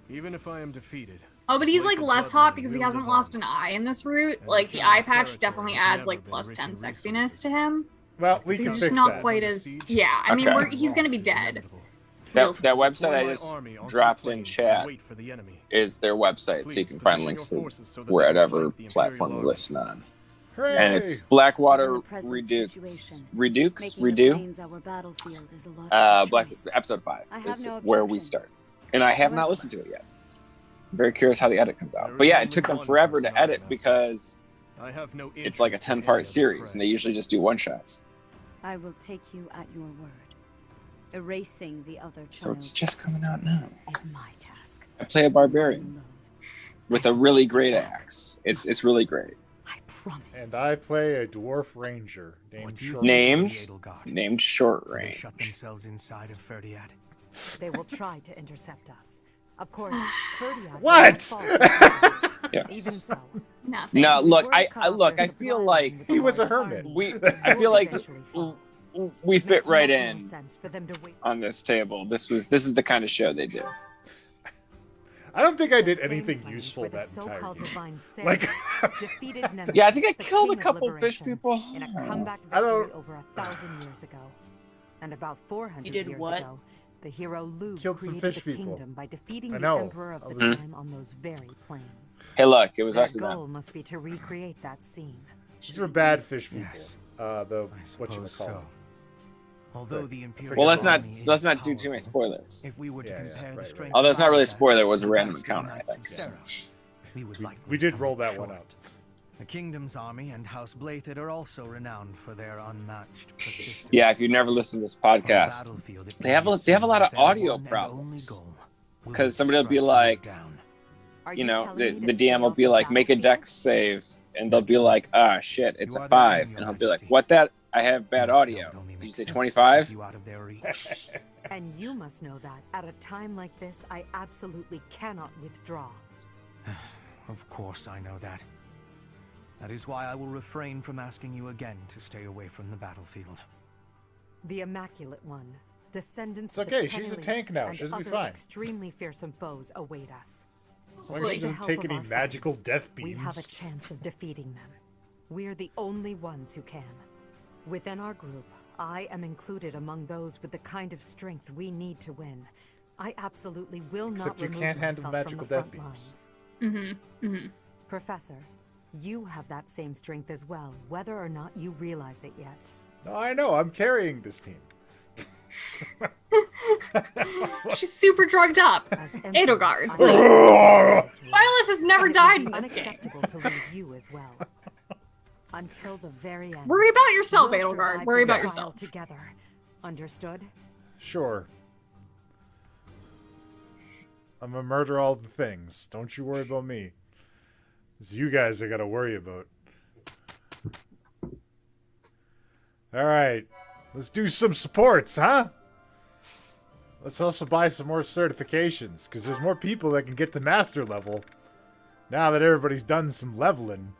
Even if I am defeated. Oh, but he's Blake like the less Bloodline hot because he will hasn't live lost on. an eye in this route. And Like the the eye king's patch territory definitely has adds never like been plus rich 10 in sexiness to him. Well, So we he's can just fix not that. quite as I mean Okay. he's gonna be dead. That website Deploy I my just army onto the dropped in plains and chat wait for the enemy. is their website, so you Please can find position links your to forces so that they can whatever fight the platform Imperial you listen on. Hooray! And it's Blackwater Given the present Redux. situation, Redux? making the Redo? plains our battlefield is a logical Black choice. episode 5 I have is no where we objection. start. And I have not However, listened to it yet. I'm very curious how the edit comes out. There But is yeah, only it took them one forever to person I edit love. because I have no it's like a interest in any 10-part other series, prey. and they usually just do one-shots. I will take you at your word. Erasing the other So it's child's just coming out existence now. is my task. I play a barbarian with a really great axe. It's really great. And I play a dwarf ranger named Short. Named Short They Range. shut themselves inside of Ferdiad. They will try to intercept us. Of course, Ferdiad What? Yes. Even so, Nothing. No, look, Word I calls look, their I feel supply like line with He a was a large hermit. army. I feel like Eventually fall. we fit Makes right much more in sense for them to wait. on this table. This is the kind of show they do. I don't think I did Same anything plains useful where the that entire so-called game. divine Like, Sirius defeated Nemesis, Yeah, I think I the killed a king of couple fish liberation, people. in a comeback I don't- victory over 1,000 years ago. And about 400 You did years what? ago, the hero Lu Killed some created fish the people. kingdom by defeating I the know. emperor of I the was- time on those very plains. Hey, look, it was Their actually goal them. must be to recreate that scene. These were bad fish people. Yes. The I what you suppose call so. Although the Imperial Well, let's not army is do too many powerful, spoilers. If we were to Yeah, yeah, compare the right, strength right. Although it's not really a of spoiler, it was the a random rest of the encounter, I Knights think. of Seros, we would likely We did come roll up that one short. out. The kingdom's army and House Blated are also renowned for their unmatched persistence. Yeah, if you've never listened to this podcast, they have a lot of audio problems because somebody will be like, you know, the DM will be like, make a dex save, and they'll be like, ah, shit, it's a 5, and he'll be like, what that? I have bad audio. Did you say 25? And you must know that at a time like this, I absolutely cannot withdraw. Of course I know that. That is why I will refrain from asking you again to stay away from the battlefield. The Immaculate One, descendants It's of okay, the she's a Tenelians tank now, and she'll be other fine. extremely fearsome foes await us. As long as she With the doesn't help take of any our magical friends, death we have a beams. chance of defeating them. We're the only ones who can. Within our group, I am included among those with the kind of strength we need to win. I absolutely will Except not you remove can't handle myself magical from the death front beams. lines. Mm-hmm. Professor, you have that same strength as well, whether or not you realize it yet. No, I know. I'm carrying this team. She's super drugged up. Edelgard. Ugh. Violet has never died in this Unacceptable game. to lose you as well. Until the very end. Worry about yourself, we'll Edelgard. survive Worry this about trial yourself. Together. Understood? Sure. I'm gonna murder all the things. Don't you worry about me. It's you guys I gotta worry about. Alright. Let's do some supports, huh? Let's also buy some more certifications, because there's more people that can get to master level. Now that everybody's done some leveling.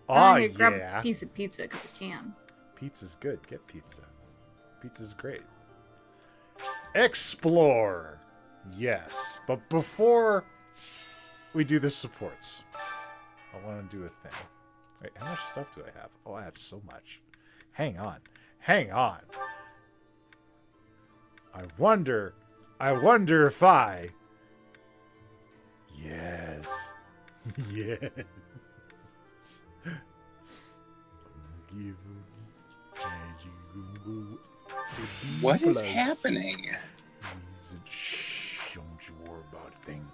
I'm Oh, gonna grab yeah. a piece of pizza because I can. Pizza's good. Get pizza. Pizza's great. Explore. Yes. But before we do the supports, I want to do a thing. Wait, how much stuff do I have? Oh, I have so much. Hang on. Hang on. I wonder if I... Yes. Yes. Give What is happening? Shh, don't you worry about a thing.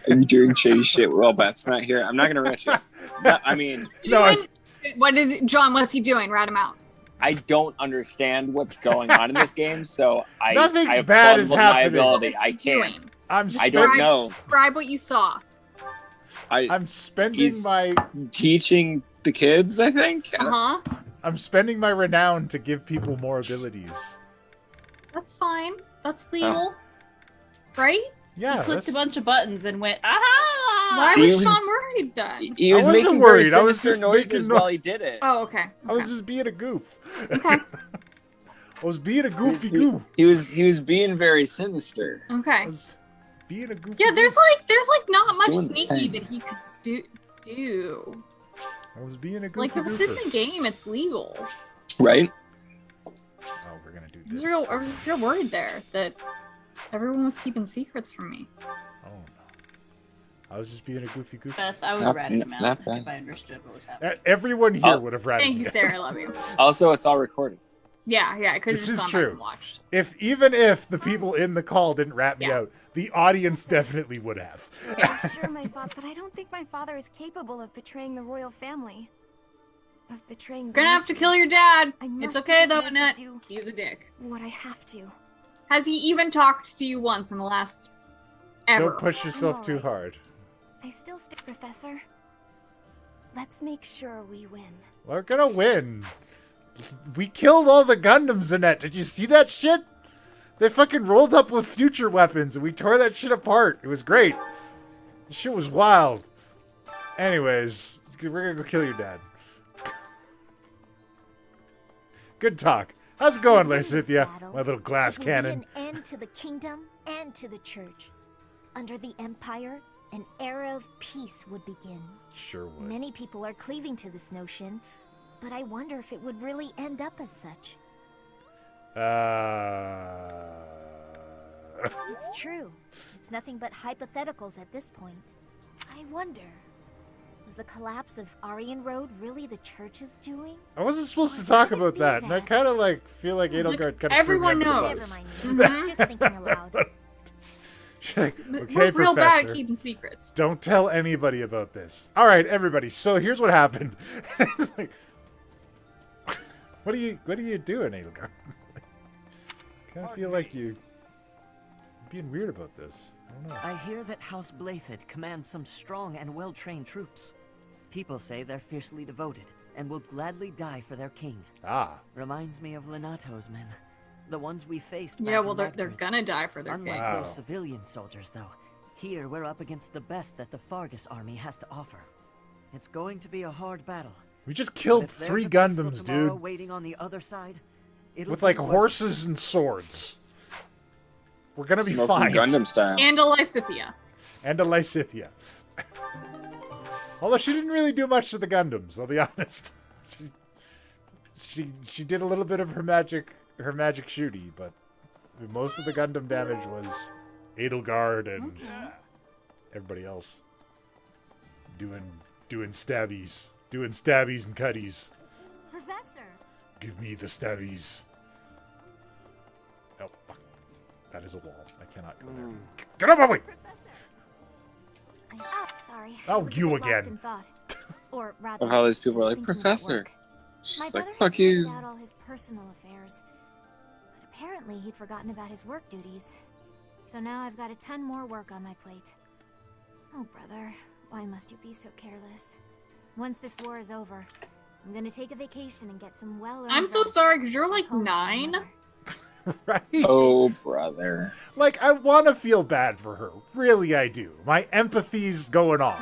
Are you doing shady shit? Well, Beth's not here. I'm not gonna rush it. No, I mean, What is it? John, what's he doing? Rat him out. I don't understand what's going on in this game, so Nothing's I bad is puzzled my happening. ability. I can't. I don't Describe- know. Describe what you saw. I'm spending my... Teaching the kids, I think. Uh-huh. I'm spending my renown to give people more abilities. That's fine. That's legal. Right? Yeah. He clicked a bunch of buttons and went, aha! Why was Sean worried then? He was wasn't making worried. very I was sinister just noises making while he did it. Oh, okay. I was just being a goof. Okay. I was being a goofy goof. He was being very sinister. Okay. Being a goofy. Yeah, there's like not much doing the sneaky thing. that he could do. I was being a goofy. Like if it's in the game, it's legal. Right? Oh, we're gonna do I was this. real worried there that everyone was keeping secrets from me. Oh no. I was just being a goofy goof. Beth, I would rat him out not if bad. I understood what was happening. Everyone here would have ratted Thank you, me. Sarah. I love you. Also, it's all recorded. Yeah, I could have This just is gone back true. and watched. Even if the people in the call didn't rat me out, the audience definitely would have. Sure, my father, but I don't think my father is capable of betraying the royal family. Of betraying. Gonna have to kill your dad. I It's must okay be though, able to Annette. do He's a dick. what I have to. Has he even talked to you once in the last ever? Don't push yourself too hard. I still stick, Professor. Let's make sure we win. We're gonna win. We killed all the Gundams, Annette. Did you see that shit? They fucking rolled up with future weapons and we tore that shit apart. It was great. The shit was wild. Anyways, we're gonna go kill your dad. Good talk. How's it going, Lysithia? My little glass It will cannon. be an end to the kingdom and to the church. Under the Empire, an era of peace would begin. Sure would. Many people are cleaving to this notion, but I wonder if it would really end up as such. It's true. It's nothing but hypotheticals at this point. I wonder, was the collapse of Aryan Road really the church's doing? I wasn't supposed to talk about that, and I kind of like feel like Edelgard kind of everyone knows. Never mind. Mhm. Just thinking aloud. Okay, We're real bad Professor. at keeping secrets. Don't tell anybody about this. All right, everybody. So here's what happened. It's like, what are you doing, Edelgard? Kind of feel like you're being weird about this. I don't know. I hear that House Blathed commands some strong and well-trained troops. People say they're fiercely devoted and will gladly die for their king. Ah. Reminds me of Lenato's men. The ones we faced Yeah, back well, in they're Magdred. gonna die for their Unlike king. those civilian soldiers, though, here we're up against the best that the Fargus army has to offer. It's going to be a hard battle. We just But killed if there's 3 a peaceful Gundams, tomorrow dude. waiting on the other side, it'll With be like worth horses and swords. We're gonna be Smoking fine. Gundam style. And a Lysithia. And a Lysithia. Although she didn't really do much to the Gundams, I'll be honest. She did a little bit of her magic shooty, but most of the Gundam damage was Edelgard and everybody else doing stabbies and cutties. Professor! Give me the stabbies. Oh, fuck. That is a wall. I cannot go there. Get out of my way! Sorry. Oh, I was a you bit lost again. in thought. Or rather, Of how these people I are was like, thinking about Professor. work. She's My like, brother fuck had sorted you. out all his personal affairs, but apparently he'd forgotten about his work duties. So now I've got a ton more work on my plate. Oh, brother, why must you be so careless? Once this war is over, I'm gonna take a vacation and get some well-earned I'm so rest. sorry because you're like 9. Right? Oh, brother. Like, I want to feel bad for her. Really, I do. My empathy's going off.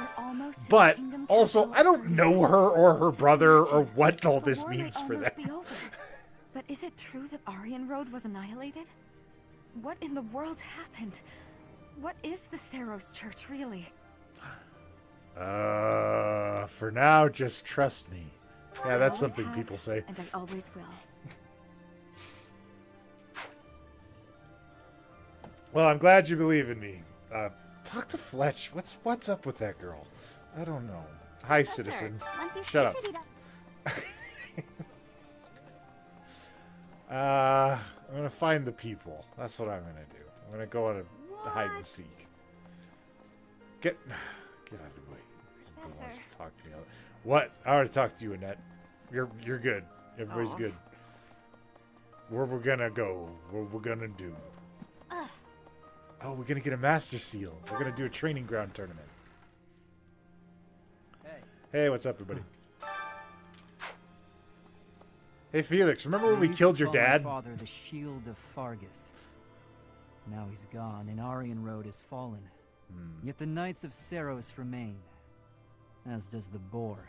But also, I don't know her or her brother or what all this means for them. But is it true that Aryan Road was annihilated? What in the world happened? What is the Saros Church, really? For now, just trust me. Yeah, that's I always something have, people say. And I always will. Well, I'm glad you believe in me. Talk to Fletch. What's up with that girl? I don't know. Hi, citizen. Once you Shut finish up. it I'm gonna find the people. That's what I'm gonna do. I'm gonna go on a hide and seek. Get out of the way. Nobody wants to talk to me. What? I already talked to you, Annette. You're good. Everybody's good. Where we're gonna go? What we're gonna do? Oh, we're gonna get a Master Seal. We're gonna do a training ground tournament. Hey, what's up, everybody? Hey, Felix, remember when we killed your dad? My father, the Shield of Fargus. Now he's gone, and Aryan Road has fallen. Yet the Knights of Seros remain, as does the Boar.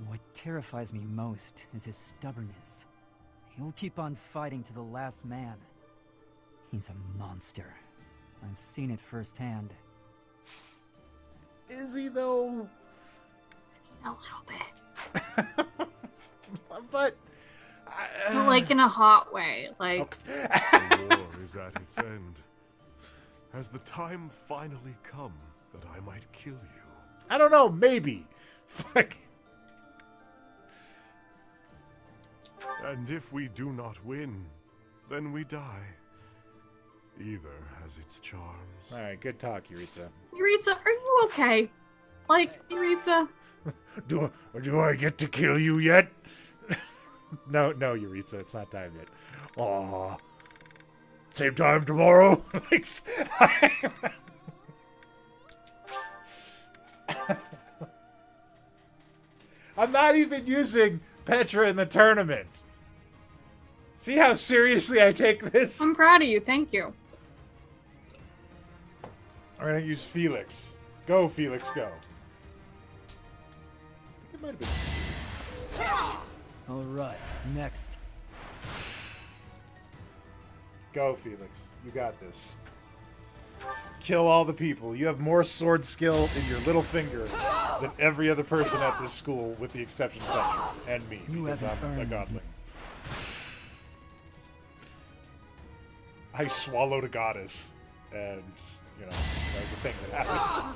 What terrifies me most is his stubbornness. He'll keep on fighting to the last man. He's a monster. I've seen it firsthand. Is he, though? A little bit. But... But like in a hot way. Like... The war is at its end. Has the time finally come that I might kill you? I don't know, maybe. Fuck. And if we do not win, then we die. Either has its charms. Alright, good talk, Yuritsa. Yuritsa, are you okay? Like, Yuritsa? Do I get to kill you yet? No, Yuritsa, it's not time yet. Aw. Same time tomorrow? I'm not even using Petra in the tournament. See how seriously I take this? I'm proud of you, thank you. I'm gonna use Felix. Go, Felix, go. I think it might have been. Alright, next. Go, Felix. You got this. Kill all the people. You have more sword skill in your little finger than every other person at this school, with the exception of Petra and me, because I'm a godling. I swallowed a goddess, and, you know, that was the thing that happened.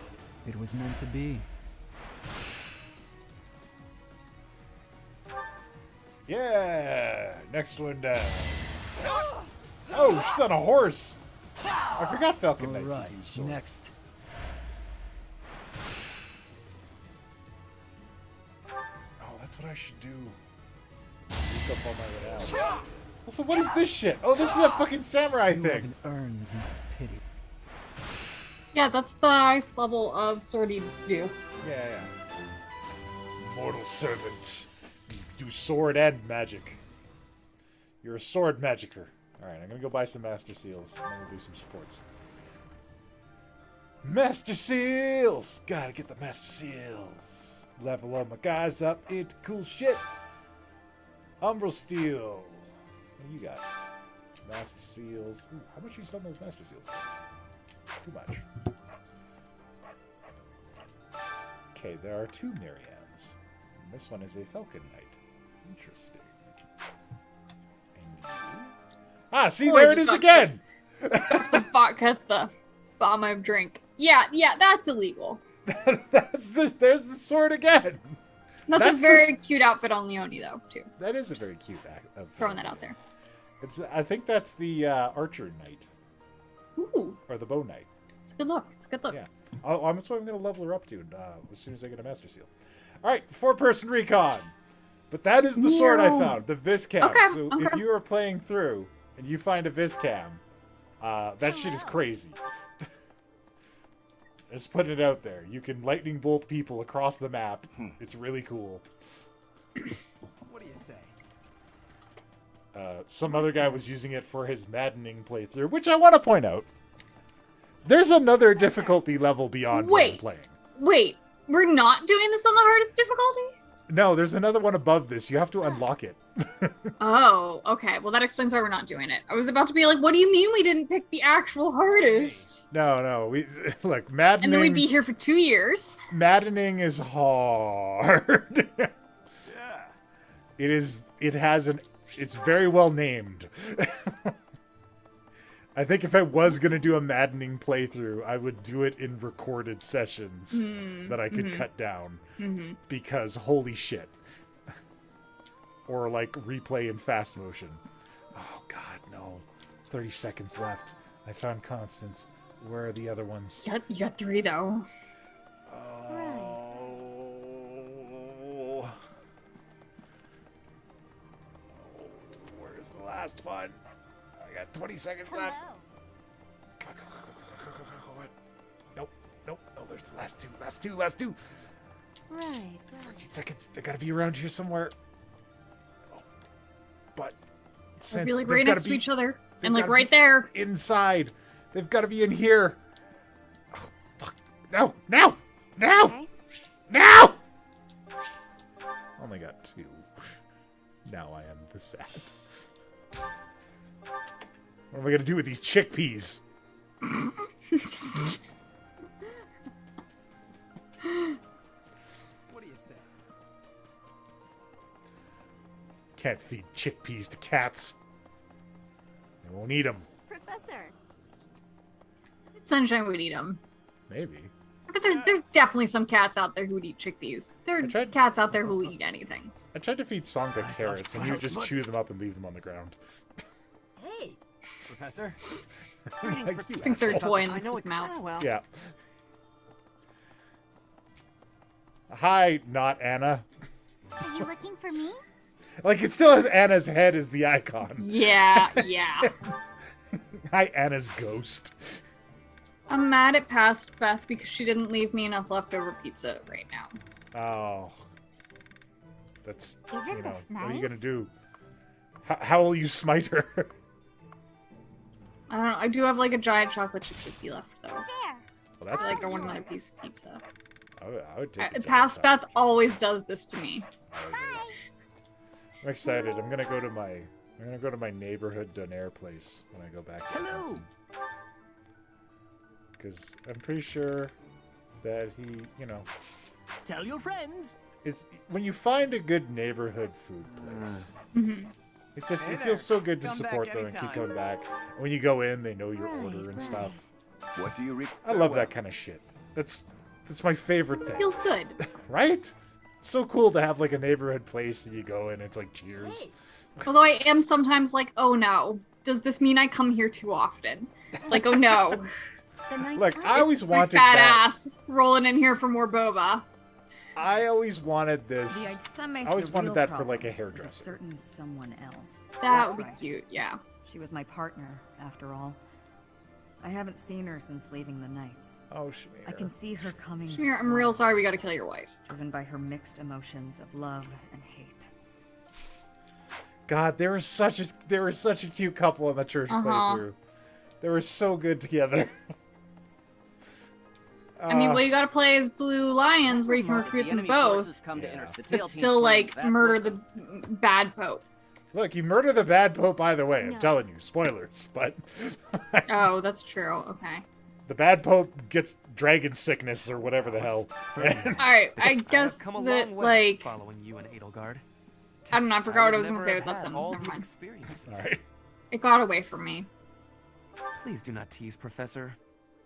It was meant to be. Yeah! Next one down. Oh, she's on a horse! I forgot Falcon Knights could use swords. Next. Oh, that's what I should do. Used up all my renown. Also, what is this shit? Oh, this is that fucking samurai thing. Earned my pity. Yeah, that's the highest level of sword you do. Yeah. Mortal servant. You do sword and magic. You're a sword magicer. Alright, I'm gonna go buy some Master Seals, and then we'll do some sports. Master Seals! Gotta get the Master Seals. Level all my guys up into cool shit. Umbral Steel. What do you got? Master Seals. Ooh, how much are you selling those Master Seals? Too much. Okay, there are 2 Marians. And this one is a Falcon Knight. Interesting. And you? Ah, see, there it is again! The vodka at the bottom of drink. Yeah, that's illegal. There's the sword again! That's a very cute outfit on Leone, though, too. That is a very cute outfit. Throwing that out there. I think that's the Archer Knight. Ooh. Or the Bow Knight. It's a good look. It's a good look. Yeah. That's what I'm going to level her up to as soon as I get a Master Seal. Alright, 4-person recon. But that is the sword I found, the Viscam. Okay, so if you are playing through and you find a Viscam, that shit is crazy. Just putting it out there. You can lightning bolt people across the map. It's really cool. What do you say? Some other guy was using it for his maddening playthrough, which I want to point out. There's another difficulty level beyond what I'm playing. Wait, we're not doing this on the hardest difficulty? No, there's another one above this. You have to unlock it. Oh, okay. Well, that explains why we're not doing it. I was about to be like, what do you mean we didn't pick the actual hardest? No. We like maddening. And then we'd be here for 2 years. Maddening is hard. Yeah. It's very well named. I think if I was going to do a maddening playthrough, I would do it in recorded sessions that I could cut down. Because holy shit. Or like replay in fast motion. Oh god, no. 30 seconds left. I found Constance. Where are the other ones? You got 3 though. Where's the last one? I got 20 seconds left. Nope. No, there's the last two. Right. 14 seconds. They gotta be around here somewhere. sense. They'd be like They've right gotta next to be- each other. they've And like gotta right be there. Inside. They've got to be in here. Oh, fuck. No. No. No. Okay. No. Only got 2. Now I am the sad. What am I going to do with these chickpeas? What do you say? Can't feed chickpeas to cats. They won't eat them. Professor. Sunshine would eat them. Maybe. But there are definitely some cats out there who would eat chickpeas. There are cats out there who will eat anything. I tried to feed Songbird carrots, and you just chew them up and leave them on the ground. Hey, Professor. Like, I think they're toy in I this know kid's mouth. Oh, well. Yeah. Hi, not Anna. Are you looking for me? Like, it still has Anna's head as the icon. Yeah, yeah. Hi, Anna's ghost. I'm mad at past Beth because she didn't leave me enough leftover pizza right now. Oh. That's, Isn't this what are you nice? gonna do? How will you smite her? I don't know. I do have like a giant chocolate chip cookie left though. There. Well, that's Like I want another piece of pizza. I would take it. Past Beth always does this to me. I'm excited. I'm gonna go to my neighborhood donaire place when I go back. Hello. Because I'm pretty sure that he, Tell your friends. it's when you find a good neighborhood food place. It feels so good to Come support back them and keep anytime. coming back. And when you go in, they know your order and stuff. What do you I love that kind of shit. That's my favorite thing. Feels good. Right? It's so cool to have like a neighborhood place and you go in, it's like cheers. Although I am sometimes like, oh no, does this mean I come here too often? Like, oh no. Look, I always My wanted fat that. ass rolling in here for more boba. I always wanted this. I always wanted that for like a A hairdresser. certain someone else. That That's would be right. cute, yeah. She was my partner, after all. I haven't seen her since leaving the Knights. Oh, Shamir. I can see her coming. to Shamir, I'm real slaughter, sorry we gotta kill your wife. driven by her mixed emotions of love and hate. God, they were such a cute couple on the church playthrough. They were so good together. I mean, well, you gotta play as Blue Lions where you can recruit them both, but still, like, murder the bad Pope. Look, you murder the bad Pope either way. I'm telling you, spoilers. But Oh, that's true. Okay. the bad Pope gets dragon sickness or whatever the hell. Alright, I guess come a that, long way like, following you and Edelgard. I don't know, I forgot what I was would gonna say never with have that had all sentence. Never these mind. experiences. Alright. It got away from me. Please do not tease, Professor.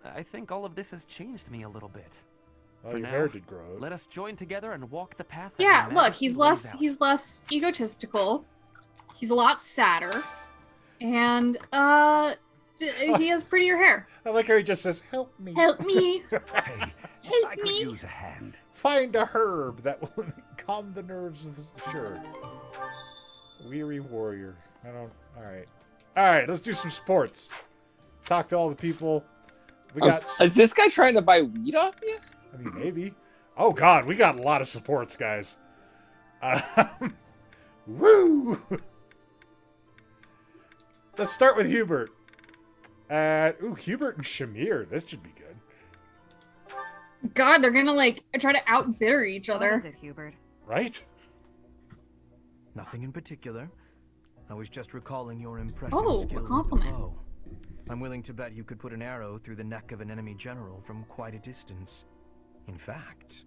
I think all of this has changed me a little bit. Well, For your now, hair did grow. let us join together and walk the path that Yeah, Her look, Majesty he's lays out. less egotistical. He's a lot sadder. And he has prettier hair. I like how he just says, "Help me, Help me. Hey, Help I could me. use a hand. find a herb that will calm the nerves with sure." Weary warrior. I don't. All right. Let's do some sports. Talk to all the people. We got. Is this guy trying to buy weed off you? I mean, maybe. Oh God, we got a lot of supports, guys. Woo! Let's start with Hubert. Hubert and Shamir. This should be good, God, they're gonna like try to outbitter each other. What is it, Hubert? right? Nothing in particular. I was just recalling your impressive Oh, skill a with compliment. the bow. I'm willing to bet you could put an arrow through the neck of an enemy general from quite a distance. In fact,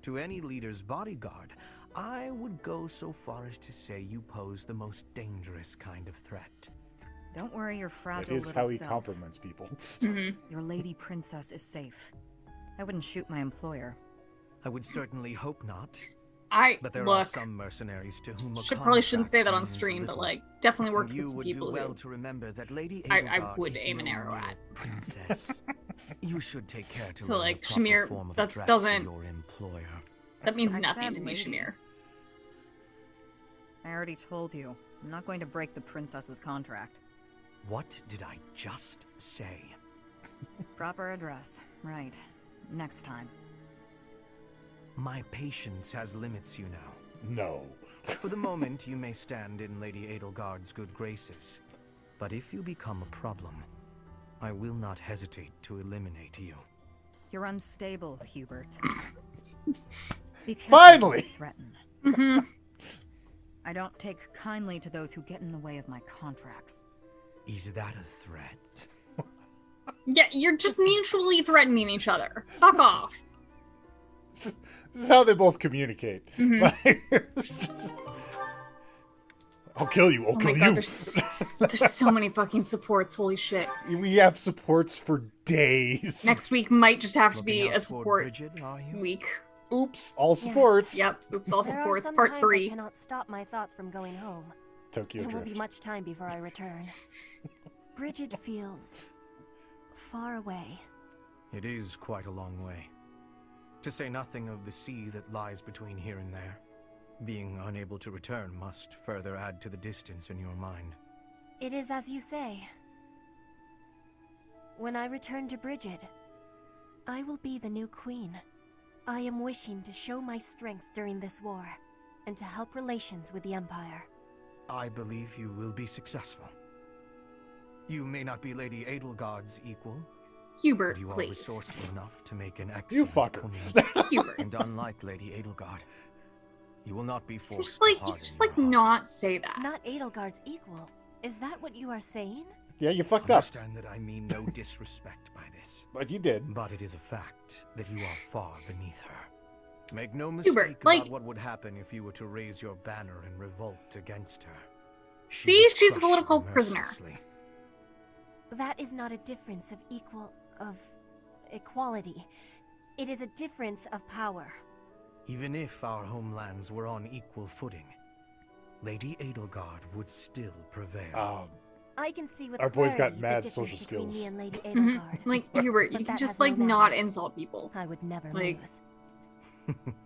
to any leader's bodyguard, I would go so far as to say you pose the most dangerous kind of threat. Don't worry your fragile That is little how he self. compliments people. Your lady princess is safe. I wouldn't shoot my employer. I would certainly hope not. Look, But there are some mercenaries to whom a probably shouldn't say that contract on means stream, but little. like definitely worked And with you some would people do well who to remember that Lady I Edelgard would is aim an no arrow mere at. princess. You should take care to So, learn like, the proper Shamir, form of that address doesn't- for your employer. that means I nothing said to me, lady. Shamir. I already told you. I'm not going to break the princess's contract. What did I just say? Proper address. Right. Next time. My patience has limits, you know. No. For the moment, you may stand in Lady Edelgard's good graces. But if you become a problem, I will not hesitate to eliminate you. You're unstable, Hubert. Be careful Finally! what you threaten. Mm-hmm. I don't take kindly to those who get in the way of my contracts. Is that a threat? Yeah, you're just mutually threatening each other. Fuck off. This is how they both communicate. I'll kill you. I'll kill you. There's so many fucking supports. Holy shit. We have supports for days. Next week might just have to be Looking a out toward support Bridget, are you? week. Oops, all supports. Yep, oops, all There are supports. some Part times 3. I cannot stop my thoughts from going home. Tokyo There won't be Drift. much time before I return. Bridget feels far away. It is quite a long way. To say nothing of the sea that lies between here and there. Being unable to return must further add to the distance in your mind. It is as you say. When I return to Bridget, I will be the new queen. I am wishing to show my strength during this war, and to help relations with the Empire. I believe you will be successful. You may not be Lady Edelgard's equal, Hubert, but you are please. resourceful enough to make an You excellent fucker. queen. Hubert. And unlike Lady Edelgard, you will not be forced Just like, to harden not say that. Not Edelgard's equal. Is that what you are saying? Yeah, you fucked up. Understand that I mean no disrespect by this. But you did. But it is a fact that you are far beneath her. Make no Hubert, mistake like- about what would happen if you were to raise your banner in revolt against her. She See, would she's a crush you political prisoner. mercilessly. That is not a difference of equality. It is a difference of power. Even if our homelands were on equal footing, Lady Edelgard would still prevail. I can see with Our boy's got clarity mad the social difference between skills. me and Lady Mhm. Edelgard. Like, Hubert, But you can that just, has no like, not matter. insult people. I would never Like- lose.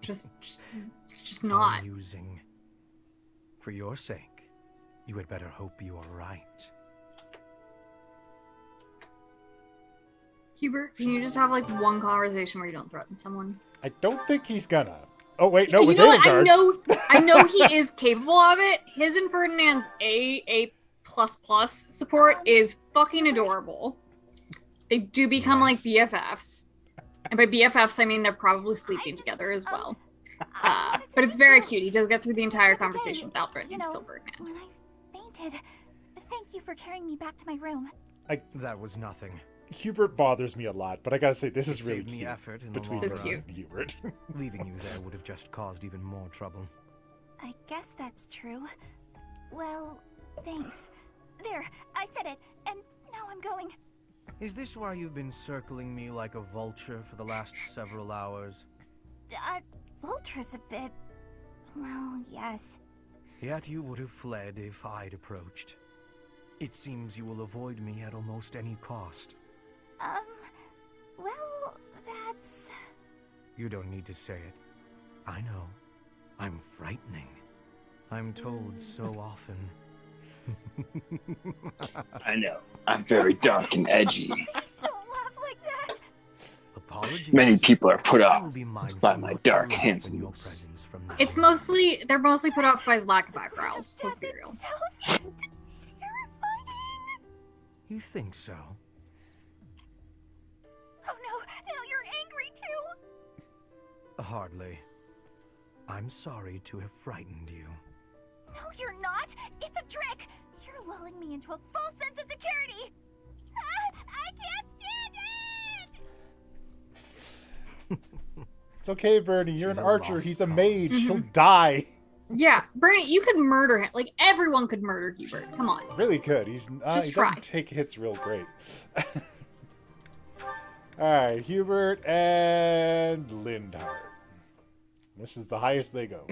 Just not. Amusing. For your sake, you had better hope you are right. Hubert, can you just have, like, one conversation where you don't threaten someone? I don't think he's gonna. Oh wait, no, You with know what? Edelgard. I know he is capable of it. His and Ferdinand's A++ support is fucking adorable. They do become like BFFs. And by BFFs, I mean they're probably sleeping together as well. But it's very cute. He does get through the entire conversation without threatening to kill Ferdinand. When I fainted, thank you for carrying me back to my room. That was nothing. Hubert bothers me a lot, but I gotta say this It is really saved me cute effort in the between long Ron run. and Hubert. Leaving you there would have just caused even more trouble. I guess that's true. Well, thanks. There, I said it, and now I'm going. Is this why you've been circling me like a vulture for the last several hours? Vulture's a bit... Well, yes. Yet you would have fled if I'd approached. It seems you will avoid me at almost any cost. Well, that's... You don't need to say it. I know. I'm frightening. I'm told so often. I know. I'm very dark and edgy. Just don't laugh like that! Apologies. Many people are put I will off be mindful by my not to dark laugh in your handsomeness. presence from now It's on. they're mostly put off by his lack of eyebrows. Let's be real. You think so? Oh no, now you're angry too! Hardly. I'm sorry to have frightened you. No, you're not! It's a trick! You're lulling me into a false sense of security! I can't stand it! It's okay, Bernie. You're She's an a archer. lost He's a cause. mage. She'll die. Yeah, Bernie, you could murder him. Like, everyone could murder Hubert. Come on. Really could. He's Just he try. doesn't take hits real great. All right, Hubert and Lindhart. This is the highest they go.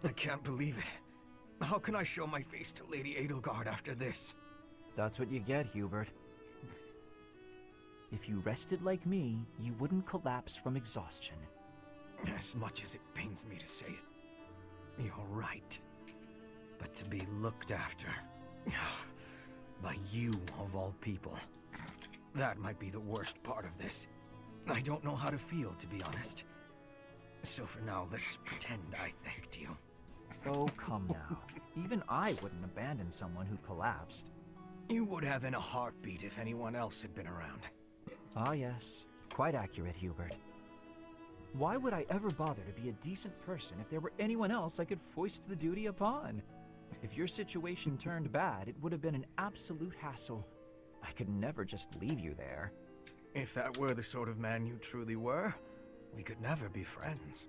I can't believe it. How can I show my face to Lady Edelgard after this? That's what you get, Hubert. If you rested like me, you wouldn't collapse from exhaustion. As much as it pains me to say it, you're right. But to be looked after by you of all people, that might be the worst part of this. I don't know how to feel, to be honest. So for now, let's pretend I thanked you. Oh, come now. Even I wouldn't abandon someone who collapsed. You would have in a heartbeat if anyone else had been around. Ah, yes. Quite accurate, Hubert. Why would I ever bother to be a decent person if there were anyone else I could foist the duty upon? If your situation turned bad, it would have been an absolute hassle. I could never just leave you there. If that were the sort of man you truly were, we could never be friends.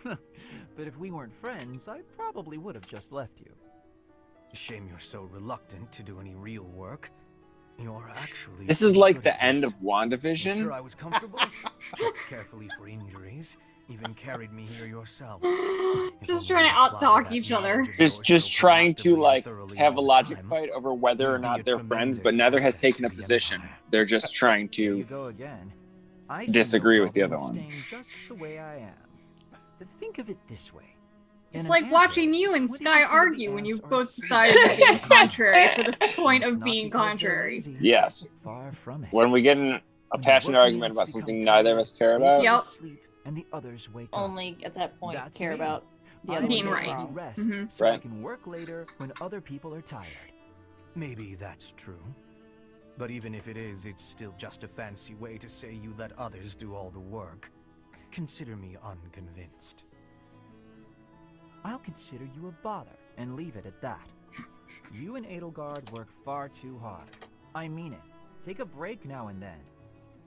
But if we weren't friends, I probably would have just left you. Shame you're so reluctant to do any real work. You're actually... This is like the end of WandaVision. Sure, I was comfortable. Checked carefully for injuries. Even carried me here yourself. Just trying to out-talk each other. Just trying to like have a logic fight over whether or not they're friends, but neither has taken a position. They're just trying to disagree with the other one. Just the way I am. But think of it this way. It's like watching you and Sky argue when you both decided to be contrary for the point of being contrary. Yes. Far from it. When we get in a passionate argument about something neither of us care about. Yep. And the others wake up. Only at that point That's care me. about the I other being one right. wrong. Rest so I can work later when other people are tired. Maybe that's true. But even if it is, it's still just a fancy way to say you let others do all the work. Consider me unconvinced. I'll consider you a bother and leave it at that. You and Edelgard work far too hard. I mean it. Take a break now and then.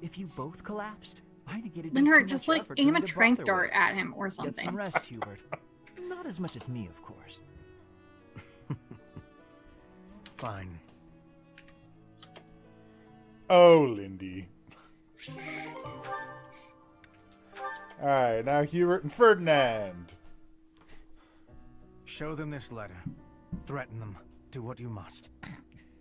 If you both collapsed, I think it'd be Linhart, too just much like effort for aim me a to trank bother dart with. at him or Get some something. rest, Hubert. Not as much as me, of course. Fine. Oh, Lindy. Alright, now Hubert and Ferdinand. Show them this letter. Threaten them. Do what you must.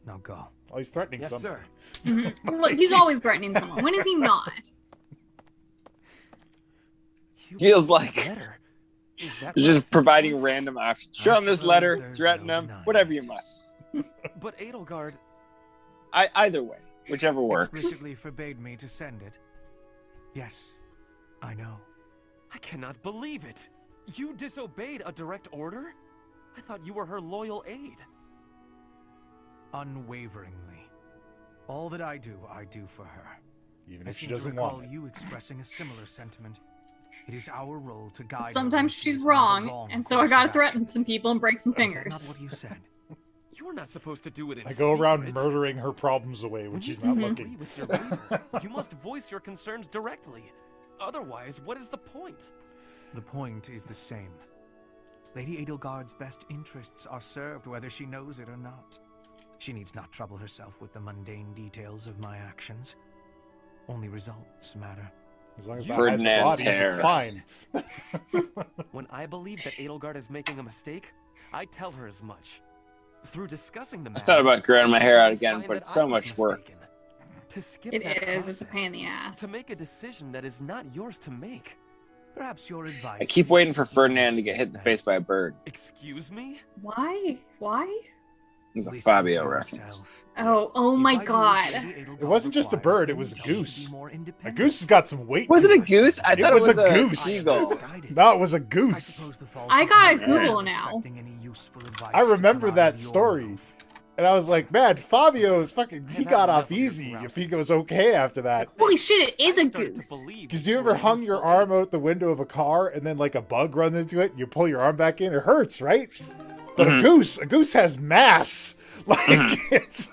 Now go. Oh, he's threatening yes, someone. Sir. Mm-hmm. Look, he's always threatening someone. When is he not? Feels like just providing was? random options. Show him this letter, threaten him, whatever you must. But Edelgard... Either way, whichever works. Explicitly forbade me to send it. Yes, I know. I cannot believe it. You disobeyed a direct order? I thought you were her loyal aide. Unwaveringly. All that I do for her. Even I if she seem to doesn't recall want it. you expressing a similar sentiment. It is our role to guide her Sometimes when she she's is on the wrong, and so I course gotta of threaten action. some people and break some Is that fingers. not what you said? You are not supposed to do it in I go around secret. murdering her problems away when When you she's not disagree looking. with your leader, you must voice your concerns directly. Otherwise, what is the point? The point is the same. Lady Edelgard's best interests are served whether she knows it or not. She needs not trouble herself with the mundane details of my actions. Only results matter. As long as Ferdinand's I have bodies, it's fine. When I believe that Edelgard is making a mistake, I tell her as much. Through discussing the I matter, thought about growing my I hair out sometimes again, find but that it's so I was much work. mistaken. To skip It that is. It's a process, pain in the ass. to make a decision that is not yours to make. Perhaps your advice. I keep waiting for Ferdinand to get hit in the face by a bird. Excuse me? Why? Why? It's a Fabio reference. Oh my god. It wasn't just a bird, it was a goose. A goose has got some weight. Was to it a goose? I thought it was a goose. seagull. No, it was a goose. I gotta Google now. I remember that story. And I was like, man, Fabio, fucking, he got off easy if he goes okay after that. Holy shit, it is a goose. Because you ever hung your arm out the window of a car and then like a bug runs into it and you pull your arm back in? It hurts, right? But a goose has mass. Like, it's...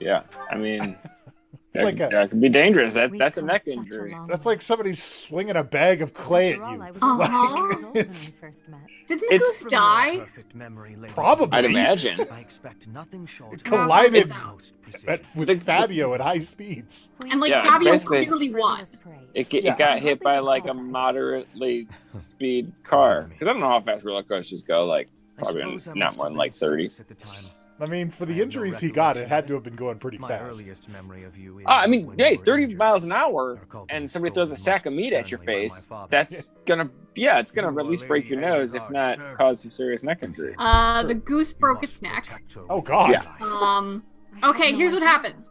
Yeah, I mean... It's like that could be dangerous. That's a neck injury. That's like somebody swinging a bag of clay at you. Uh-huh. Didn't the goose die? Probably. I'd imagine. I expect nothing short. It collided Most with Fabio at high speeds. And like Yeah, Fabio basically- clearly won. It got hit by like a moderately speed car. Because I don't know how fast roller coasters go. Like probably not more than like 30. I mean, for the injuries he got, it had to have been going pretty My fast. earliest memory of you is I mean, when hey, you were 30 injured. miles an hour, and somebody throws a sack of meat at your face. That's gonna, it's gonna at least break your nose, if not cause some serious neck injury. The goose broke its neck. Oh god. Yeah. Okay, here's what happened.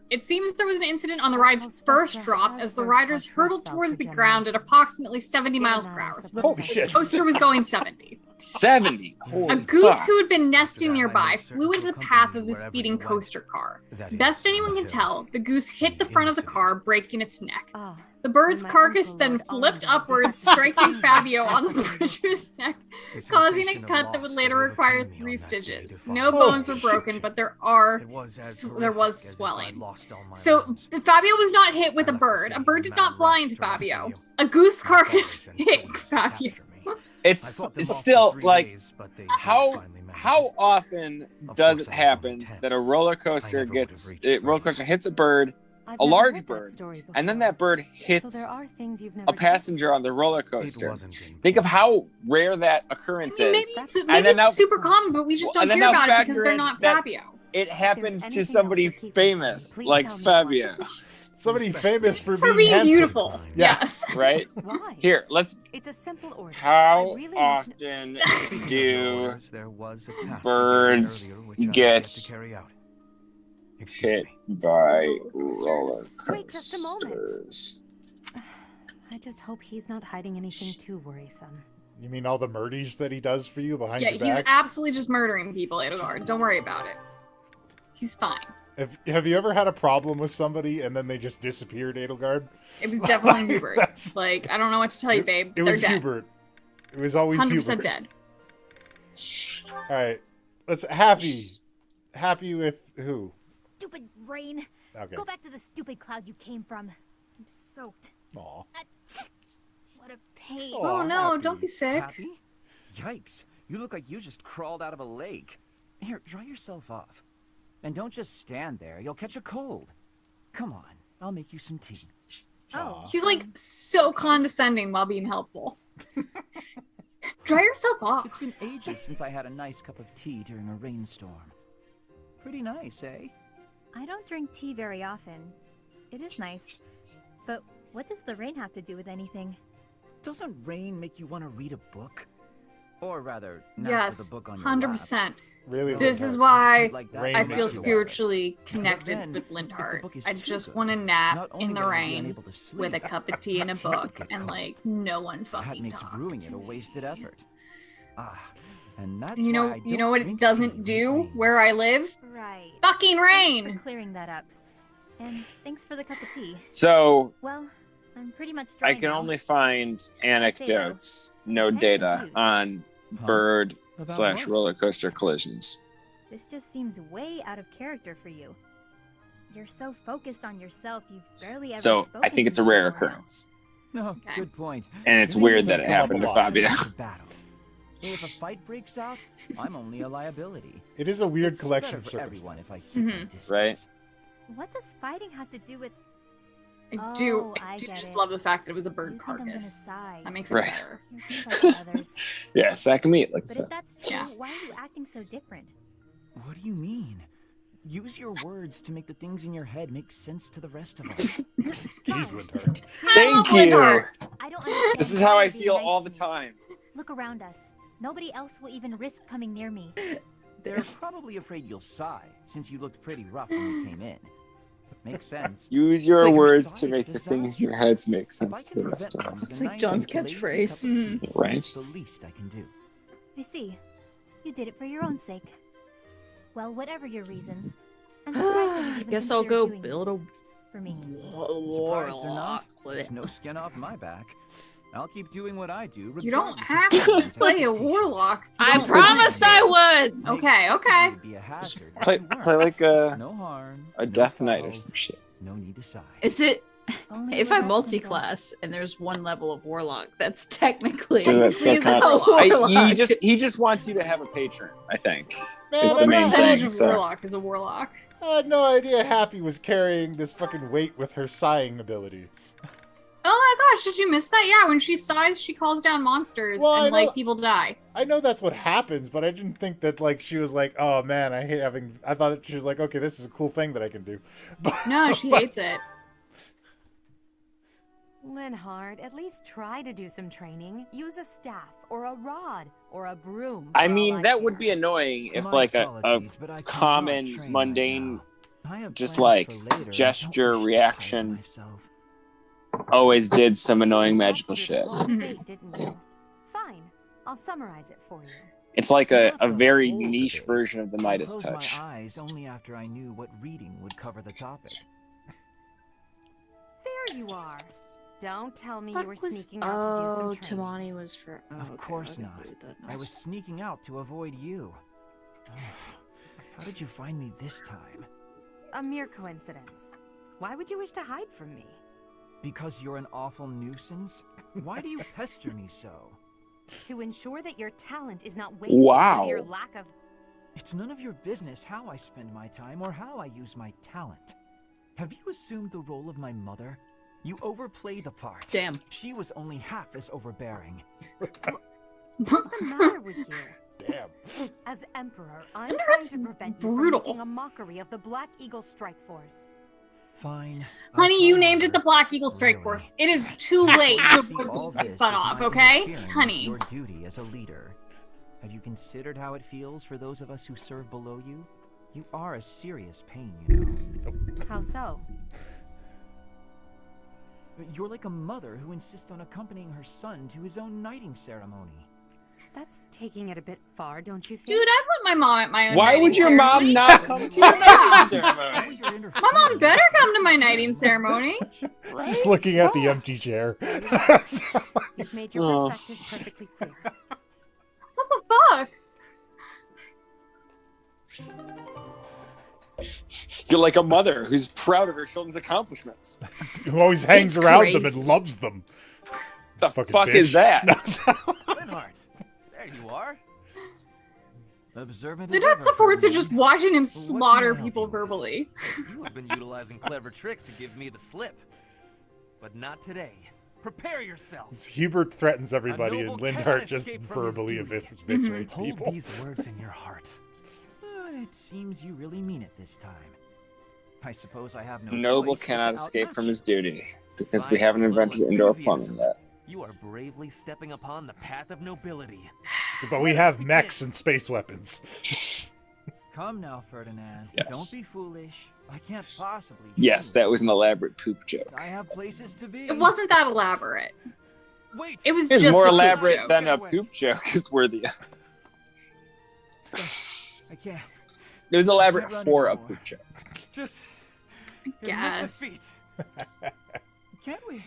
It seems there was an incident on the ride's first drop as the riders hurtled towards the ground at approximately 70 miles per hour. So Holy shit. The coaster was going 70. 70. A goose who had been nesting nearby flew into the path of the speeding coaster car. Best anyone can tell, the goose hit the front of the car, breaking its neck. The bird's carcass then flipped upwards, striking Fabio on the bridge of his neck, causing a cut that would later require 3 stitches. No bones were broken, but there was swelling. So Fabio was not hit with a bird. A bird did not fly into Fabio. A goose carcass hit Fabio. It's still like, how often does it happen that a roller coaster hits a bird, a large bird, and then that bird hits a passenger on the roller coaster? Think of how rare that occurrence is. Maybe it's super common, but we just don't hear about it because they're not Fabio. It happens to somebody famous like Fabio. Somebody famous for being handsome. Beautiful. Yeah. Yes. Right? Why? Here, let's. It's a simple order. How often do birds get hit by roller Wait just a moment. coasters? I just hope he's not hiding anything too worrisome. You mean all the murdies that he does for you behind your Yeah, back? he's absolutely just murdering people, Edelgard. Don't worry about it. He's fine. Have you ever had a problem with somebody and then they just disappeared, Edelgard? It was definitely Hubert. Like, I don't know what to tell you, babe. It They're was dead. Hubert. It was always 100% Hubert. dead. All right. Let's happy with who? Stupid rain. Okay. Go back to the stupid cloud you came from. I'm soaked. Aw. What a pain. Oh no, don't be sick. Happy? Yikes. You look like you just crawled out of a lake. Here, dry yourself off. And don't just stand there. You'll catch a cold. Come on. I'll make you some tea. Oh. He's like so condescending while being helpful. Dry yourself off. It's been ages since I had a nice cup of tea during a rainstorm. Pretty nice, eh? I don't drink tea very often. It is nice. But what does the rain have to do with anything? Doesn't rain make you want to read a book? Or rather, not Yes, with a book on your 100%. lap. Really? This is why Rain I makes feel you spiritually But connected then, with if the Lindhart. book is I too just good, want to nap not in only the will you be rain unable to with a sleep, cup of tea and a but you will book, get and cold. like no one That fucking makes talks. brewing it a wasted effort. And that's You know, why I you know don't what it drink doesn't tea when it do rains. where I live? Right. Fucking Thanks rain. for clearing that up. And thanks for the cup of tea. So Well, I'm pretty much dry I can now. only find anecdotes, no data on bird / what? roller coaster collisions. This just seems way out of character for you. You're so focused on yourself, you've barely ever So spoken I think to it's a me rare in while. occurrence. No, good point. And it's Things weird that it come up happened a to lot. Fabio. It's a battle. If a fight breaks out, I'm only a liability. It is a weird It's collection better of for everyone if I circumstances. keep my Mhm. distance. Right? What does fighting have to do with... I do Oh, I get just it. love the fact that it was a bird You think I'm gonna carcass. sigh. That makes it Right. better. You're just like the others. Yeah, sack of meat, like But so. if that's true, Yeah. why are you acting so different? What do you mean? Use your words to make the things in your head make sense to the rest of us. Jeez, Lindhart. Thank you. I don't understand This is why how I you're being feel nice all to the me. time. Look around us. Nobody else will even risk coming near me. They're probably afraid you'll sigh, since you looked pretty rough when you came in. Makes sense. Use your It's like words sighs to are make the things in your disastrous. heads make If I sense can to the rest of prevent them us. with a It's like nice John's and lazy catchphrase. cup of tea, Right. It's the least I can do. I see. You did it for your own sake. Well, whatever your reasons, I'm surprised that you even Guess I'll considered go doing build this a for me. Surprised or not, it's no skin off my back. I'll keep doing what I do. You don't regardless have of to anyone's play a expectations. warlock. I promised I would. Okay, okay. Be a hazard, but Play, you weren't. play like No harm. a no Death Knight or foul, some shit. No need to sigh. Is it Only if we're I that multi-class and there's one level of warlock, that's technically Does that still He's a count? warlock. He just wants you to have a patron, I think. Man, Is I the main Percentage thing. of So. warlock is a warlock. I had no idea Happy was carrying this fucking weight with her sighing ability. Oh my gosh, did you miss that? Yeah, when she sighs, she calls down monsters Well, I and know- like people die. I know that's what happens, but I didn't think that like she was like, oh man, I hate having. I thought that she was like, okay, this is a cool thing that I can do. But, No, she hates it. Linhart, at least try to do some training. Use a staff, or a rod, or a broom. I for all mean, that care. would be annoying if My like a apologies, but I cannot common, train right mundane now. just like gesture reaction, always did some annoying magical shit. Didn't you? Fine, I'll summarize it for you. It's like a very niche version of the Midas touch. I closed my eyes only after I knew what reading would cover the topic. There you are. Don't tell me you were sneaking out to do some training. Tamani was for... Of course not. I was sneaking out to avoid you. How did you find me this time? A mere coincidence. Why would you wish to hide from me? Because you're an awful nuisance? Why do you pester me so? To ensure that your talent is not wasted due to your lack of... It's none of your business how I spend my time or how I use my talent. Have you assumed the role of my mother? You overplay the part. Damn. She was only half as overbearing. What's the matter with you? Damn. As Emperor, I'm trying to prevent you from making a mockery of the Black Eagle Strike Force. Fine. Honey, you named it the Black Eagle Strike Force. It is too late to make fun of, okay? Honey. Your duty as a leader. Have you considered how it feels for those of us who serve below you? You are a serious pain, you know. How so? You're like a mother who insists on accompanying her son to his own knighting ceremony. That's taking it a bit far, don't you think? Dude, I want my mom at my own Why knighting would your ceremony. mom not come to your knighting ceremony? My mom better come to my knighting ceremony. Just looking at the empty chair. You've made your perspective perfectly clear. What the fuck? You're like a mother who's proud of her children's accomplishments. Who always hangs around them and loves them. The fuck is that? Linhardt, there you are. Observant The as dad ever, supports are just Ferdinand. watching him What slaughter can I help people you with? verbally. You have been utilizing clever tricks to give me the slip. But not today. Prepare yourself. Hubert threatens everybody, and noble Lindhart cannot just escape from his verbally duty. eviscerates Hold people. these words in your heart. It seems you really mean it this time. I suppose I have no Noble choice but cannot to escape outmatch from you. his duty because we Fine, haven't a little invented indoor enthusiasm. plumbing yet. You are bravely stepping upon the path of nobility. But we have mechs and space weapons. Come now, Ferdinand. Yes. Don't be foolish. I can't possibly. Yes, that was an elaborate poop joke. I have places to be. It wasn't that elaborate. Wait. It was It's just more a poop elaborate joke. than a poop joke. It's worthy. I can't. It was elaborate I can't run for a anymore. poop joke. Just admit Guess. defeat. Can't we?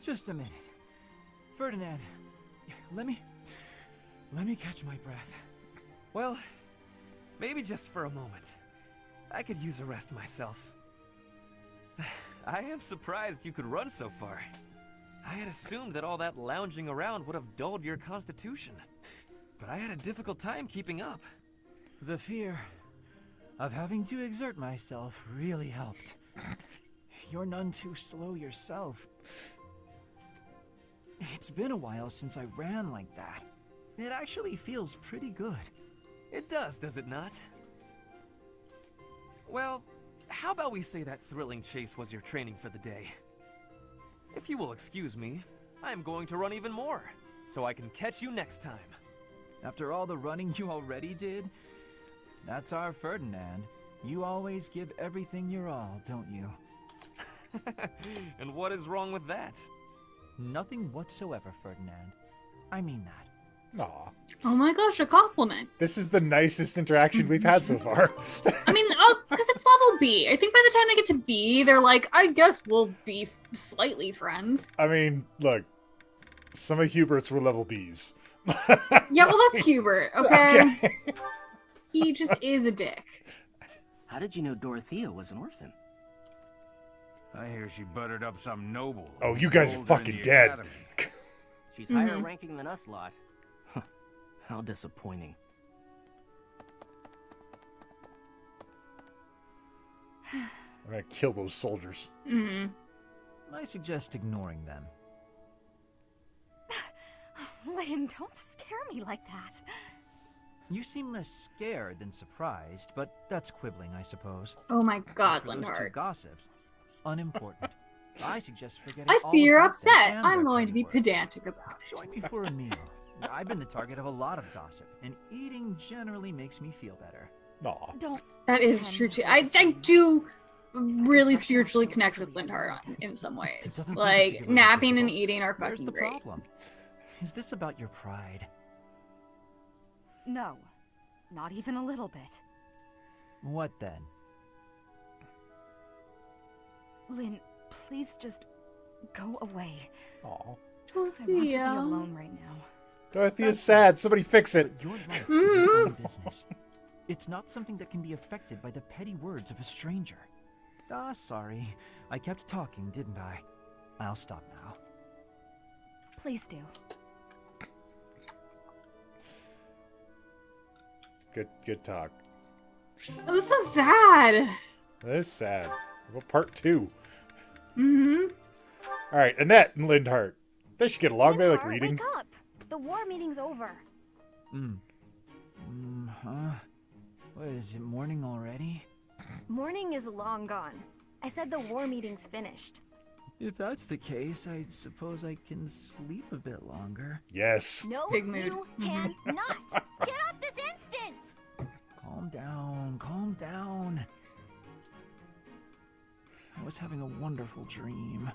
Just a minute. Ferdinand, let me catch my breath. Well, maybe just for a moment. I could use a rest myself. I am surprised you could run so far. I had assumed that all that lounging around would have dulled your constitution. But I had a difficult time keeping up. The fear of having to exert myself really helped. You're none too slow yourself. It's been a while since I ran like that. It actually feels pretty good. It does it not? Well, how about we say that thrilling chase was your training for the day? If you will excuse me, I am going to run even more, so I can catch you next time. After all the running you already did, that's our Ferdinand. You always give everything your all, don't you? And what is wrong with that? Nothing whatsoever, Ferdinand. I mean that. Aw. Oh my gosh, a compliment. This is the nicest interaction we've had so far. I mean, because it's level B. I think by the time they get to B, they're like, I guess we'll be slightly friends. I mean, look, some of Hubert's were level Bs. Yeah, well, that's Hubert, okay? He just is a dick. How did you know Dorothea was an orphan? I hear she buttered up some noble. Oh, you guys are fucking dead. She's higher ranking than us lot. How disappointing. I'm gonna kill those soldiers. I suggest ignoring them. Lynn, don't scare me like that. You seem less scared than surprised, but that's quibbling, I suppose. Oh my god, For those two Lindhart. gossips, unimportant. I suggest forgetting I all see you're about them upset. and I'm their going to be penny worth. pedantic about it. Join me for a meal. I've been the target of a lot of gossip, and eating generally makes me feel better. Aw. Don't. That is true too. I do really spiritually connect with Lindhart in some ways. Like napping and eating are Where's fucking the great. problem? Is this about your pride? No, not even a little bit. What then? Lynn, please just go away. Aw. I want to be alone right now. Dorothy is sad. Somebody fix it. Your life is your own business. It's not something that can be affected by the petty words of a stranger. Ah, sorry. I kept talking, didn't I? I'll stop now. Please do. Good talk. That was so sad. That is sad. Well, part 2. Mm-hmm. All right, Annette and Lindhart. They should get along. They like Lindhart, reading. Wake up! The war meeting's over. Huh? What is it, morning already? Morning is long gone. I said the war meeting's finished. If that's the case, I suppose I can sleep a bit longer. Yes. No, Big mood. you cannot. Get up this instant! Calm down, calm down. I was having a wonderful dream.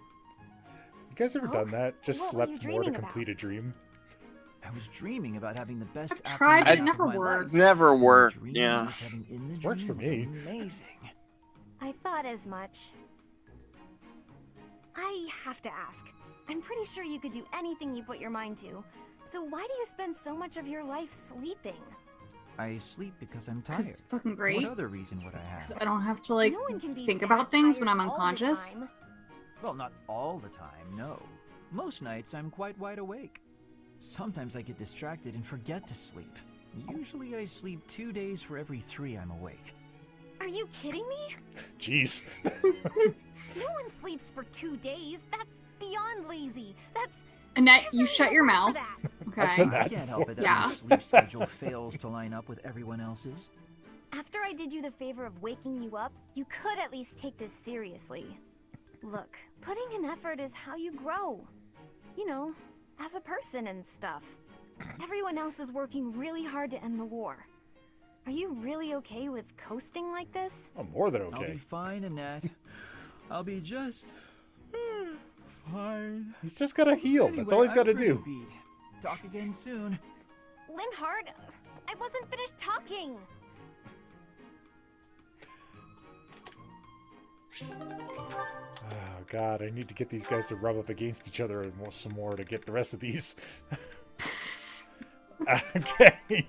You guys ever done that? Just What were you slept more to dreaming complete a dream? I was dreaming about having the best I've tried, afternoon it of never my works. life. Never And the worked, dream yeah. I was having in the Works for dream me. was amazing. I thought as much. I have to ask. I'm pretty sure you could do anything you put your mind to. So why do you spend so much of your life sleeping? I sleep because I'm 'Cause tired. it's fucking great. What other reason would I have? I don't have to like No one can be think that about things when tired I'm all the unconscious. time. Well, not all the time, no. Most nights I'm quite wide awake. Sometimes I get distracted and forget to sleep. Usually I sleep 2 days for every 3 I'm awake. Are you kidding me? Jeez. No one sleeps for 2 days. That's beyond lazy. That's Annette, you shut your for mouth. that. Okay. I've done I that can't before. help it that Yeah. my sleep schedule fails to line up with everyone else's. After I did you the favor of waking you up, you could at least take this seriously. Look, putting in effort is how you grow. You know, as a person and stuff. Everyone else is working really hard to end the war. Are you really okay with coasting like this? I'm more than I'll okay. be fine, Annette. I'll be just fine. He's just gotta heal. That's all he's gotta do. Beat. Talk again soon. Linhart, I wasn't finished talking. Oh god, I need to get these guys to rub up against each other some more to get the rest of these. Okay.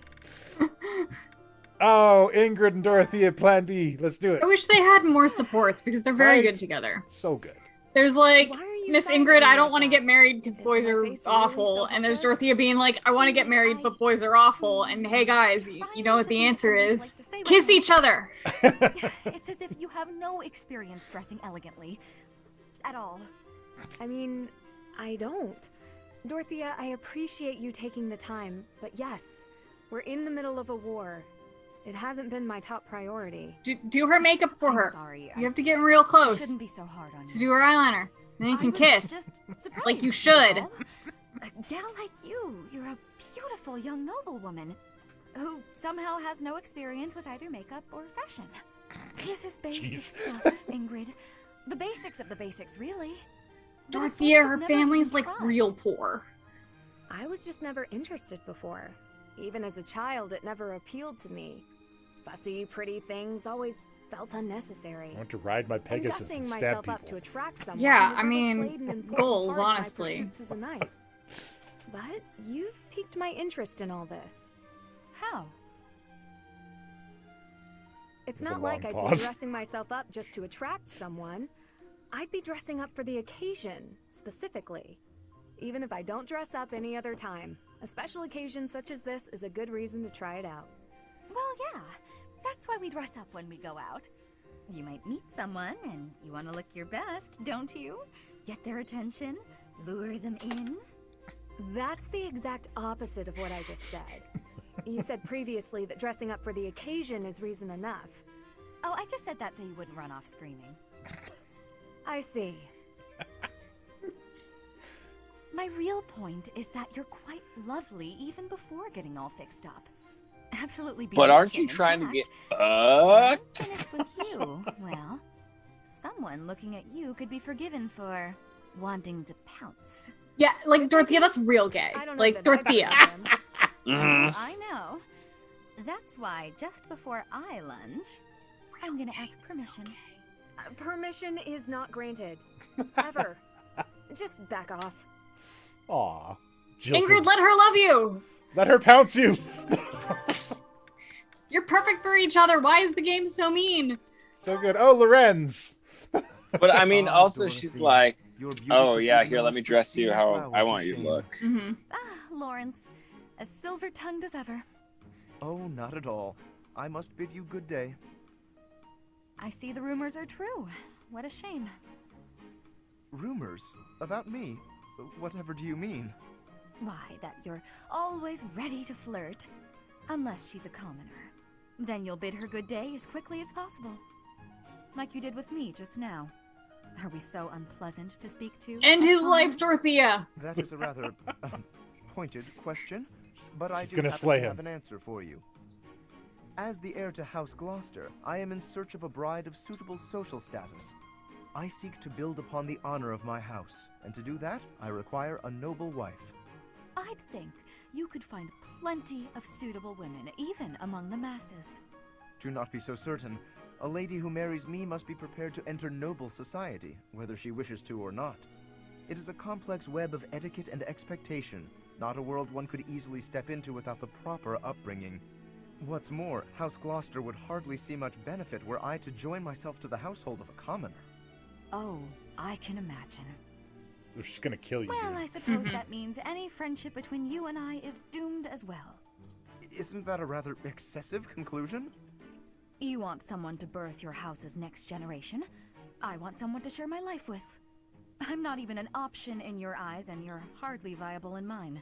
Oh, Ingrid and Dorothea, Plan B. Let's do it. I wish they had more supports because they're very Right? good together. So good. There's like Why are you Miss fighting Ingrid, me I don't like want to that? get married because Is boys my are face really awful. so And there's hopeless? Dorothea being like, I want to get married, but boys are awful. And hey guys, you know what the answer is? Kiss each other. It's as if you have no experience dressing elegantly. At all. I mean, I don't. Dorothea, I appreciate you taking the time, but yes, we're in the middle of a war. It hasn't been my top priority. Do her makeyp for I'm her. sorry, You have to get real close Shouldn't be so hard on to you. do her eyeliner. Then you I can was kiss. just surprised, Like you that's should. all. A gal like you're a beautiful young noblewoman who somehow has no experience with either makeup or fashion. This is basic Jeez. stuff, Ingrid. The basics of the basics, really. But it's like Dorothea, you've her never family's even like tried. real poor. I was just never interested before. Even as a child, it never appealed to me. Fussy, pretty things always felt unnecessary. I want to ride my And Pegasus dressing and stab myself people. up to attract someone Yeah, has I never mean, played an important goals, part in my honestly. pursuits as a knight. But you've piqued my interest in all this. How? It's There's a not like long I'd pause. be dressing myself up just to attract someone. I'd be dressing up for the occasion, specifically. Even if I don't dress up any other time. A special occasion such as this is a good reason to try it out. Well, yeah. That's why we dress up when we go out. You might meet someone and you want to look your best, don't you? Get their attention, lure them in. That's the exact opposite of what I just said. You said previously that dressing up for the occasion is reason enough. Oh, I just said that so you wouldn't run off screaming. I see. My real point is that you're quite lovely even before getting all fixed up. absolutely be But aren't reaching. you In trying to fact, get I'm finished with you. Well, someone looking at you could be forgiven for wanting to pounce. Yeah, like Dorothea, that's real gay. I don't know Like that I've Dorothea. ever been. Mhm. I know. That's why just before I lunge, I'm gonna ask permission. Permission is not granted. Ever. Just back off. Aw. Ingrid, let her love you. Let her pounce you. You're perfect for each other. Why is the game so mean? So good. Oh, Lorenz. But I mean, also Dorothy, she's like, your beauty oh puts yeah, even here, the let me most dress you pristine how flower I to want you to shame. look. Lawrence, as silver-tongued as ever. Oh, not at all. I must bid you good day. I see the rumors are true. What a shame. Rumors? About me? Whatever do you mean? Why, that you're always ready to flirt. Unless she's a commoner. Then you'll bid her good day as quickly as possible. Like you did with me just now. Are we so unpleasant to speak to? End his life, Dorothea. That is a rather pointed question, but I She's do gonna happen slay to him. have an answer for you. As the heir to House Gloucester, I am in search of a bride of suitable social status. I seek to build upon the honor of my house, and to do that, I require a noble wife. I'd think you could find plenty of suitable women, even among the masses. Do not be so certain. A lady who marries me must be prepared to enter noble society, whether she wishes to or not. It is a complex web of etiquette and expectation, not a world one could easily step into without the proper upbringing. What's more, House Gloucester would hardly see much benefit were I to join myself to the household of a commoner. Oh, I can imagine. They're just gonna kill you. Well, dude. I suppose that means any friendship between you and I is doomed as well. Isn't that a rather excessive conclusion? You want someone to birth your house's next generation. I want someone to share my life with. I'm not even an option in your eyes, and you're hardly viable in mine.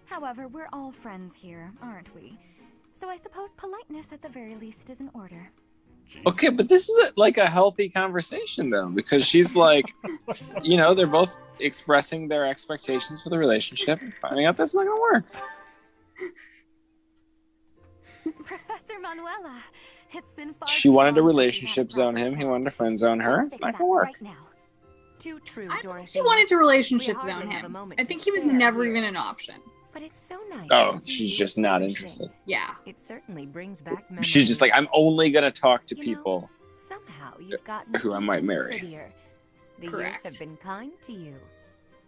However, we're all friends here, aren't we? So I suppose politeness at the very least is in order. Okay, but this is like a healthy conversation though, because she's like, you know, they're both expressing their expectations for the relationship and finding out that's not gonna work. Professor Manuela, it's been far She too wanted to long since we've had a relationship zone proper him, he chat. wanted to friend zone her. Let's It's fix not that gonna work. right now. Too true, I Dorothy. think she wanted to relationship We zone hardly have a him. moment I to think he was spare never here. even an option. But it's so nice. Oh, to see she's you just not flourishing. interested. Yeah. It certainly brings back memories. She's just like, I'm only gonna talk to You know, people somehow you've gotten who I might even marry. prettier. The Correct. years have been kind to you.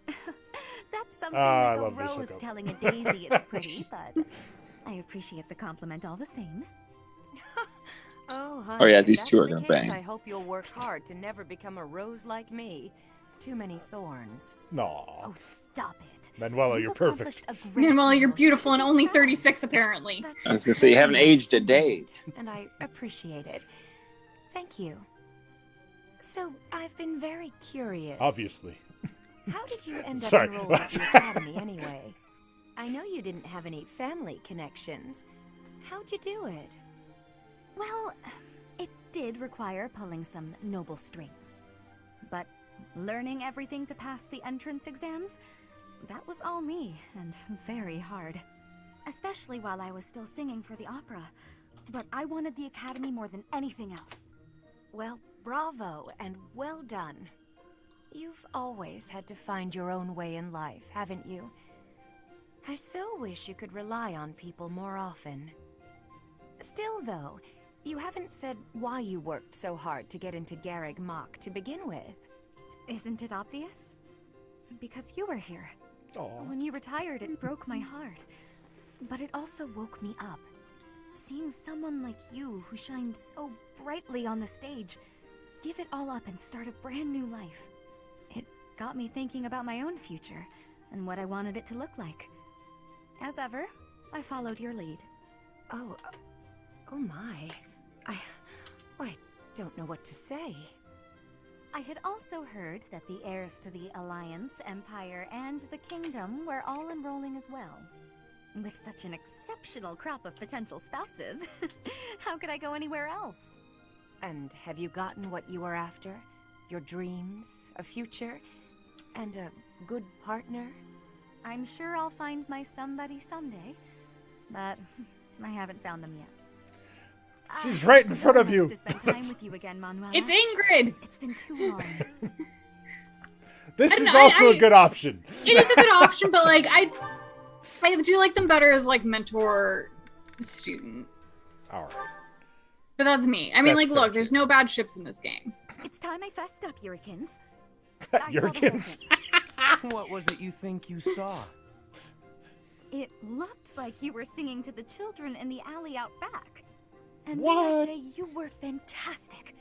That's something I like a love this rose hookup. telling a daisy it's pretty, but I appreciate the compliment all the same. Oh, honey, Oh, yeah, if these that's two are the gonna case, bang. I hope you'll work hard to never become a rose like me. Too many thorns. No. Oh, stop it. Manuela, You've you're perfect. accomplished a great Meanwhile, you're deal. beautiful and only 36 apparently. I was gonna say you haven't aged a day. And I appreciate it. Thank you. So, I've been very curious. Obviously. How did you end up Sorry. enrolled at the academy anyway? I know you didn't have any family connections. How'd you do it? Well, it did require pulling some noble strings. But learning everything to pass the entrance exams, that was all me, and very hard. Especially while I was still singing for the opera. But I wanted the academy more than anything else. Well, bravo and well done. You've always had to find your own way in life, haven't you? I so wish you could rely on people more often. Still, though, you haven't said why you worked so hard to get into Garreg Mach to begin with. Isn't it obvious? Because you were here. Aw. When you retired, it broke my heart. But it also woke me up. Seeing someone like you, who shined so brightly on the stage, give it all up and start a brand new life. It got me thinking about my own future, and what I wanted it to look like. As ever, I followed your lead. Oh my. I don't know what to say. I had also heard that the heirs to the Alliance, Empire, and the Kingdom were all enrolling as well. With such an exceptional crop of potential spouses, how could I go anywhere else? And have you gotten what you were after? Your dreams, a future, and a good partner? I'm sure I'll find my somebody someday, but I haven't found them yet. She's right in front of you. To spend time with you again, Manuela. It's Ingrid. It's been too long. This is also a good option. It is a good option, but like I do like them better as like mentor student. All right. But that's me. I mean, That's like, look, there's no bad ships in this game. It's time I fessed up, Yurikins. Yurikins. What was it you think you saw? It looked like you were singing to the children in the alley out back. And may What? I say, you were fantastic.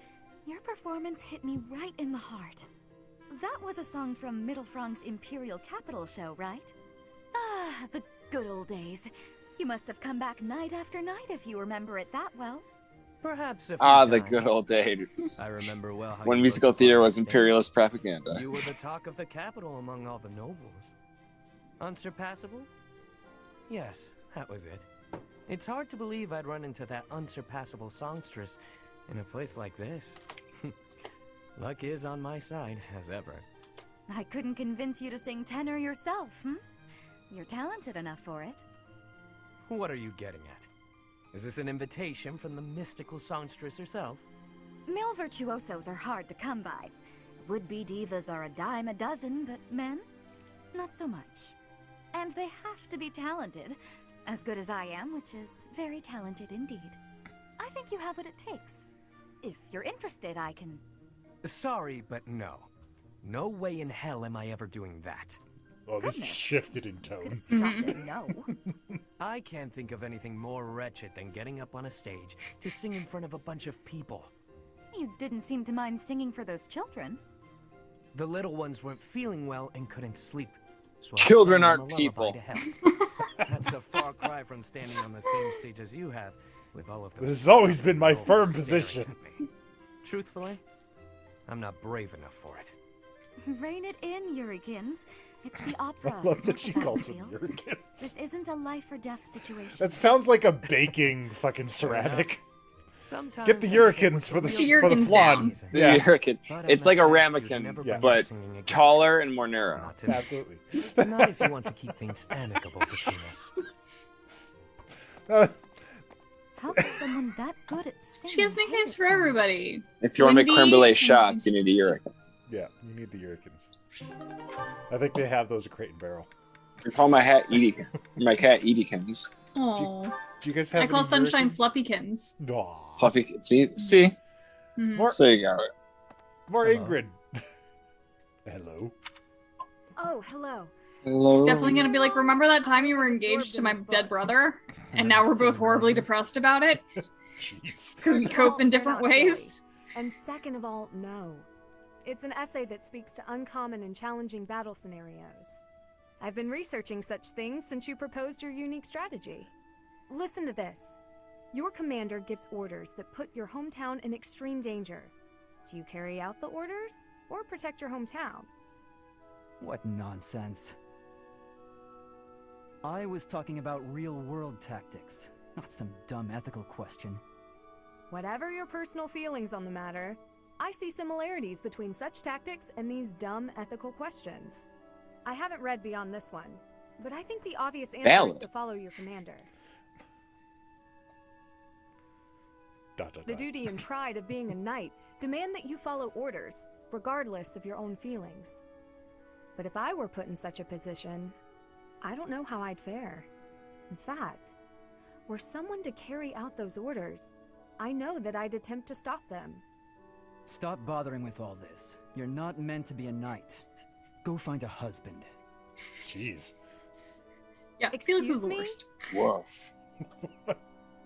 Your performance hit me right in the heart. That was a song from Mittelfrank's Imperial Capital show, right? Ah, the good old days. You must have come back night after night if you remember it that well. Perhaps a few The times. good old days. I remember well how When you musical looked theater upon was the stage. imperialist propaganda. You were the talk of the capital among all the nobles. Unsurpassable? Yes, that was it. It's hard to believe I'd run into that unsurpassable songstress in a place like this. Luck is on my side, as ever. I couldn't convince you to sing tenor yourself, You're talented enough for it. What are you getting at? Is this an invitation from the mystical songstress herself? Male virtuosos are hard to come by. Would-be divas are a dime a dozen, but men? Not so much. And they have to be talented. As good as I am, which is very talented indeed. I think you have what it takes. If you're interested, I can... Sorry, but no. No way in hell am I ever doing that. Oh, this shifted in tone. No. I can't think of anything more wretched than getting up on a stage to sing in front of a bunch of people. You didn't seem to mind singing for those children. The little ones weren't feeling well and couldn't sleep. So I Children sang them aren't a lullaby people. to help. That's a far cry from standing on the same stage as you have, with all of those. This has always been my stubborn firm nobles position. staring at me. Truthfully, I'm not brave enough for it. Rein it in, Yurikins. It's the opera. I love that not she the calls them battlefield. Yurikins. This isn't a life or death situation. That sounds like a baking fucking ceramic. Sometimes Get the Yurikins for the Get the Yurikins flan. down. The Yeah, Hurricane. But I It's like a must ask you to ramekin, never Yeah. bring up but singing again. taller and more narrow. Not to me. absolutely. Not if you want to keep things amicable between us. How can someone that good at singing She has hate nicknames it for so much? everybody. If you want to make creme Wendy brulee and- shots, you need a Hurricane. Yeah, you need the Yurikins. I think they have those at Crate and Barrel. I call my cat Edie. My cat Ediekins. Oh, Do you guys have I call any Sunshine Yurikins? Fluffykins. Aw. Fluffy. See. Mhm. More, So you go. more Hello. Ingrid. Hello. Oh, hello. Hello. Definitely gonna be like, remember that time you were engaged to my dead brother, and now we're both horribly depressed about it? Jeez. Because we First of cope all, in they're different not ways. silly. And second of all, no. It's an essay that speaks to uncommon and challenging battle scenarios. I've been researching such things since you proposed your unique strategy. Listen to this. Your commander gives orders that put your hometown in extreme danger. Do you carry out the orders or protect your hometown? What nonsense. I was talking about real-world tactics, not some dumb ethical question. Whatever your personal feelings on the matter, I see similarities between such tactics and these dumb ethical questions. I haven't read beyond this one, but I think the obvious answer is Valid. to follow your commander. The duty and pride of being a knight demand that you follow orders, regardless of your own feelings. But if I were put in such a position, I don't know how I'd fare. In fact, were someone to carry out those orders, I know that I'd attempt to stop them. Stop bothering with all this. You're not meant to be a knight. Go find a husband. Jeez. Yeah, Felix is Excuse the me? worst. Woof.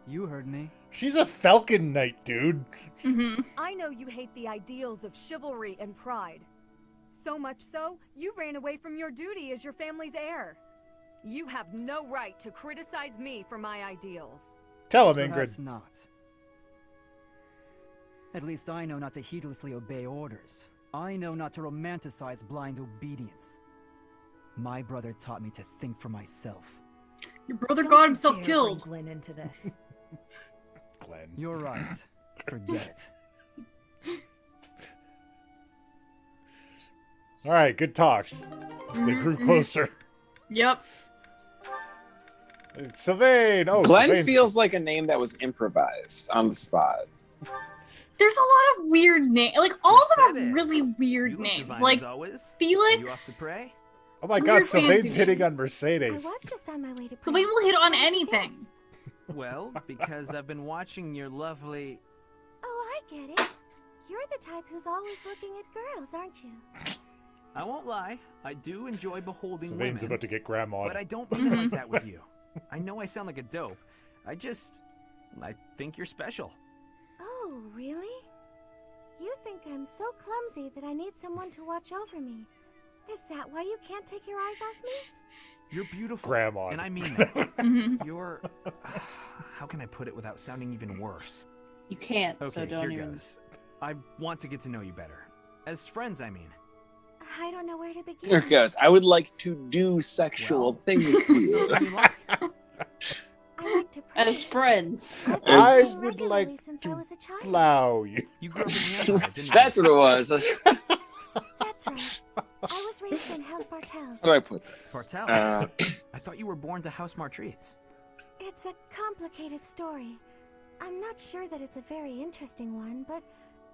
You heard me. She's a Falcon Knight, dude. Mm-hmm. I know you hate the ideals of chivalry and pride. So much so, you ran away from your duty as your family's heir. You have no right to criticize me for my ideals. Tell him, Perhaps Ingrid. not. At least I know not to heedlessly obey orders. I know not to romanticize blind obedience. My brother taught me to think for myself. Your brother Don't got you himself dare killed. bring Glenn into this. Glenn. You're right. Forget it. All right, good talk. They grew closer. Yep. Sylvain! Oh, Glenn Sylvain's... feels like a name that was improvised on the spot. There's a lot of weird names. Like, all of them are really weird names. Like, Felix. Oh my god, Sylvain's hitting on Mercedes. I was just on my way to Sylvain will hit on anything. Well, because I've been watching your lovely... Oh, I get it. You're the type who's always looking at girls, aren't you? I won't lie, I do enjoy beholding Sylvain's women. about to get grandma. But I don't mean it like that with you. I know I sound like a dope. I think you're special. Oh, really? You think I'm so clumsy that I need someone to watch over me. Is that why you can't take your eyes off me? You're beautiful. Grandma. And I mean that. You're... how can I put it without sounding even worse? You can't, Okay, so don't here even... goes. I want to get to know you better. As friends, I mean. I don't know where to begin. Here it goes. I would like to do sexual things to you. I like to pray. As friends. I would like to plow you. You grew up in the Empire, didn't you? That's what it was. That's right. I was raised in House Bartels. How do I put this? Bartels? I thought you were born to House Martreats. It's a complicated story. I'm not sure that it's a very interesting one, but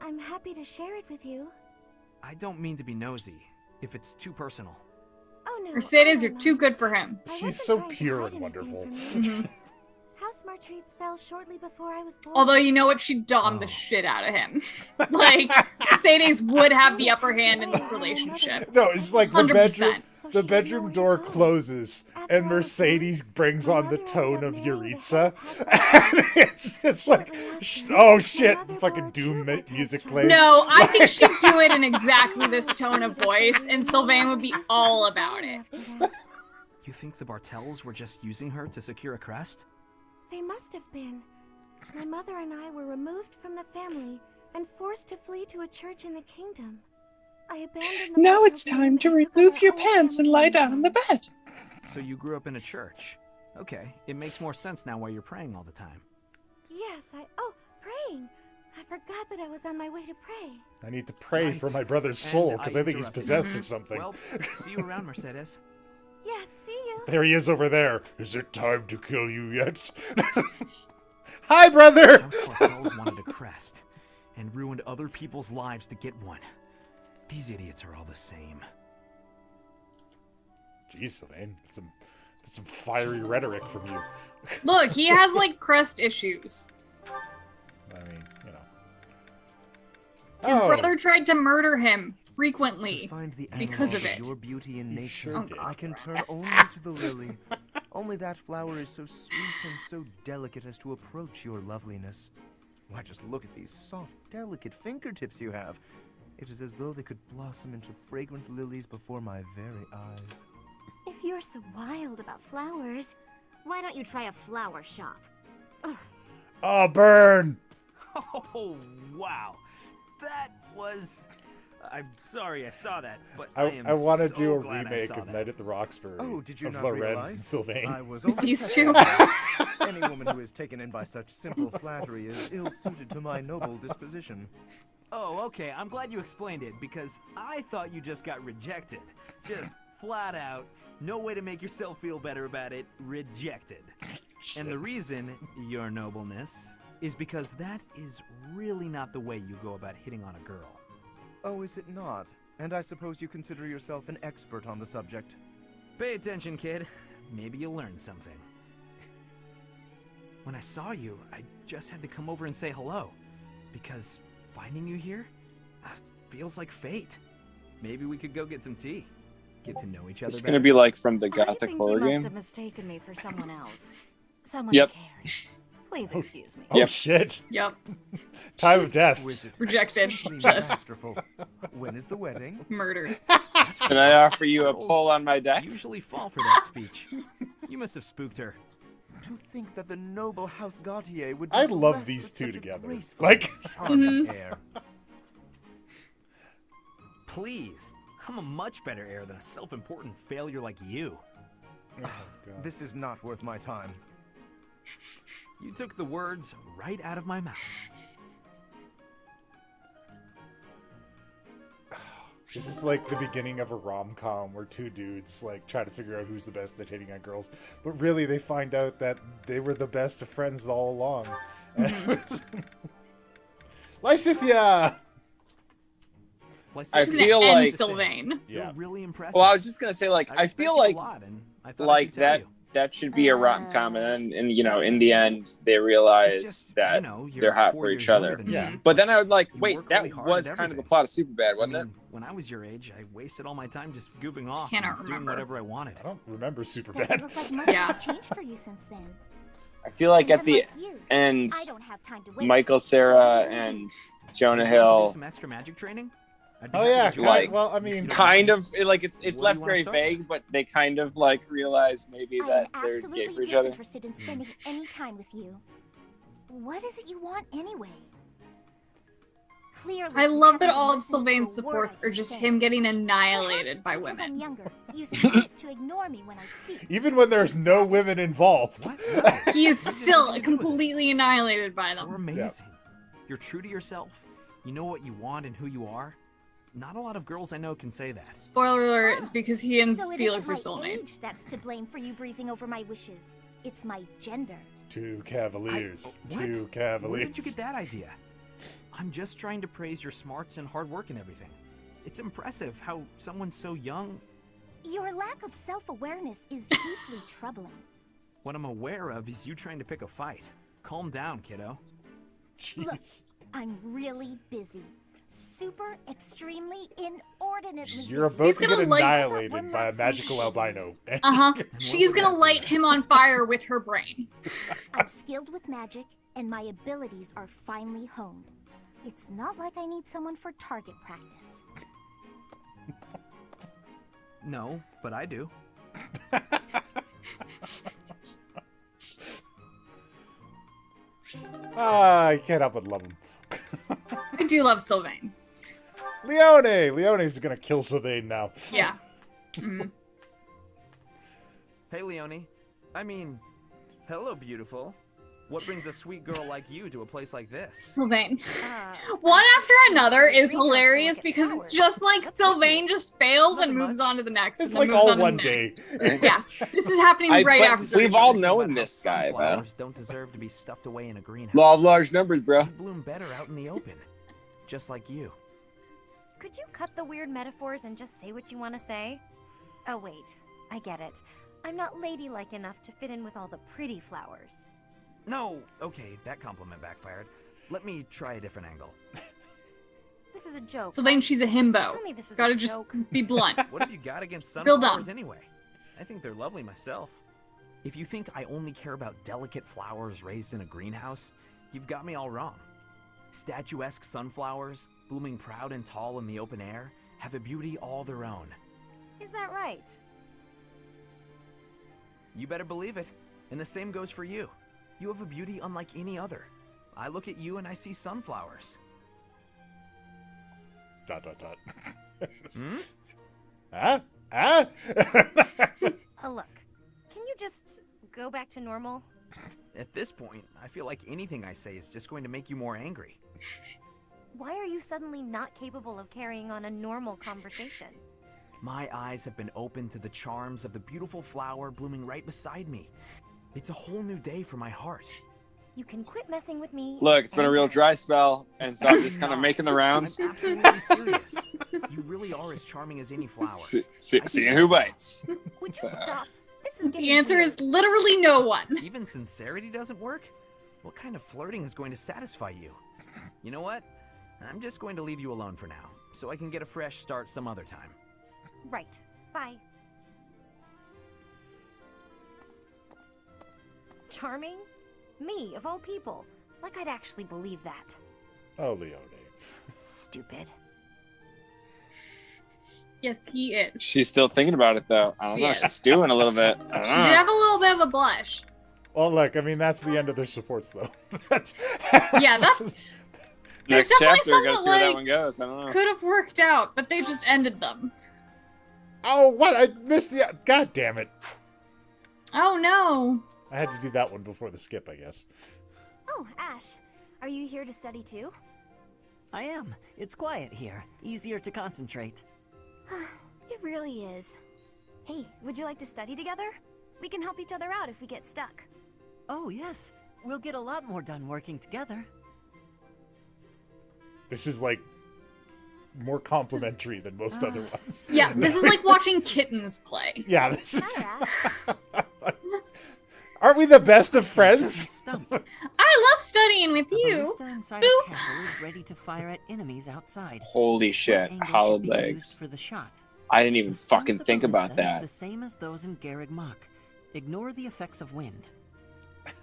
I'm happy to share it with you. I don't mean to be nosy, if it's too personal. Oh no. Mercedes, you're too good for him. She's so pure and wonderful. House Martreats fell shortly before I was born. Although, you know what? She domed the shit out of him. Like, Mercedes would have the upper hand in this relationship. No, it's like the 100%. bedroom door closes and Mercedes brings on the tone of Yuritsa. And it's just like, oh shit, fucking Doom music plays. No, I think she'd do it in exactly this tone of voice, and Sylvain would be all about it. You think the Bartels were just using her to secure a crest? They must have been. My mother and I were removed from the family and forced to flee to a church in the kingdom. I abandoned the Now it's time to remove your pants and lie down on the bed. So you grew up in a church. Okay, it makes more sense now why you're praying all the time. Yes, praying. I forgot that I was on my way to pray. I need to pray for my brother's And soul because I think he's interrupted possessed you. of something. Well, see you around, Mercedes. Yes, see you. There he is over there. Is it time to kill you yet? Hi, brother! House Bartels wanted a crest and ruined other people's lives to get one. These idiots are all the same. Jeez, man. That's some fiery rhetoric from you. Look, he has, like, crest issues. I mean, you know. His brother tried to murder him frequently To find the because of analog it. your beauty in nature, Oh, I can turn God. only to the lily. Only that flower is so sweet and so delicate as to approach your loveliness. Why, just look at these soft, delicate fingertips you have. It is as though they could blossom into fragrant lilies before my very eyes. If you're so wild about flowers, why don't you try a flower shop? Ugh. Oh, burn! Oh, wow. That was... I'm sorry I saw that, but I want to so do a glad I remake saw of that. Night at the Roxbury Oh, did you of not Lorenz realize? and Sylvain. I was only These two. Any woman who is taken in by such simple flattery is ill-suited to my noble disposition. Oh, okay. I'm glad you explained it, because I thought you just got rejected. Just flat out, no way to make yourself feel better about it, rejected. And the reason, your nobleness, is because that is really not the way you go about hitting on a girl. Oh, is it not? And I suppose you consider yourself an expert on the subject. Pay attention, kid. Maybe you'll learn something. When I saw you, I just had to come over and say hello, because finding you here feels like fate. Maybe we could go get some tea. Get to know each other It's better. gonna be like from the I Gothic think horror you must game. have mistaken me for someone else. Someone Yep. who cares. Please excuse me. Oh, Yep. shit. Yep. Time of death. Exquisite. Rejected. Simply Just masterful. When is the wedding? murdered. Can I offer you a pull on my deck? Usually fall for that speech. You must have spooked her. To think that the noble House Gautier would be I love blessed these with two such a together. graceful Like, and charming heir. Please. I'm a much better heir than a self-important failure like you. This is not worth my time. You took the words right out of my mouth. This is like the beginning of a rom-com where two dudes like try to figure out who's the best at hitting on girls, but really they find out that they were the best of friends all along. And it was... Lysithia! I feel like Sylvain. Yeah, really impressive. Well, I was just gonna say, like, I feel like that that should be a rom-com, and then in the end they realize that they're hot for each other. Yeah. But then I would like, wait, work that really hard was at kind of the everything. plot of Superbad, wasn't it? When I was your age, I wasted all my time just goofing off Cannot and doing remember. whatever I wanted. I don't remember Doesn't Superbad. look like much Yeah. has changed for you since then. I feel like And at the unlike you, end, I don't have time to wait. Michael Cera and Jonah Do Hill some extra magic training? I'd be Oh happy yeah, to join. Like, well, I mean, kind of like it's What do left you wanna very start vague, but they kind of like realize maybe I that am they're gay absolutely for each other. disinterested in spending any time with you. What is it you want anyway? Clearly, I you love that haven't all of listened to a Sylvain's word supports I've are been just saying. him getting Perhaps annihilated by because I'm women. younger, you started to ignore me when I speak. even when there's no women involved. He is still completely annihilated by You're them. amazing. You're true to yourself. You know what you want and who you are. Not a lot of girls I know can say that. Spoiler alert, it's because he and So it Felix are isn't my age soulmates. that's to blame for you breezing over my wishes. It's my gender. Two cavaliers. What? Two Where cavaliers. did you get that idea? I'm just trying to praise your smarts and hard work and everything. It's impressive how someone so young... Your lack of self-awareness is deeply troubling. What I'm aware of is you trying to pick a fight. Calm down, kiddo. Look, I'm really busy. Super, extremely, inordinately You're busy. about He's to get gonna, like- annihilated by a magical albino. Uh-huh. She's gonna light him on fire with her brain. I'm skilled with magic, and my abilities are finely honed. It's not like I need someone for target practice. No, but I do. I can't help but love him. I do love Sylvain. Leone! Leone's gonna kill Sylvain now. Yeah. Mhm. Hey, Leonie. I mean, hello, beautiful. What brings a sweet girl like you to a place like this? Sylvain. One after another is hilarious because it's just like Sylvain just fails and moves on to the next. It's and then like moves all on to one the day. next. Yeah, this is happening right but after. we've all known this guy, though. Sunflowers don't deserve to be stuffed away in a greenhouse. Law of large numbers, bro. They bloom better out in the open, just like you. Could you cut the weird metaphors and just say what you want to say? Oh, wait. I get it. I'm not ladylike enough to fit in with all the pretty flowers. No, okay, that compliment backfired. Let me try a different angle. This is a joke. Sylvain, she's a himbo. Tell me this is Gotta a just joke. be blunt. What have you got against Real dumb. sunflowers anyway? I think they're lovely myself. If you think I only care about delicate flowers raised in a greenhouse, you've got me all wrong. Statuesque sunflowers, blooming proud and tall in the open air, have a beauty all their own. Is that right? You better believe it. And the same goes for you. You have a beauty unlike any other. I look at you and I see sunflowers. ... Hmm? Huh? Huh? Look, can you just go back to normal? At this point, I feel like anything I say is just going to make you more angry. Why are you suddenly not capable of carrying on a normal conversation? My eyes have been opened to the charms of the beautiful flower blooming right beside me. It's a whole new day for my heart. You can quit messing with me. Look, it's been a real dry spell, and so I'm just kind of making the rounds. I'm absolutely serious. You really are as charming as any flower. Seeing who bites. Would you stop? This is The answer is literally no one. Even sincerity doesn't work? What kind of flirting is going to satisfy you? You know what? I'm just going to leave you alone for now, so I can get a fresh start some other time. Right. Bye. Charming? Me, of all people. Like I'd actually believe that. Oh, Leone. Stupid. Yes, he is. She's still thinking about it, though. I don't know. Yes. She's stewing a little bit. I don't She know. did have a little bit of a blush. Well, look, I mean, that's the end of their supports, though. That's... Yeah, that's... There's Next definitely chapter, some gotta that, see where that like, one goes. I don't know. could have worked out, but they just ended them. Oh, what? I missed the... God damn it. Oh, no. I had to do that one before the skip, I guess. Oh, Ash. Are you here to study too? I am. It's quiet here. Easier to concentrate. really is. Hey, would you like to study together? We can help each other out if we get stuck. Oh, yes. We'll get a lot more done working together. This is like more complimentary than most other ones. Yeah, this is like watching kittens play. Yeah, this is. Aren't we the best of friends? I love studying with you. The inside a castle is ready to fire at enemies outside. Holy shit, hollowed legs. For the shot. I didn't even fucking think about Ballista is that. the same as those in Garreg Mach. Ignore the effects of wind.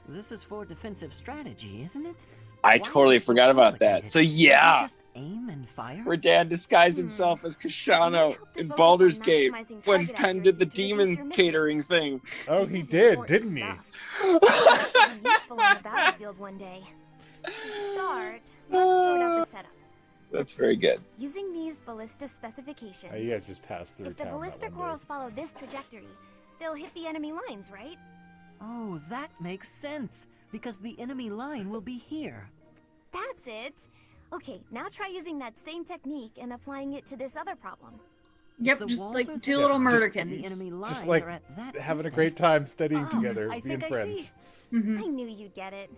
This is for defensive strategy, isn't it? I totally forgot about that. So yeah, Just aim and fire. where Dan disguised himself as Kashano in Baldur's Gate when Penn did the demon catering thing. Oh, he did, didn't he? Useful on the battlefield one day. To start, let's sort out the setup. That's very good. Using these ballista specifications. You guys just passed through If the town ballista that one day. corals follow this trajectory, they'll hit the enemy lines, right? Oh, that makes sense. Because the enemy line will be here. That's it. Okay, now try using that same technique and applying it to this other problem. Yep, just like two little murder kittens. Just like having a great time studying together, I being think I friends. I knew you'd get it.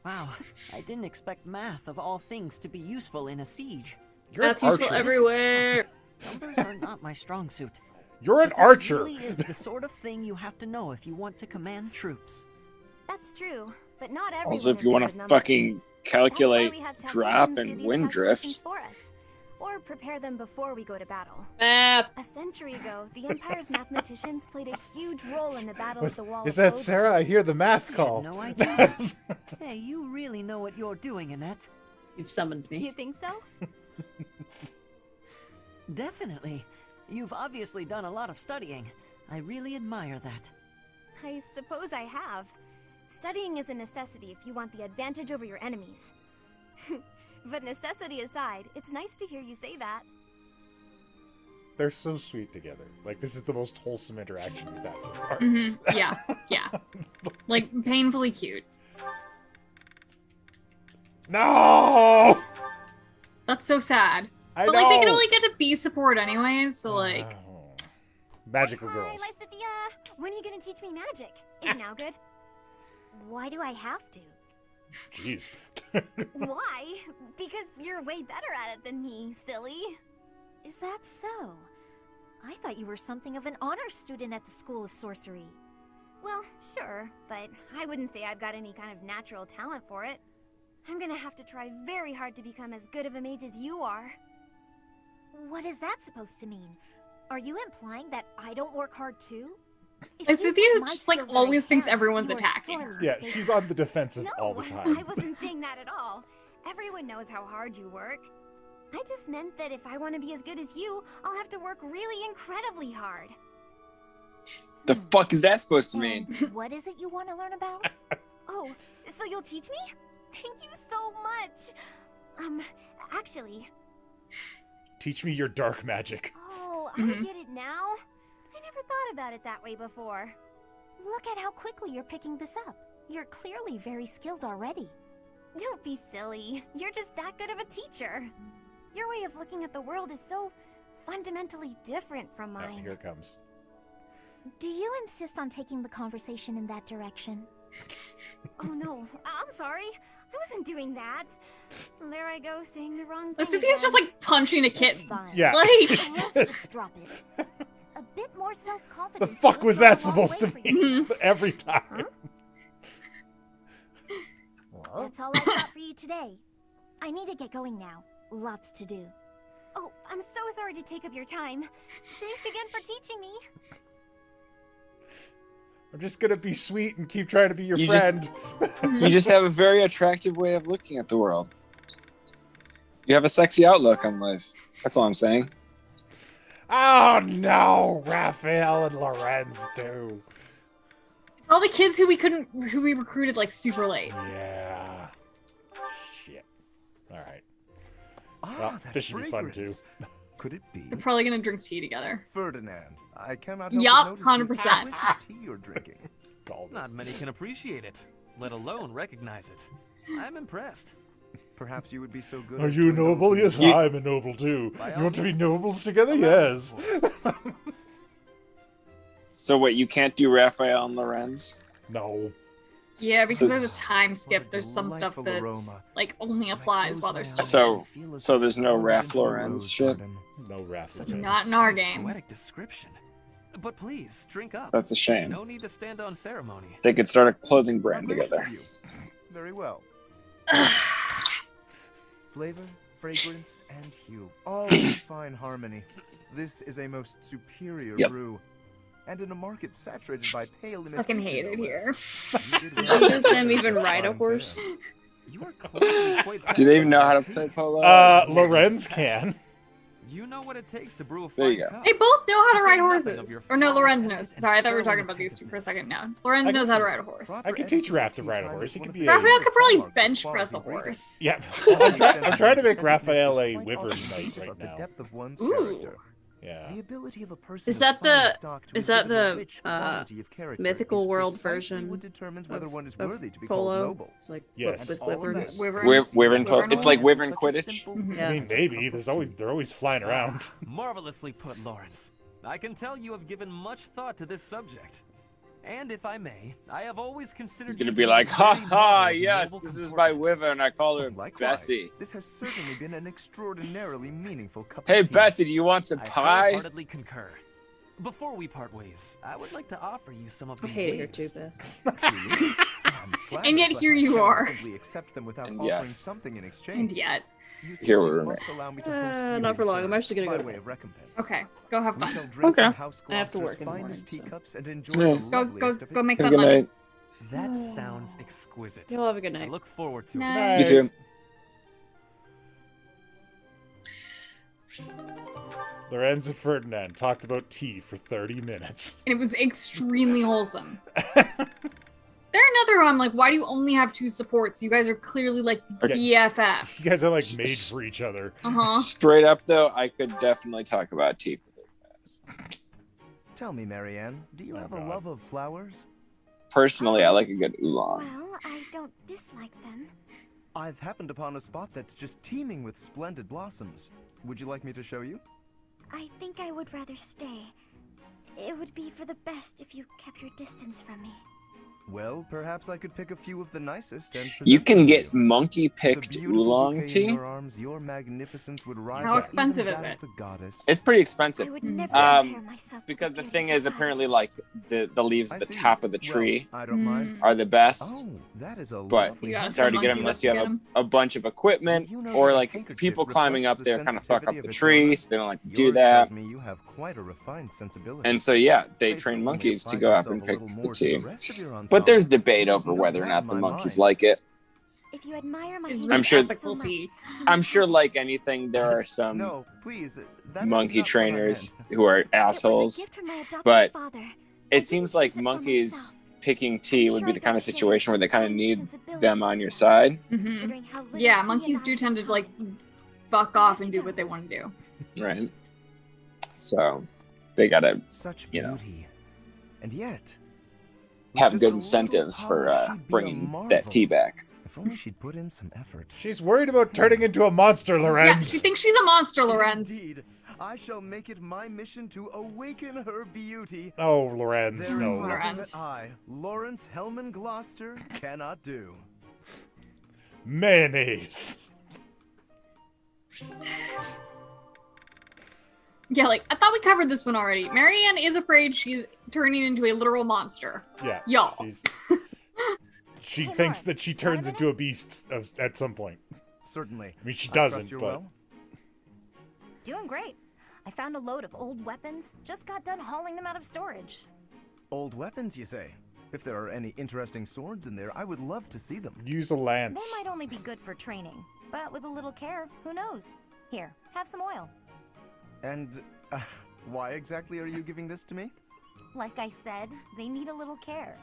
Wow, I didn't expect math of all things to be useful in a siege. You're an archer. everywhere. Numbers are not my strong suit. You're an But archer. This really is the sort of thing you have to know if you want to command troops. That's true, but not everyone Also, if is you good want with to numbers. fucking calculate That's why we have drop tacticians do and these wind calculations drift. for us, or prepare them before we go to battle. Math. A century ago, the Empire's mathematicians played a huge role in the Battle of the Wall. Is of that Boob. Sarah? I hear the math call. No idea. Hey, you really know what you're doing, Annette. You've summoned me. You think so? Definitely. You've obviously done a lot of studying. I really admire that. I suppose I have. Studying is a necessity if you want the advantage over your enemies. But necessity aside, it's nice to hear you say that. They're so sweet together. Like, this is the most wholesome interaction we've had so far. Yeah, yeah. Like, painfully cute. No! That's so sad. I But, like, they can know. only get to be support anyways, so, like... Magical Hi, girls. Lysithia. When are you gonna teach me magic? Is now good? Why do I have to? Jeez. Why? Because you're way better at it than me, silly. Is that so? I thought you were something of an honor student at the School of Sorcery. Well, sure, but I wouldn't say I've got any kind of natural talent for it. I'm gonna have to try very hard to become as good of a mage as you are. What is that supposed to mean? Are you implying that I don't work hard too? Lysithia just, like, always thinks everyone's attacking her. Yeah, she's on the defensive all the time. I wasn't saying that at all. Everyone knows how hard you work. I just meant that if I want to be as good as you, I'll have to work really incredibly hard. The fuck is that supposed to mean? What is it you want to learn about? Oh, so you'll teach me? Thank you so much. Actually... Teach me your dark magic. Oh, I get it now. I never thought about it that way before. Look at how quickly you're picking this up. You're clearly very skilled already. Don't be silly. You're just that good of a teacher. Your way of looking at the world is so fundamentally different from mine. Here it comes. Do you insist on taking the conversation in that direction? Oh no, I'm sorry. I wasn't doing that. There I go, saying the wrong thing. Lysithea's just, like, punching a kitten. Yeah. Like... Let's just drop it. A bit more self-confidence. The fuck was will go that a long supposed to way for mean? you. Every time. That's all I've got for you today. I need to get going now. Lots to do. Oh, I'm so sorry to take up your time. Thanks again for teaching me. I'm just gonna be sweet and keep trying to be your You friend. You just have a very attractive way of looking at the world. You have a sexy outlook on life. That's all I'm saying. Oh no, Raphael and Lorenz too. All the kids who we recruited, like, super late. Yeah. Shit. Alright. Well, this should be fun too. Could it be? They're probably gonna drink tea together. Ferdinand, I cannot help Yup, but notice 100%. the exquisite tea you're drinking. Not many can appreciate it, let alone recognize it. I'm impressed. Perhaps you would be so good. Are as you to noble? indulge Yes, me? I'm a noble too. You want to be nobles together? Yes. So what? You can't do Raphael and Lorenz? No. Yeah, because there's a time skip. There's some stuff that's like only applies while they're still So there's no Raph Lorenz shit. No Raph Lorenz. Not in our game. Poetic description. But please, drink up. That's a shame. No need to stand on ceremony. They could start a clothing brand together. Very well. Flavor, fragrance, and hue, all in fine harmony. This is a most superior brew. And in a market saturated by pale imitation. Fucking hate it here. Does them even ride a horse? You are clearly quite Do they even know how to play polo? Lorenz can. You know what it takes to brew a There you fine go. cup. They both know how to To ride say nothing of horses. your Or no, Lorenz flowers knows. and Sorry, I thought we were sterling talking about these two for a second now. Lorenz knows how to ride a horse. I could teach Raph to ride a horse. He could be Raphael could probably bench press a horse. Yeah. I'm trying to make Raphael a wyvern knight right now. Depth of one's Ooh. character. Yeah. The ability of a person Is that of fine the stock to is that exhibit a the rich quality of character mythical is world precisely version what determines whether one is of worthy to be called polo? noble. It's like Yes. with All of wyverns. this. Wyvern polo. It's like Wyvern Quidditch. Mm-hmm. I mean, maybe. They're always flying around. Marvelously put, Lawrence. I can tell you have given much thought to this subject. And if I may, I have always considered He's gonna you be to like, a ha very ha, noble, yes, noble this is my comportment. wyvern. I call her Likewise, Bessie. this has certainly been an extraordinarily meaningful cup Hey of tea. Bessie, do you want some I pie? wholeheartedly concur. Before we part ways, I would like to offer you some of I these hate it here leaves. too, Beth. Truly, I'm flattered, And yet but here I you cannot are. simply accept them without And offering yes. something in exchange. And yet. You Here we simply are. must allow me to host you Not in for long. I'm turn, actually gonna by go to way bed. of recompense. Okay, go have We fun. shall drink Okay. from House I have to Gloucester's work in the morning, finest so. teacups and enjoy Yeah. the Go loveliest of go its make Have that a good lunch. night. That sounds exquisite. You'll have a good I night. look forward to Night. You too. Lorenz and Ferdinand talked about tea for 30 minutes. And it was extremely wholesome. They're another one, like, why do you only have two supports? You guys are clearly like BFFs. You guys are like made for each other. Uh-huh. Straight up though, I could definitely talk about tea for 30 minutes. Tell me, Marianne, do you have a love of flowers? Personally, I like a good oolong. Well, I don't dislike them. I've happened upon a spot that's just teeming with splendid blossoms. Would you like me to show you? I think I would rather stay. It would be for the best if you kept your distance from me. Well, perhaps I could pick a few of the nicest and You present can them to get you. monkey With a picked beautiful oolong bouquet in tea. your arms, your magnificence would rival How expensive even is that it? of the goddess. It's pretty expensive. I would never compare myself to Because the the beauty thing of is, the apparently, goddess. like the leaves at I the see. top of the Well, tree I don't mind. are the best. Oh, that is a But lovely You gotta it's hard to some get them monkeys unless you up to have get 'em. a bunch of equipment, Did you know or that a like handkerchief people climbing up reflects the there kind of fuck up sensitivity the of its tree, owner? so they don't like to do Yours that. tells me you have quite a refined sensibility. And so yeah, they Faithfully, train when you monkeys to find go up yourself and a pick little the more to tea. rest of your But ensemble, there's debate there's over no whether or doubt not in the my monkeys mind. like it. If you admire my It's I'm sure- innocence so much, you I'm must sure, have it. like anything, there are some No, please. That is monkey not what I trainers meant. who are It was a assholes. gift from my adopted but father. I It didn't seems like choose it for monkeys myself. picking tea would Sure, be I the kind of don't share situation where they kind of fine need sensibilities, them on your though. side. Considering how little Yeah, he monkeys and do I tend to have like common. fuck off and do what they want to do. Right. So they gotta Such you know. beauty. And yet, have just good a little incentives for polish, she'd be a bringing marvel. that tea back. If only she'd put in some effort. She's worried about turning into a monster, Yeah, Lorenz. she thinks she's a monster, Lorenz. Indeed, I shall make it my mission to awaken her beauty. Oh, Lorenz, There is no. nothing Lorenz. that I, Lawrence Hellman Gloucester, cannot do. Mayonnaise. Yeah, like, I thought we covered this one already. Marianne is afraid she's turning into a literal monster. Yeah. Y'all. She thinks that she turns into a beast at some point. Certainly. I mean, she I doesn't, trust you're but... well. Doing great. I found a load of old weapons. Just got done hauling them out of storage. Old weapons, you say? If there are any interesting swords in there, I would love to see them. Use a lance. They might only be good for training, but with a little care, who knows? Here, have some oil. And why exactly are you giving this to me? Like I said, they need a little care.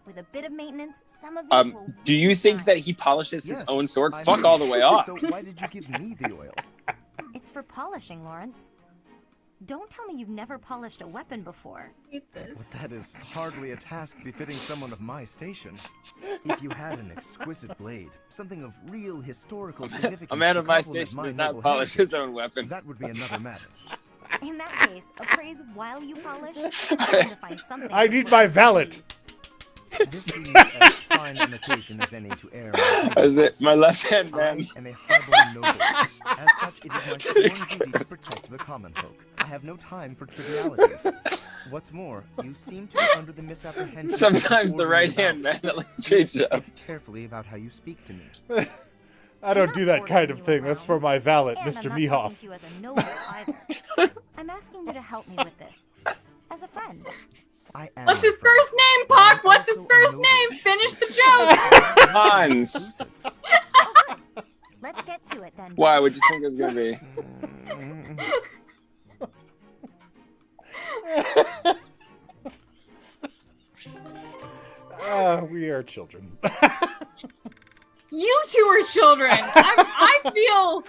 With a bit of maintenance, some of these will... Do you think that he polishes his Yes, own sword? I Fuck mean, all the way off. So why did you give me the oil? It's for polishing, Lawrence. Don't tell me you've never polished a weapon before. Well, that is hardly a task befitting someone of my station. If you had an exquisite blade, something of real historical significance, A man of my complement station does not polish his own weapon. that would be another matter. In that case, appraise while you polish. I'm trying to find something I need my valet. This seems as fine an occasion as any to air my left-hand man. I am a highborn noble. As such, it is my sworn duty to protect the common folk. I have no time for trivialities. What's more, you seem to be under the misapprehension. Sometimes the right-hand man at least change it up. Think carefully about how you speak to me. I don't do that kind of thing. That's for my valet, And Mr. I'm not talking Mehoff. to you as a noble either. I'm asking you to help me with this. As a friend. What's his first name, Puck? What's his first name? Finish the joke. Hans. Let's get to it then. Why would you think it was gonna be? We are children. You two are children. I feel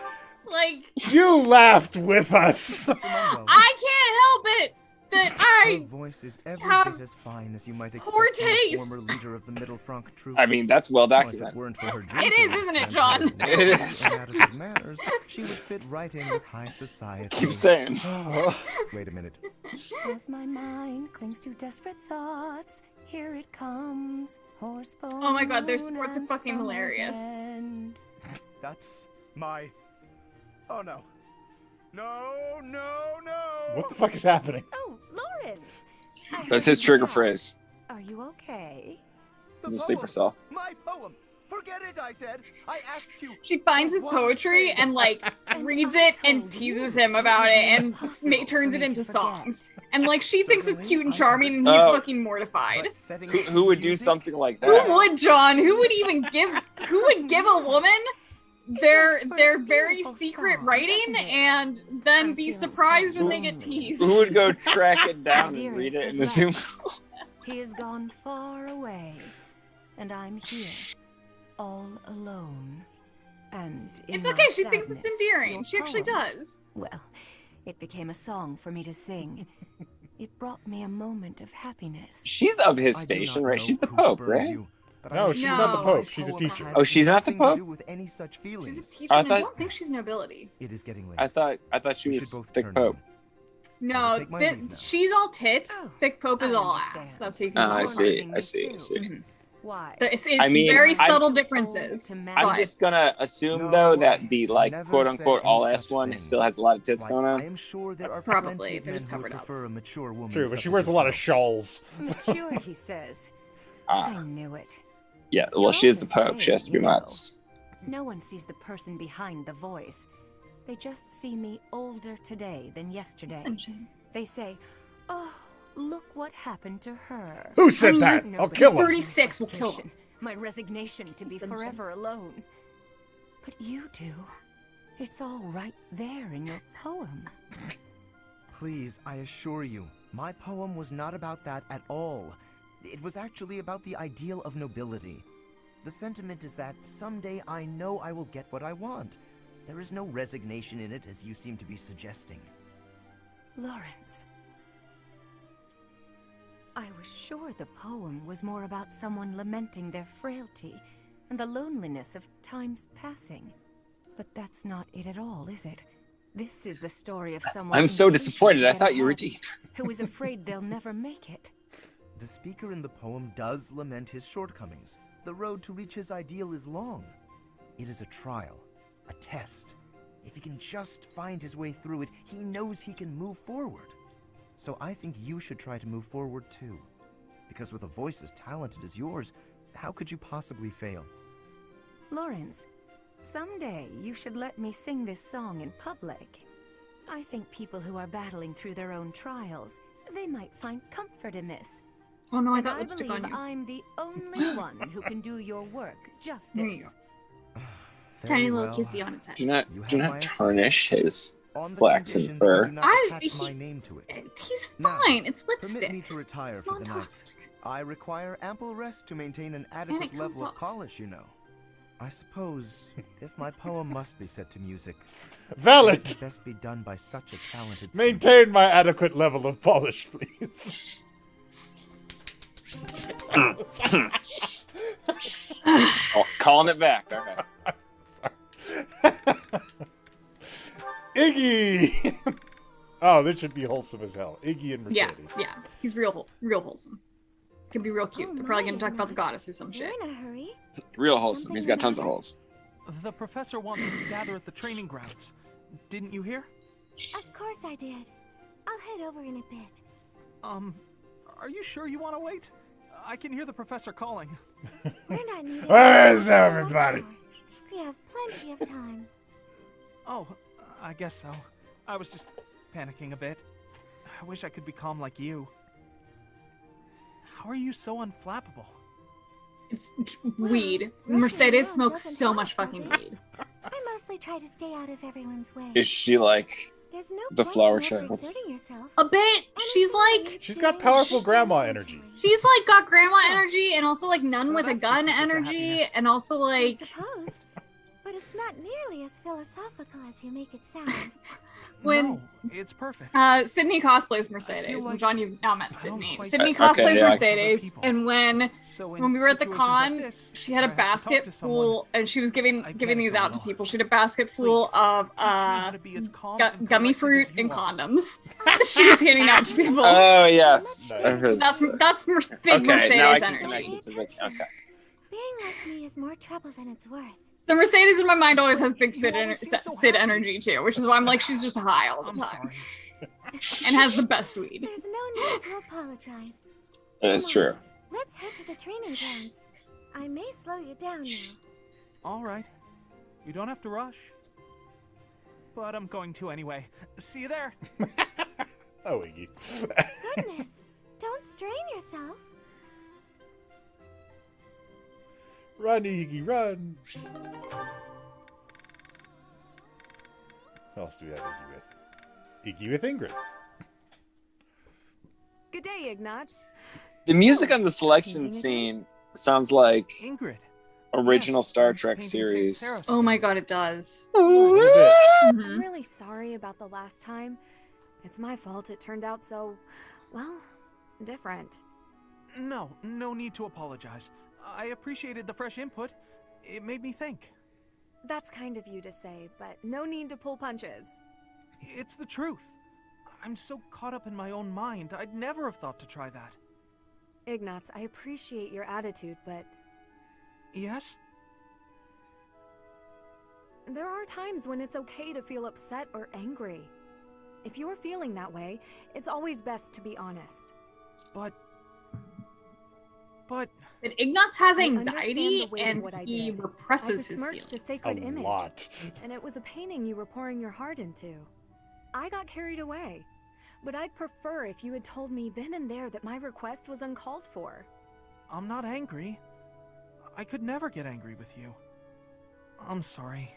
like You laughed with us. I can't help it that I Her voice is every have bit as fine as you might poor expect from a taste. former leader of the Middle Frank troop. I mean, that's well If it documented. weren't for her It drinking is, isn't it, and John? her It is. inadequate manners, she would fit right in with high society. Keep saying. Wait a minute. As my mind clings to desperate thoughts, here it comes. Horsebone. Oh my god, their sports are and fucking summer's hilarious. end. That's my... Oh no. No, no, no! What the fuck is happening? Oh, Lawrence. I That's heard his you trigger laugh. phrase. Are you okay? He's a sleeper cell. My poem! Forget it, I said! I asked you... She finds his poetry and like reads it and teases him about it and turns it into songs. And like she thinks it's cute and charming and he's Oh. fucking mortified. Who would do something like Who that? would, John? Who would give a woman their very secret writing and then be surprised when they get teased? Who would go track it down and read it in the Zoom? He has gone far away, and I'm here, all alone. And in It's okay, my she thinks it's sadness, endearing. your She actually poem, does. Well, it became a song for me to sing. It brought me a moment of happiness. She's of his station, right? She's the Pope, right? No, she's not the Pope. She's a teacher. Oh, she's not the Pope? With any such feelings. She's a teacher, and I don't think she's nobility. It is getting late. I thought she was Thick Pope. No, take my leave now. she's all tits. Thick Pope is all ass. That's how you can. Oh, I know. see. I see. Why? It's I mean, very I'm- subtle differences. I'm but- just gonna assume though that the like quote unquote all ass one still has a lot of tits going I on. am sure there are Probably, plenty of they're men just who would covered up. prefer a mature woman. True, but such she as wears a lot of yourself. shawls. Mature, he says. Ah. I knew it. Yeah, well, she is the Pope. She has to be modest. No one sees the person behind the voice. They just see me older today than yesterday. They say, "Oh, look what happened to her." Who said that? I'll kill him. 36 will kill him. My resignation to be forever alone. But you do. It's all right there in your poem. Please, I assure you, my poem was not about that at all. It was actually about the ideal of nobility. The sentiment is that someday I know I will get what I want. There is no resignation in it, as you seem to be suggesting. Lawrence. I was sure the poem was more about someone lamenting their frailty and the loneliness of time's passing. But that's not it at all, is it? This is the story of someone I'm so impatient disappointed. to I get thought you were ahead, deep. who is afraid they'll never make it. The speaker in the poem does lament his shortcomings. The road to reach his ideal is long. It is a trial, a test. If he can just find his way through it, he knows he can move forward. So I think you should try to move forward too. Because with a voice as talented as yours, how could you possibly fail? Lawrence, someday you should let me sing this song in public. I think people who are battling through their own trials, they might find comfort in this. Oh no, I And got lipstick on believe you. I'm the only one who can do your work justice. There you go. Very Tiny little well. kissy on his head. Do not my tarnish his On the flaxen condition that fur. you do not attach my name to it. He's Now, fine. It's Permit lipstick. me to retire It's for the night. non-toxic. I require ample rest to maintain an adequate comes level of off. polish, you know. I suppose if my poem must be set to music, Valid. it can best be done by such a talented Maintain my adequate level of polish, please. Oh, calling it back. Okay. Iggy! Oh, this should be wholesome as hell. Iggy and Mercedes. Yeah. He's real wholesome. Could be real cute. They're probably gonna talk about the goddess or some shit. You're in a hurry. Real wholesome. He's got tons of holes. The professor wants us to gather at the training grounds. Didn't you hear? Of course I did. I'll head over in a bit. Are you sure you want to wait? I can hear the professor calling. We're not needed. Where's everybody? We have plenty of time. Oh, I guess so. I was just panicking a bit. I wish I could be calm like you. How are you so unflappable? It's weed. Mercedes smokes so much fucking weed. I mostly try to stay out of everyone's way. Is she like There's no the point flower in child? overexerting yourself. A bit. She's like. She's got powerful grandma energy. She's like got grandma energy and also like nun with a gun energy and also like. I suppose, but it's not nearly as philosophical as you make it sound. When No, it's perfect. Sydney cosplays Mercedes. like John, you've now met Sydney. quite- Sydney Okay, cosplays yeah. Mercedes, and when we were at the situations con, like this, she had a where I have to talk basket to full, and she was giving these a out to little. people. She had a basket full of gummy fruit and condoms. She was handing out to people. Oh yes. Nice. I've heard That's this. big Okay, Mercedes now I can energy. connect it to the. Okay. Being like me is more trouble than it's worth. So Mercedes in my mind always has big Sid, always seem so Sid happy. energy too, which is why I'm like she's just high all the I'm time sorry. and has the best weed. There's no need to apologize. It is Come on, true. Let's head to the training grounds. I may slow you down now. All right. You don't have to rush. But I'm going to anyway. See you there. Oh, Iggy. Goodness, don't strain yourself. Run, Iggy, run. What else do we have Iggy with? Iggy with Ingrid. Good day, Ignatz. The music on the selection scene sounds like Ingrid. original Yes, Star I'm Trek painting series. Saint Sarah's Oh again. my god, it does. I'm Mhm. really sorry about the last time. It's my fault it turned out so, well, different. No need to apologize. I appreciated the fresh input. It made me think. That's kind of you to say, but no need to pull punches. It's the truth. I'm so caught up in my own mind, I'd never have thought to try that. Ignatz, I appreciate your attitude, but Yes? there are times when it's okay to feel upset or angry. If you're feeling that way, it's always best to be honest. But But Ignatz has I anxiety understand the weight of and what I he did. I represses his besmirched feelings. a sacred A image, lot. and it was a painting you were pouring your heart into. I got carried away, but I'd prefer if you had told me then and there that my request was uncalled for. I'm not angry. I could never get angry with you. I'm sorry.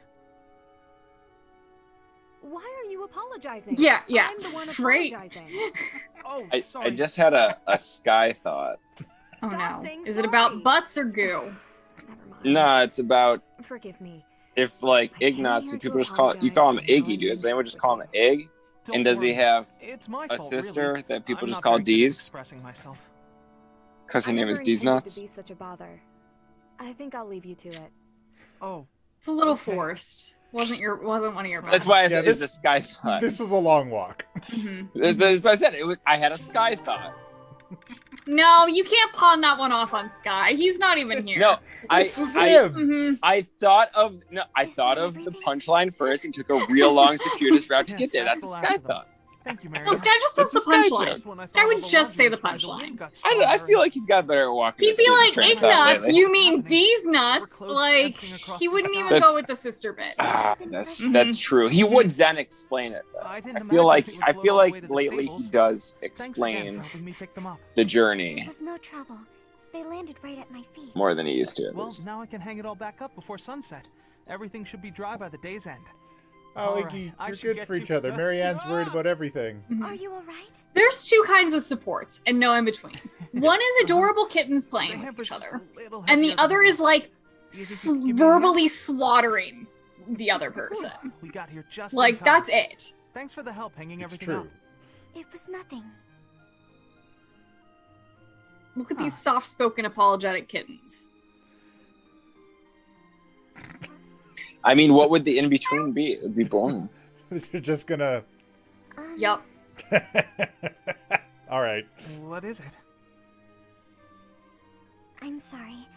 Why are you apologizing? Yeah. I'm the one Right. apologizing. Oh, I sorry. just had a sky thought. Oh Stop no. saying Is it about sorry. butts or goo? Never mind. No, it's about Forgive me. if like I came Ignatz, here do to people just call you call him apologize for Iggy? how I Does anyone just with call him you. Egg? Don't And does he worry. have It's my a fault, sister really. that people I'm just not call very good at Deez? expressing myself. Because her I name never is Deez intended Nuts? to be such a bother. I think I'll leave you to it. Oh, It's a little Okay. forced. Wasn't one of your best. That's why I Yeah, said this- it's a sky thought. This was a long walk. Mhm. That's what I said. I had a sky thought. No, you can't pawn that one off on Sky. He's not even here. No, This was him. Mhm. I thought of the punchline first and took a real long circuitous route to Yes, get there. that's That's a the last sky of them. thought. Thank you, Mary. Well, Sky just says It's the a Sky punchline. joke. Sky would just say the punchline. I feel like he's got better at walking. He'd his be through the like, train of Egg thought nuts, lately. you mean Happening. D's nuts? We're close Like, dancing across he the wouldn't sky. even go with the sister bit. That's true. He would then explain it. Though. I didn't I imagine feel like it would float all the way to the lately he stables. does Thanks again explain for helping me pick them up. the It journey was no trouble. They landed right at my feet. more than he used to. At Well, least. now I can hang it all back up before sunset. Everything should be dry by the day's end. Oh, All Iggy, right, I you're should good get for each to- other. Marianne's worried about everything. Are you alright? There's two kinds of supports and no in between. One is adorable kittens The playing with hamper's each just other, a little and the heavier other than is like verbally slaughtering the other person. We got here just like, in time. that's it. Thanks for the help hanging It's everything true. up. It was nothing. Look at these soft-spoken, apologetic kittens. I mean, what would the in-between be? It would be boring. You're just gonna... Yep. All right. What is it? I'm sorry.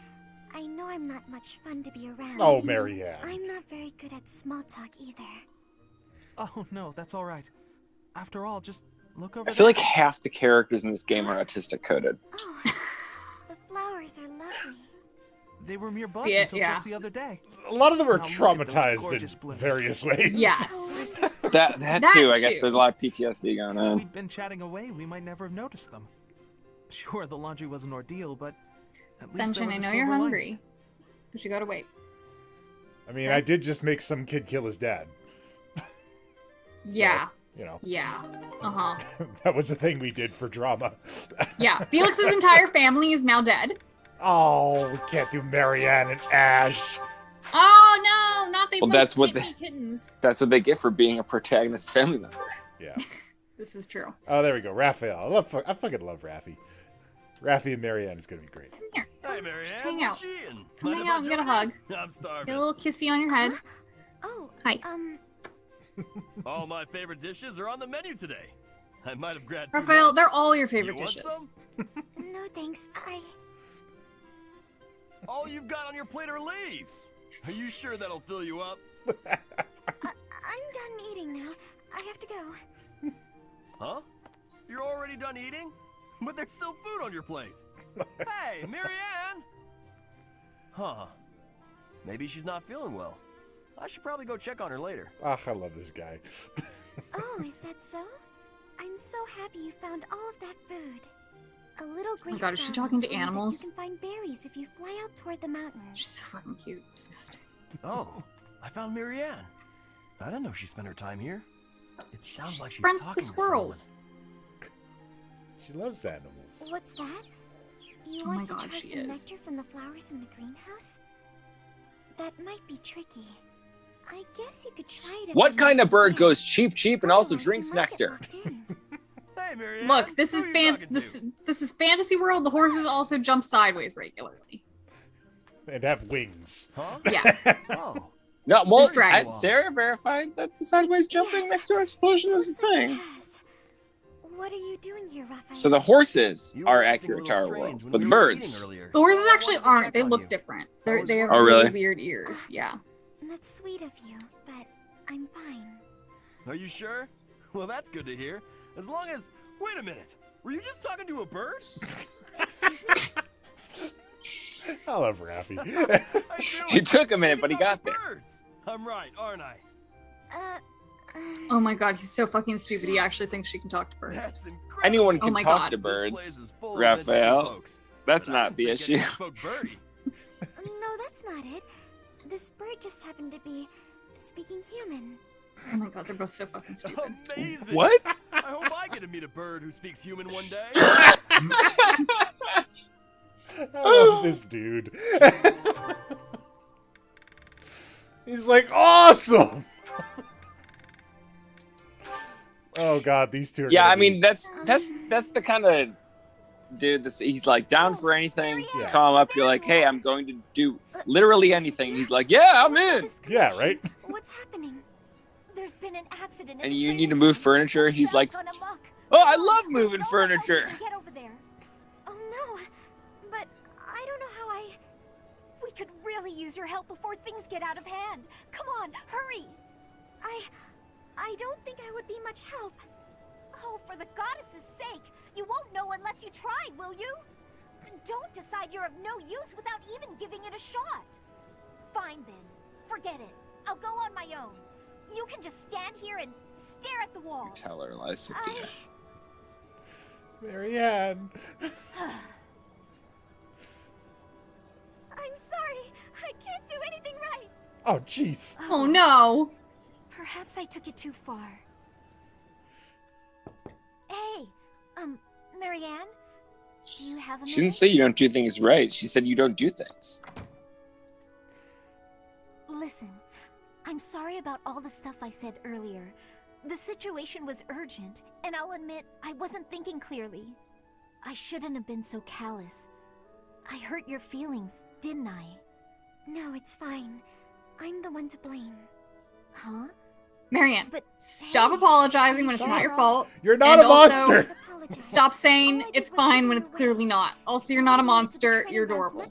I know I'm not much fun to be around. Oh, Marianne. I'm not very good at small talk either. Oh, no, that's all right. After all, just look over I feel there. like half the characters in this game are autistic coded. The flowers are lovely. They were mere buds Yeah, until yeah. just the other day. A lot of them are Now look at those traumatized gorgeous in bloomers. various ways. Yes. That That too. I guess too. there's a lot of PTSD going If on. we'd been chatting away, we might never have noticed them. Sure, the laundry was an ordeal, but at least there Sunshine, was I a know you're silver lining. hungry, but you gotta wait. I mean, I did just make some kid kill his dad. Yeah. You know. Yeah. Uh-huh. That was a thing we did for drama. Yeah. Felix's entire family is now dead. Oh, we can't do Marianne and Ash. Oh no, not they Well, both that's what kittens, kittens. That's what they get for being a protagonist family member. Yeah. This is true. Oh, there we go. Raphael. I fucking love Raffi. Raffi and Marianne is gonna be great. Hey, Marianne. Just hang out. What you eating? Come Mind hang if I out and get a join hug. you? I'm Get starving. a little kissy on your head. Oh, Hi. All my favorite dishes are on the menu today. I might have grabbed too Raphael, much. they're all your favorite You want dishes. some? No thanks. All you've got on your plate are leaves. Are you sure that'll fill you up? I'm done eating now. I have to go. Huh? You're already done eating? But there's still food on your plate. Hey, Marianne! Huh. Maybe she's not feeling well. I should probably go check on her later. Ah, I love this guy. Oh, is that so? I'm so happy you found all of that food. A little gray God, is she star talking to told me that animals? You can find berries if you fly out toward the mountains. She's so fucking cute. Disgusting. Oh, I found Marianne. I didn't know she spent her time here. It sounds like she's friends with talking the squirrels. She loves animals. What's that? You Oh my want to God, try she some is. nectar from the flowers in the greenhouse? That might be tricky. I guess you could try it. if What you're kind not of bird there. goes cheap and also Otherwise, drinks you might get nectar? locked in. Hey, Marianne. Look, this is who are you talking this is fantasy world. The horses also jump sideways regularly. And have wings. Huh? Yeah. Oh. No, well, There's dragons. Sarah verified that the sideways jumping next door explosion is a thing. Yes. What are you doing here, Raphael? So the horses You were are acting a accurate to little our strange world, when but we the were eating birds. earlier, The horses so I actually wanted to aren't. check They on look you. different. I was They have Oh, really really? weird ears. Yeah. That's sweet of you, but I'm fine. Are you sure? Well, that's good to hear. As long as... Wait a minute. Were you just talking to a bird? Excuse me? I love Raffi. It took a minute, but he got there. Birds. I'm right, aren't I? Oh my God, he's so fucking stupid. He actually thinks she can talk to birds. That's incredible. Anyone Oh can my talk God. to This place birds, is full of interesting Raphael. folks, That's but I not the didn't think issue. anyone spoke birdie. No, that's not it. This bird just happened to be speaking human. Oh my God, they're both so fucking stupid. Amazing. What? I hope I get to meet a bird who speaks human one day. I love this dude. He's like, awesome! Oh God, these two are Yeah, gonna I be- mean that's the kind of dude that's he's like down for anything. You Yeah. call him up, you're like, hey, I'm going to do literally anything. He's like, yeah, I'm in. Yeah, right? What's happening? There's been an accident. And you need to move furniture. He's like, oh, I love moving furniture. Get over there. Oh no, but I don't know how I. We could really use your help before things get out of hand. Come on, hurry. I don't think I would be much help. Oh, for the goddess's sake, you won't know unless you try, will you? Don't decide you're of no use without even giving it a shot. Fine then, forget it. I'll go on my own. You can just stand here and stare at the wall. Tell her, Lysithea. Marianne. I'm sorry. I can't do anything right. Oh, jeez. Oh no. Perhaps I took it too far. Hey, Marianne, do you have a She didn't minute? say you don't do things right. She said you don't do things. Listen, I'm sorry about all the stuff I said earlier. The situation was urgent, and I'll admit I wasn't thinking clearly. I shouldn't have been so callous. I hurt your feelings, didn't I? No, it's fine. I'm the one to blame. Huh? Marianne, stop apologizing when it's not your fault. You're not a monster. Stop saying it's fine when it's clearly not. Also, you're not a monster. You're adorable.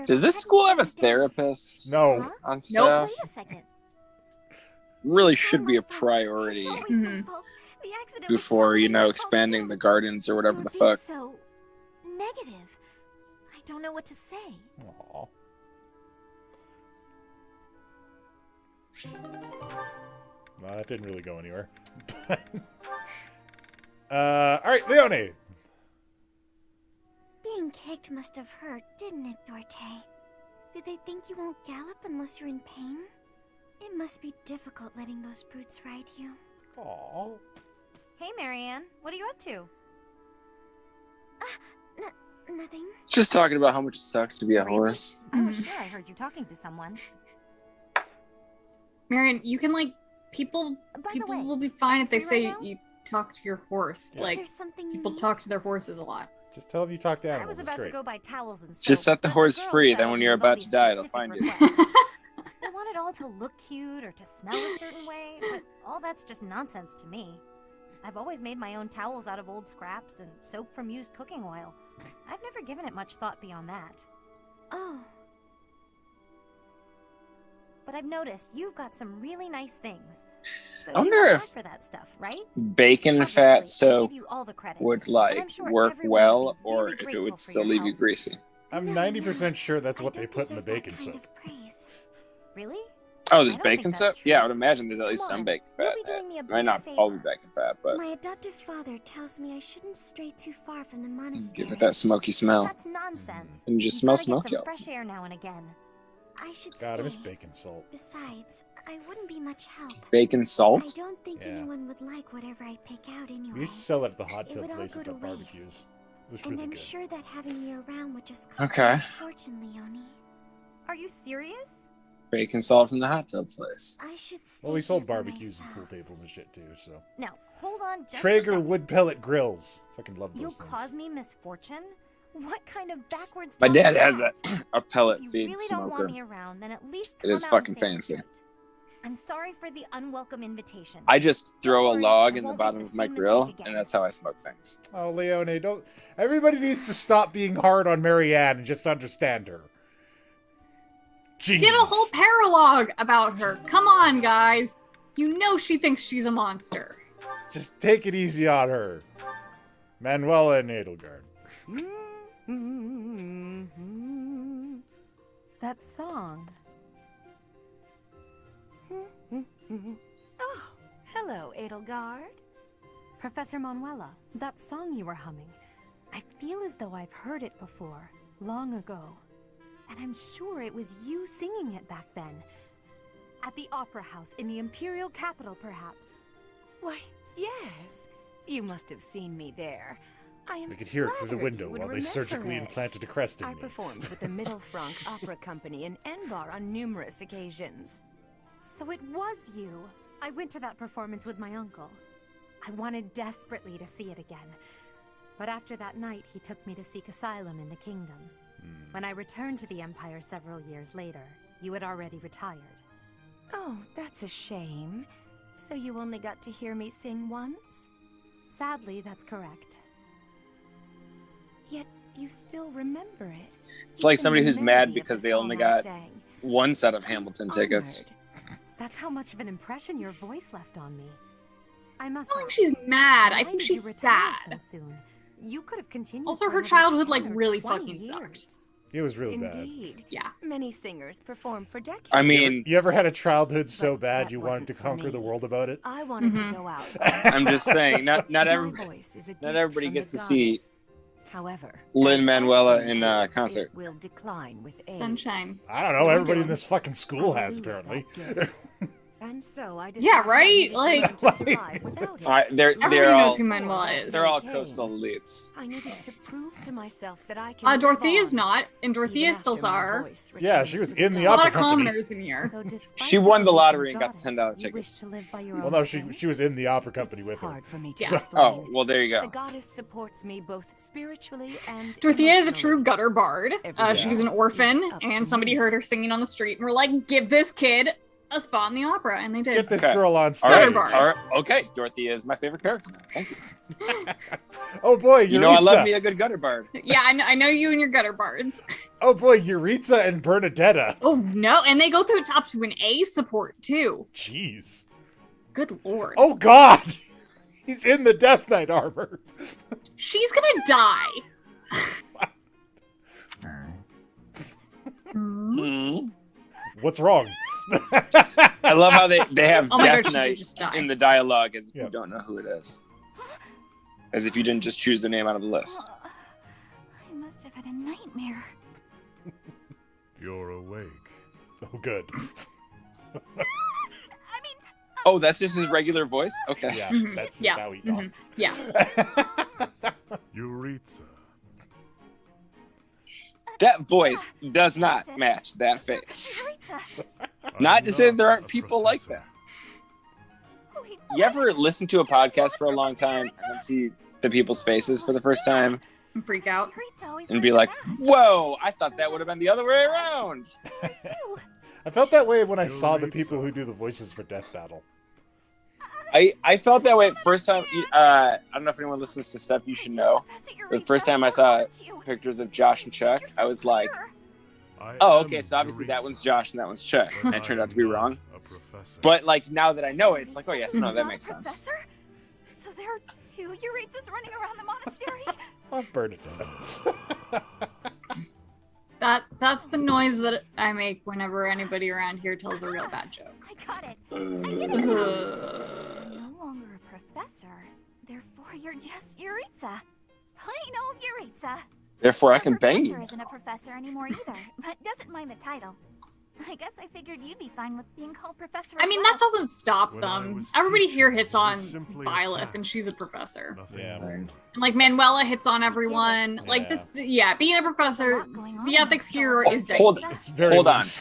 Does this school have a therapist? No. On staff? Wait a second. Really should be a priority before, expanding the gardens or whatever the fuck. So negative. I don't know what to say. Aww. Well, that didn't really go anywhere. Alright, Leone. Being kicked must have hurt, didn't it, Dorte? Do they think you won't gallop unless you're in pain? It must be difficult letting those brutes ride you. Aww. Hey, Marianne, what are you up to? Nothing. Just talking about how much it sucks to be a horse. I was sure I heard you talking to someone. Marianne, you can people will be fine if they say right now? you talk to your horse. Is Like there something you people need? talk to their horses a lot. Just tell them you talk to I animals. was It's about to great. go buy towels and soap. Just set the but horse girl free, said then when you're with all about to these die, it'll specific find you. requests. I want it all to look cute or to smell a certain way, but all that's just nonsense to me. I've always made my own towels out of old scraps and soap from used cooking oil. I've never given it much thought beyond that. Oh. But I've noticed you've got some really nice things. So I wonder you if for that stuff, right? bacon fat Obviously, I'll soap give you all the credit, would but I'm sure work everyone well, would be or really if it grateful would for still your leave you help. greasy. I'm 90% sure that's what they put in the bacon soap. Really? Oh, there's I don't bacon think soap? that's true. Yeah, I would imagine there's at least Come some on, bacon you'll fat. be doing me a It might big not all be favor. bacon fat, but My adoptive father tells me I shouldn't stray too far from the monastery. give it that smoky smell. That's nonsense. And just You smell gotta get smoky some all the fresh air now and again. I should God, I miss stay. bacon salt. Besides, I wouldn't be much help. Bacon I salt? don't think Yeah. anyone would like whatever I pick out anyway. We used to sell it at the hot It tub would all place go at to the barbecues. waste. It was And really I'm good. sure that having me around would just cause Okay. misfortune, Leone. Are you serious? Bacon salt from the hot tub place. I should stay Well, we sold here by barbecues and myself. pool tables and shit too, so. Now, hold on just a Traeger second. wood pellet grills. Fucking love those You'll things. cause me misfortune? What kind of backwards My talk dad is has that? a pellet If you feed really don't smoker. want me around, then at least It is come out fucking and say it fancy. straight. I'm sorry for the unwelcome invitation. I just throw Don't a worry, log I in the won't bottom make of the my same grill, mistake again. and that's how I smoke things. Oh, Leone, don't. Everybody needs to stop being hard on Marianne and just understand her. Jeez. Did a whole paralogue about her. Come on, guys. You know she thinks she's a monster. Just take it easy on her. Manuela and Edelgard. That song. Oh, hello, Edelgard. Professor Manuela, that song you were humming. I feel as though I've heard it before, long ago. And I'm sure it was you singing it back then. At the Opera House in the Imperial capital, perhaps. Why, yes. You must have seen me there. I am We could hear it through the flattered window you would while they remember surgically it. implanted a crest in I me. performed with the Mittelfrank Opera Company in Envar on numerous occasions. So it was you. I went to that performance with my uncle. I wanted desperately to see it again. But after that night, he took me to seek asylum in the kingdom. When I returned to the Empire several years later, you had already retired. Oh, that's a shame. So you only got to hear me sing once? Sadly, that's correct. Yet you still remember it. It's like Even somebody the who's melody mad of because the they only song I got sang. one set of Hamilton tickets. That's how much of an impression your voice left on me. I must. I don't think she's mad. I Why think did you she's retire sad. So soon? You could have continued. Also, for her another childhood 10 or really 20 fucking years. sucked. It was really bad. Indeed. Yeah. Many singers perform for decades. I mean, You ever had a childhood so But bad that you wanted wasn't to for conquer me. the world about it? I wanted to go out. I'm just saying, not My everybody, voice is a not gift everybody from gets the to see goddess. However, Lin as Manuela all in things do, concert. it will decline with age. Sunshine. I don't know. What are we Everybody in doing? this fucking school I has, lose that apparently. gift. And so I Yeah, decided I right? needed to Like, learn to survive without it. They're everybody all knows who Manuela is. they're all coastal elites. I needed to prove to myself that I can live Dorothea's on, not, and Dorothea even still after saw my her. voice Yeah, returns she was to the in the A lot opera of company. commoners in here. So despite She won the believing lottery and the got the $10 goddess, you wish tickets. to live by your Well, own no, standards? she was in the opera company with her. Hard for me to So- explain. Oh, well, there you The go. goddess supports me both spiritually and Dorothea is a emotionally. true gutter bard. She was an orphan, and somebody heard her singing on the street and were like, give this kid a spot in the opera, and they did. Get this girl on stage. Gutter bard. Okay, Dorothea is my favorite character. Thank you. Oh boy, You know I love Yuritsa. me a good gutter bard. Yeah, I know you and your gutter bards. Oh boy, Yuritsa and Bernadetta. Oh no, and they go through top to an A support too. Jeez. Good lord. Oh god! He's in the Death Knight armor. She's gonna die. What's wrong? I love how they have Oh my Death God, she did Knight just die. in the dialogue as if you don't know who it is. As if you didn't just choose the name out of the list. I must have had a nightmare. You're awake. Oh, good. Oh, that's just his regular voice? Okay. Yeah, that's Yeah. how he talks. Yeah. Yuritsa. That voice does not match that face. Not to say there aren't people like that. You ever listen to a podcast for a long time and then see the people's faces for the first time And freak out. and be like, whoa, I thought that would have been the other way around. I felt that way when I saw the people who do the voices for Death Battle. I felt that way first time. I don't know if anyone listens to Stuff You Should Know, but the first time I saw pictures of Josh and Chuck, I was like, oh, okay, so obviously that one's Josh and that one's Chuck. And I turned out to be wrong. But like now that I know it, it's like, oh yes, no, that makes sense. Professor? So there are two Yuritsas running around the monastery? Oh, Bernadette. That's the noise that I make whenever anybody around here tells a real bad joke. I got it. You're no longer a professor. Therefore, you're just Yuritsa. Plain old Yuritsa. Therefore, I can bang Professor you. isn't a professor anymore either, but doesn't mind the title. I guess I figured you'd be fine with being called professor. I mean, that doesn't stop them. Everybody here hits on Violet, and she's a professor. Yeah. And like Manuela hits on everyone. Like this, yeah. Being a professor, the ethics here is Hold, dicey.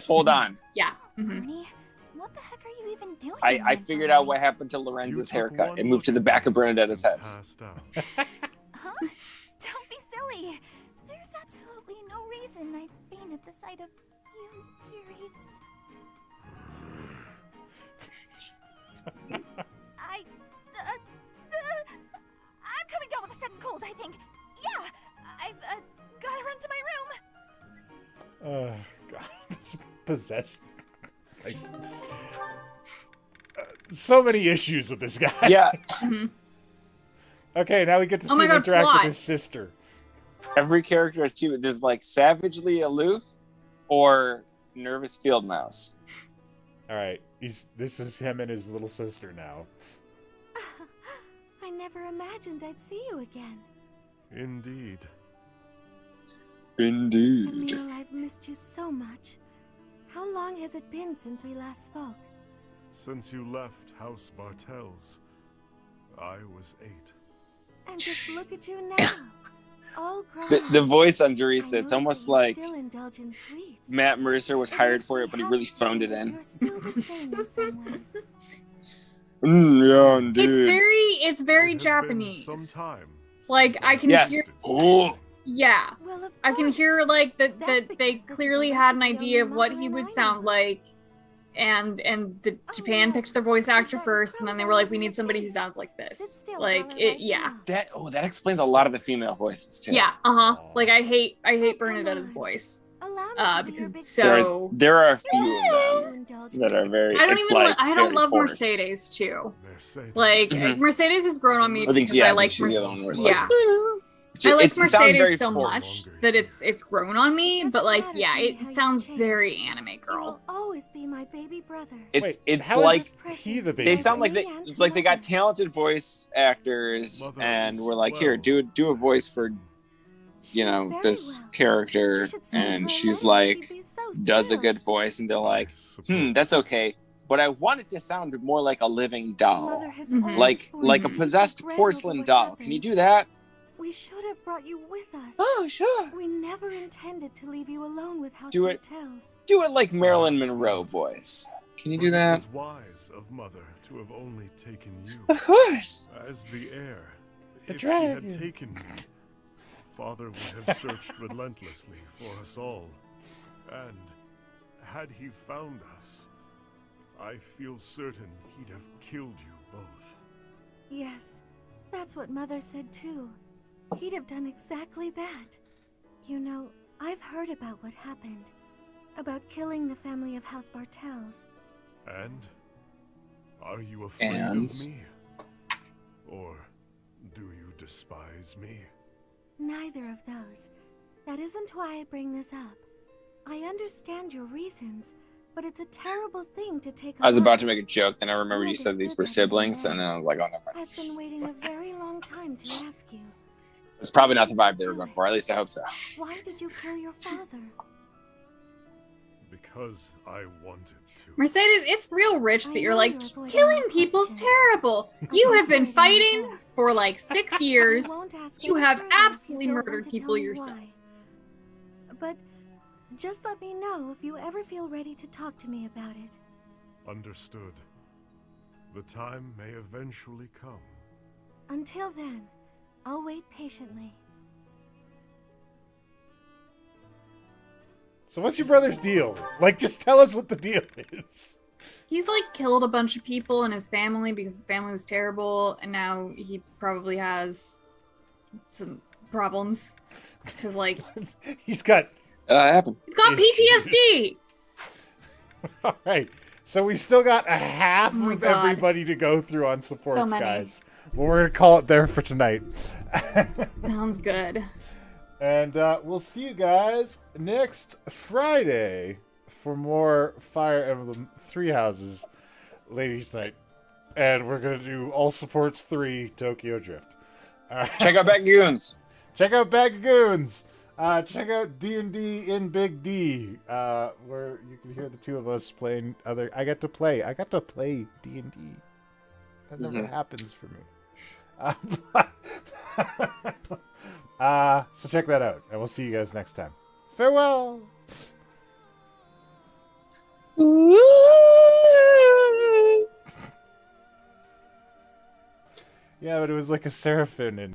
hold on. Yeah. Bernie, what the heck are you even doing? I figured out what happened to Lorenzo's haircut. It moved to the back of Bernadetta's head. Huh? Don't be silly. There's absolutely no reason I'd faint at the sight of you, Yuritsa. I'm coming down with a sudden cold, I think. Yeah, I've gotta run to my room. Oh, God. It's possessed. Like, so many issues with this guy. Yeah. Okay, now we get to see Oh my him God, interact plot. with his sister. Every character has two. There's like savagely aloof or nervous field mouse. All right, this is him and his little sister now. I never imagined I'd see you again. Indeed. Indeed. Emil, I've missed you so much. How long has it been since we last spoke? Since you left House Bartels, I was 8. And just look at you now. All grown The up. voice on Yuritsa, I it's noticed almost that you like still indulge in sweets. Matt Mercer was hired for it, but he really phoned it in. You're still the same in some ways. Yeah, indeed. It's very Japanese. Some time. Like I can Yes. hear. Oh. Yeah, I can hear like that they clearly had an idea of what he would sound like, and the Japan picked their voice actor first, and then they were like, we need somebody who sounds like this. Like it, yeah, That explains a lot of the female voices too. yeah, Like I hate Bernadetta's voice, because it's so. There are a few of them that are very. I don't it's even. like I don't very love forced. Mercedes too. Like Mhm. Mercedes has grown on me I think, because yeah, I I think like she's the other one where it's yeah. like, I like it sounds very Mercedes so forced. much that it's grown on me, but like yeah, it sounds very anime girl. Always be my baby brother. It's how like is he the baby? they sound like it's like they got talented voice actors and we're like, here, do a voice for this character, and she's like does a good voice, and they're like, that's okay. but I want it to sound more like a living doll. Mother has Like a possessed porcelain doll. Can you do that? We should have brought you with us. Oh, sure. We never intended to leave you alone with House Do it. Bartels. Do it like Marilyn Monroe voice. Can you do that? It was wise of Mother to have only taken you. Of course. As the heir. The If dragon. she had taken me, Father would have searched relentlessly for us all. And had he found us, I feel certain he'd have killed you both. Yes, that's what Mother said too. He'd have done exactly that. You know, I've heard about what happened. About killing the family of House Bartels. And? Are you afraid of me? Or do you despise me? Neither of those. That isn't why I bring this up. I understand your reasons, but it's a terrible thing to take. I was about to make a joke, then I remembered you said these were siblings, and then I was like, oh, never mind. I've been waiting a very long time to ask you. It's probably not the vibe they were going for. At least I hope so. Why did you kill your father? Because I wanted to. Mercedes, it's real rich that you're like, killing people's terrible. You have been fighting for like 6 years. You have absolutely murdered people yourself. But just let me know if you ever feel ready to talk to me about it. Understood. The time may eventually come. Until then, I'll wait patiently. So what's your brother's deal? Like, just tell us what the deal is. He's like killed a bunch of people in his family because the family was terrible, and now he probably has some problems. Because like he's got happened. He's got PTSD. All right. So we still got a half Oh my of God. everybody to go through on supports, many. guys. Well, we're gonna call it there for tonight. Sounds good. And we'll see you guys next Friday for more Fire Emblem 3 Houses Ladies Night. And we're going to do All Supports 3 Tokyo Drift. All right. Check out Bagoons. Check out Bagoons. Check out D&D in Big D, where you can hear the two of us playing other... I got to play D&D. That never happens for me. So check that out, and we'll see you guys next time. Farewell! Yeah, but it was like a seraphim and